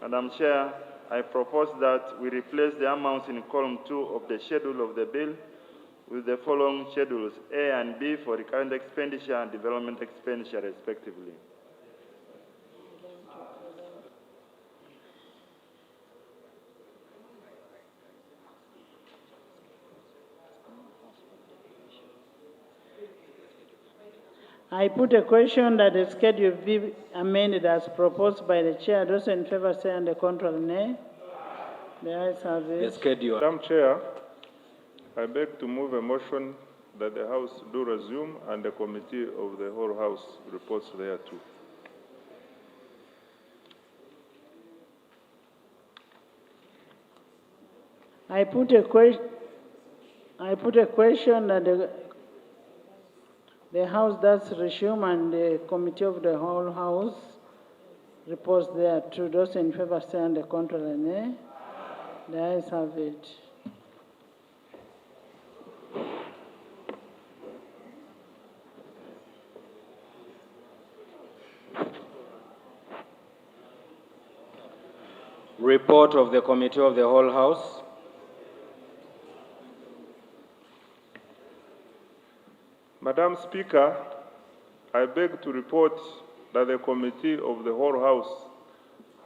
Madam Chair, I propose that we replace the amounts in column 2 of the schedule of the bill with the following schedules, A and B, for recurrent expenditure and development expenditure, respectively. I put a question that the schedule be amended as proposed by the chair. Those in favor say and the contrary nay. The ayes have it. The schedule. Madam Chair, I beg to move a motion that the House do resume and the committee of the whole House reports thereto. I put a question that the House does resume and the committee of the whole House reports thereto. Those in favor say and the contrary nay. The ayes have it. Report of the Committee of the Whole House. Madam Speaker, I beg to report that the Committee of the whole House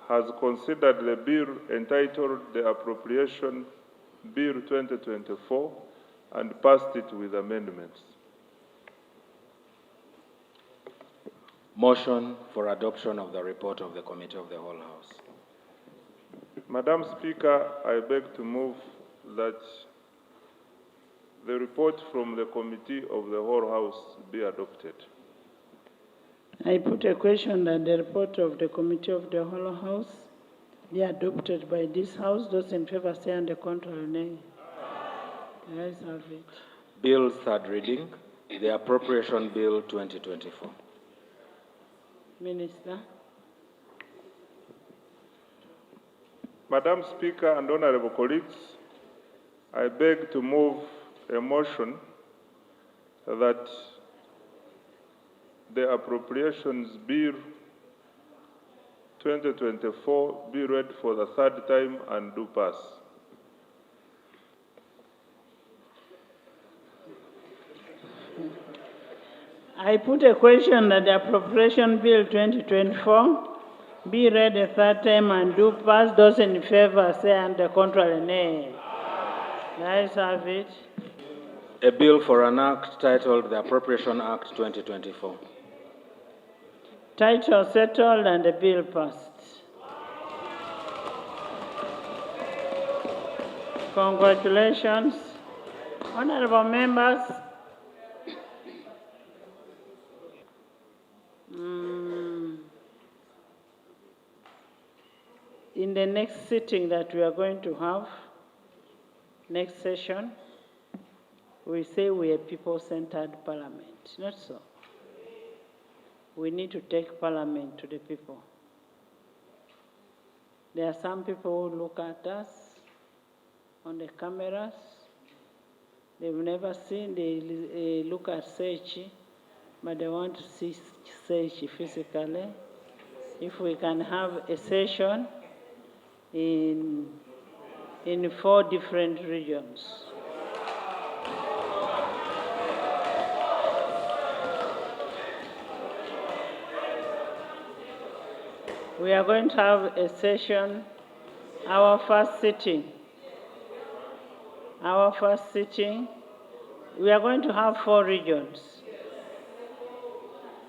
has considered the bill entitled the Appropriation Bill 2024 and passed it with amendments. Motion for adoption of the report of the Committee of the Whole House. Madam Speaker, I beg to move that the report from the Committee of the whole House be adopted. I put a question that the report of the Committee of the whole House be adopted by this House. Those in favor say and the contrary nay. The ayes have it. Bill third reading, the Appropriation Bill 2024. Minister. Madam Speaker and honorable colleagues, I beg to move a motion that the Appropriations Bill 2024 be read for the third time and do pass. I put a question that the Appropriation Bill 2024 be read a third time and do pass. Those in favor say, and the contrary, nay. The ayes have it. A bill for an act titled the Appropriation Act 2024. Title settled and the bill passed. Congratulations. Honorable members, in the next sitting that we are going to have, next session, we say we are a people-centered parliament. Not so. We need to take parliament to the people. There are some people who look at us on the cameras. They've never seen, they look at Sechi, but they want to see Sechi physically. If we can have a session in 4 different regions. We are going to have a session, our first sitting, we are going to have 4 regions.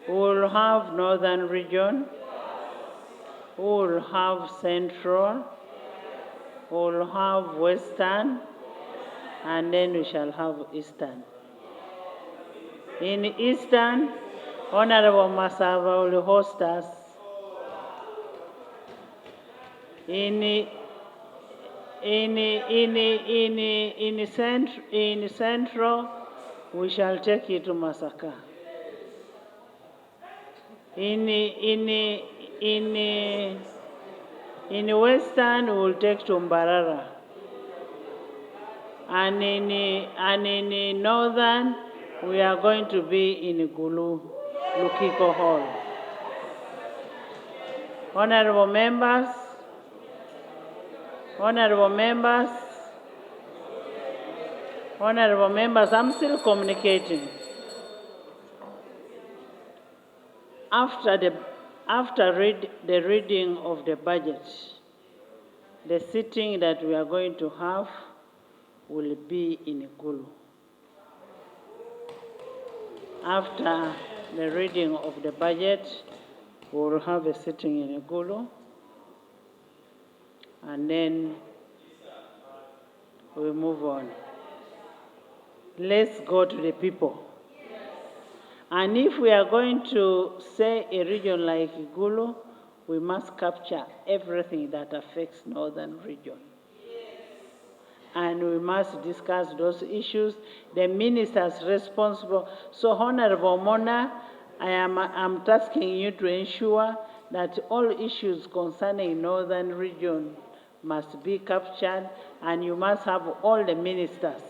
We will have Northern region, we will have Central, we will have Western, and then we shall have Eastern. In Eastern, Honorable Masava will host us. In Central, we shall take you to Masaka. In Western, we will take to Mbarara. And in Northern, we are going to be in Gulu, Lukiko Hall. Honorable members, I'm still communicating. After the reading of the budget, the sitting that we are going to have will be in Gulu. After the reading of the budget, we will have a sitting in Gulu, and then we move on. Let's go to the people. And if we are going to say a region like Gulu, we must capture everything that affects Northern region. And we must discuss those issues, the ministers responsible. So, Honorable Mona, I'm tasking you to ensure that all issues concerning Northern region must be captured, and you must have all the ministers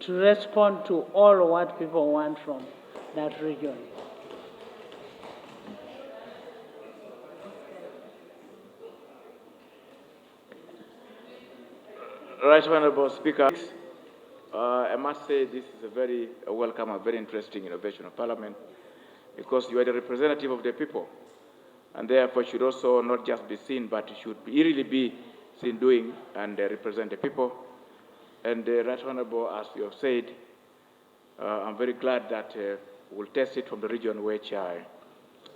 to respond to all what people want from that region. Right Honorable Speaker, I must say this is a very welcome, a very interesting innovation of Parliament, because you are the representative of the people, and therefore should also not just be seen, but should really be seen doing and represent the people. And Right Honorable, as you have said, I'm very glad that we'll test it from the region which an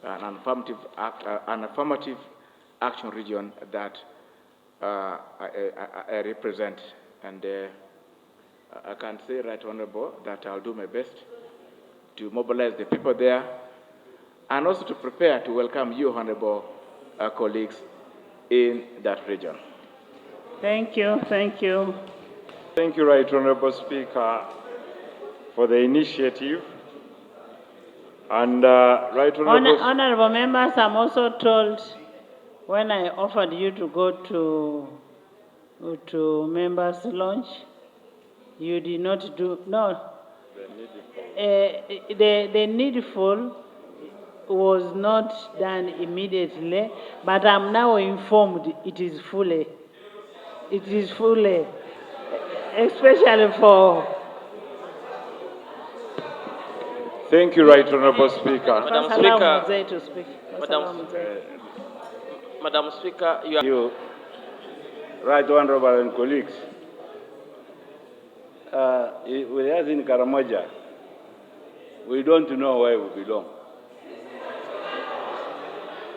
affirmative action region that I represent. And I can say, Right Honorable, that I'll do my best to mobilize the people there, and also to prepare to welcome you, Honorable colleagues, in that region. Thank you. Thank you, Right Honorable Speaker, for the initiative. And Right Honorable... Honorable members, I'm also told when I offered you to go to members' lunch, you did not do, no. The needful, was not done immediately, but I'm now informed it is fully, especially for. Thank you, Right Honorable Speaker. Madam First allow Speaker, Mzee to speak. First Madam, allow Mzee. Madam Speaker, you are. You, Right Honorable and colleagues, with us in Karamoja, we don't know where we belong.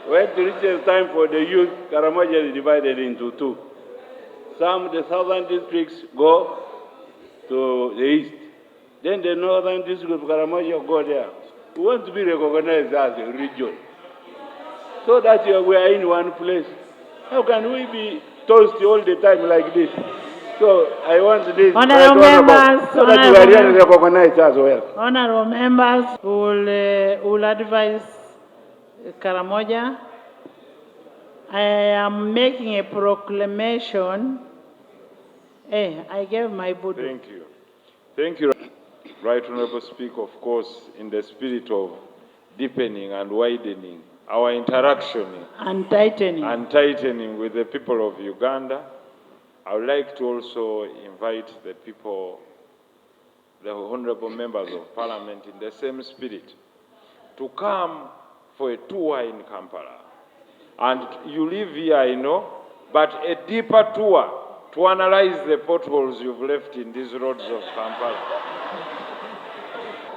When it reaches time for the youth, Karamoja is divided into two. Some of the southern districts go to the east. Then the northern district of Karamoja go there. We want to be recognized as a region. So that we are in one place. How can we be tossed all the time like this? So I want this Honorable members, so that we are really recognized as well. Honorable members will advise Karamoja. I am making a proclamation. I gave my vote. Thank you. Thank you, Right Honorable Speaker. Of course, in the spirit of deepening and widening our interaction and tightening with the people of Uganda, I would like to also invite the people, the honorable members of parliament in the same spirit, to come for a tour in Kampala. And you live here, I know, but a deeper tour to analyze the potholes you've left in these roads of Kampala.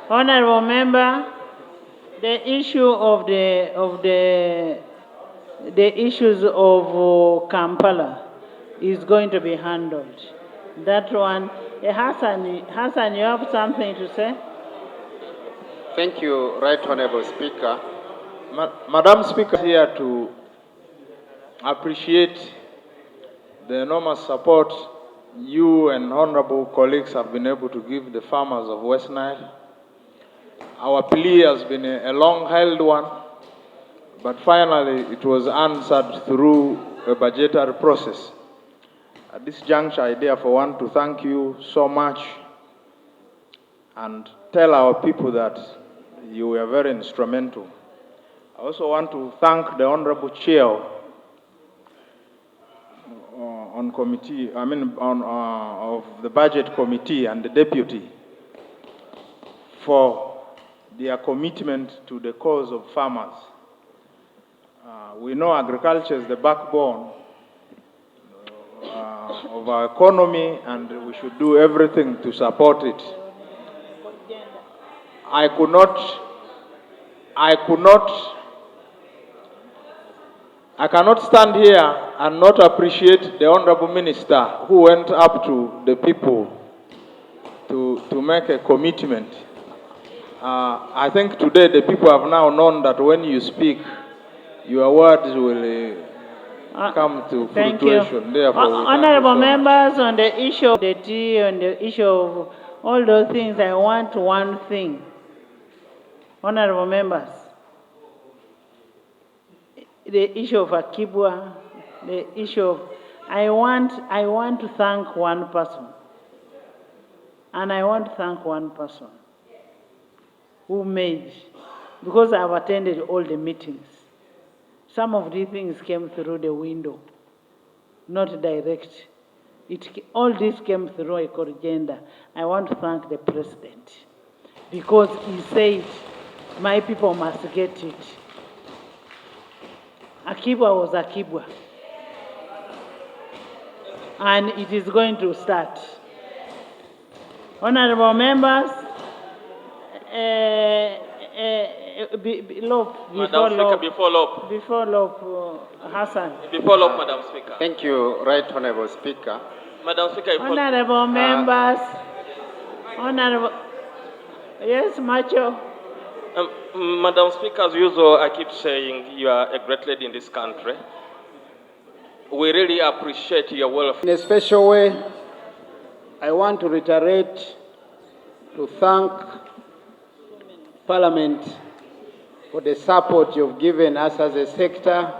Honorable member, the issue of the issues of Kampala is going to be handled. That one, Hassan, you have something to say? Thank you, Right Honorable Speaker. Madam Speaker, here to appreciate the enormous support you and honorable colleagues have been able to give the farmers of West Nile. Our plea has been a long-held one, but finally it was answered through a budgetary process. At this juncture, I therefore want to thank you so much and tell our people that you were very instrumental. I also want to thank the Honorable Chair of the Budget Committee and the Deputy for their commitment to the cause of farmers. We know agriculture is the backbone of our economy, and we should do everything to support it. I cannot stand here and not appreciate the Honorable Minister who went up to the people to make a commitment. I think today the people have now known that when you speak, your words will come to fruition. Therefore, Honorable members, on the issue of the tea, on the issue of all those things, I want one thing. Honorable members, the issue of Akibwa, the issue of, I want to thank one person. And I want to thank one person who made, because I've attended all the meetings. Some of these things came through the window, not direct. All this came through a agenda. I want to thank the president, because he said, my people must get it. Akibwa was Akibwa. And it is going to start. Honorable members, before Hassan. Before Lop, Madam Speaker. Thank you, Right Honorable Speaker. Madam Speaker, Honorable members, honorable, yes, Macho. Madam Speaker, as usual, I keep saying you are a great lady in this country. We really appreciate your welfare. In a special way, I want to reiterate to thank Parliament for the support you've given us as a sector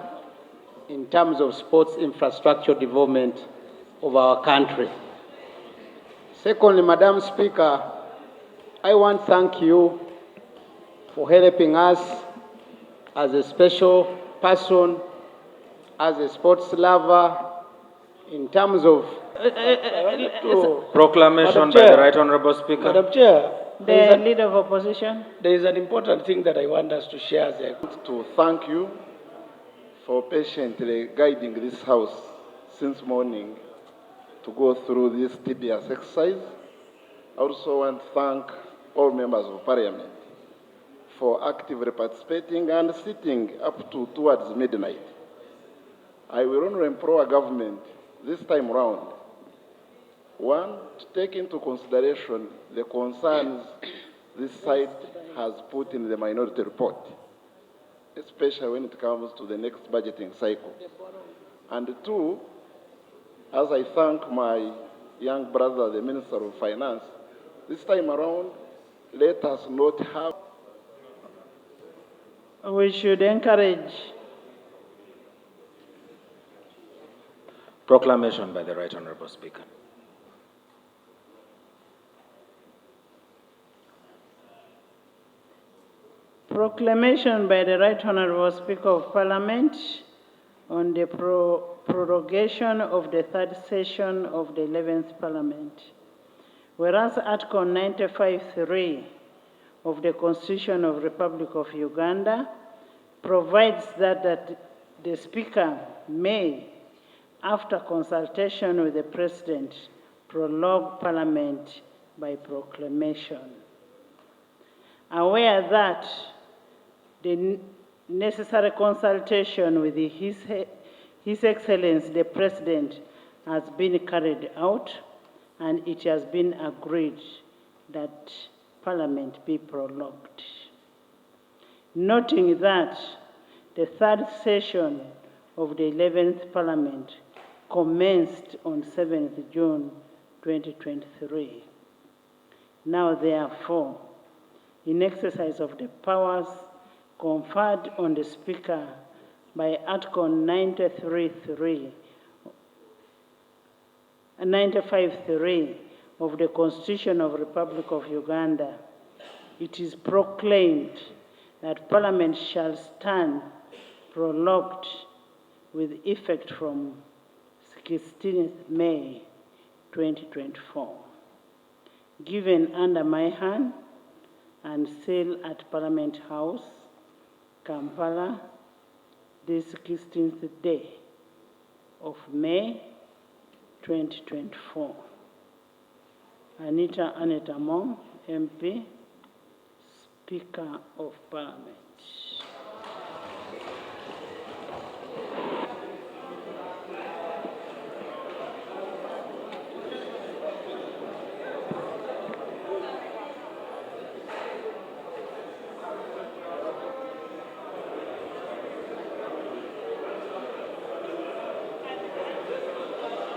in terms of sports infrastructure development of our country. Secondly, Madam Speaker, I want to thank you for helping us as a special person, as a sports lover, in terms of Proclamation by the Right Honorable Speaker. Madam Chair, The Leader of Opposition. there is an important thing that I want us to share as a To thank you for patiently guiding this House since morning to go through this tedious exercise. I also want to thank all members of Parliament for actively participating and sitting up to towards midnight. I will only implore government this time round, one, to take into consideration the concerns this side has put in the minority report, especially when it comes to the next budgeting cycle. And two, as I thank my young brother, the Minister of Finance, this time around, let us not have. We should encourage. Proclamation by the Right Honorable Speaker. Proclamation by the Right Honorable Speaker of Parliament on the prorogation of the third session of the 11th Parliament. Whereas Article 95(3) of the Constitution of the Republic of Uganda provides that the Speaker may, after consultation with the President, prorogue Parliament by proclamation. Aware that the necessary consultation with His Excellency the President has been carried out, and it has been agreed that Parliament be prorogued. Noting that the third session of the 11th Parliament commenced on 7th June 2023. Now, therefore, in exercise of the powers conferred on the Speaker by Article 95(3) of the Constitution of the Republic of Uganda, it is proclaimed that Parliament shall stand prorogued with effect from 16th May 2024. Given under my hand and sealed at Parliament House, Kampala, this 16th day of May 2024. Anita Mong, MP, Speaker of Parliament.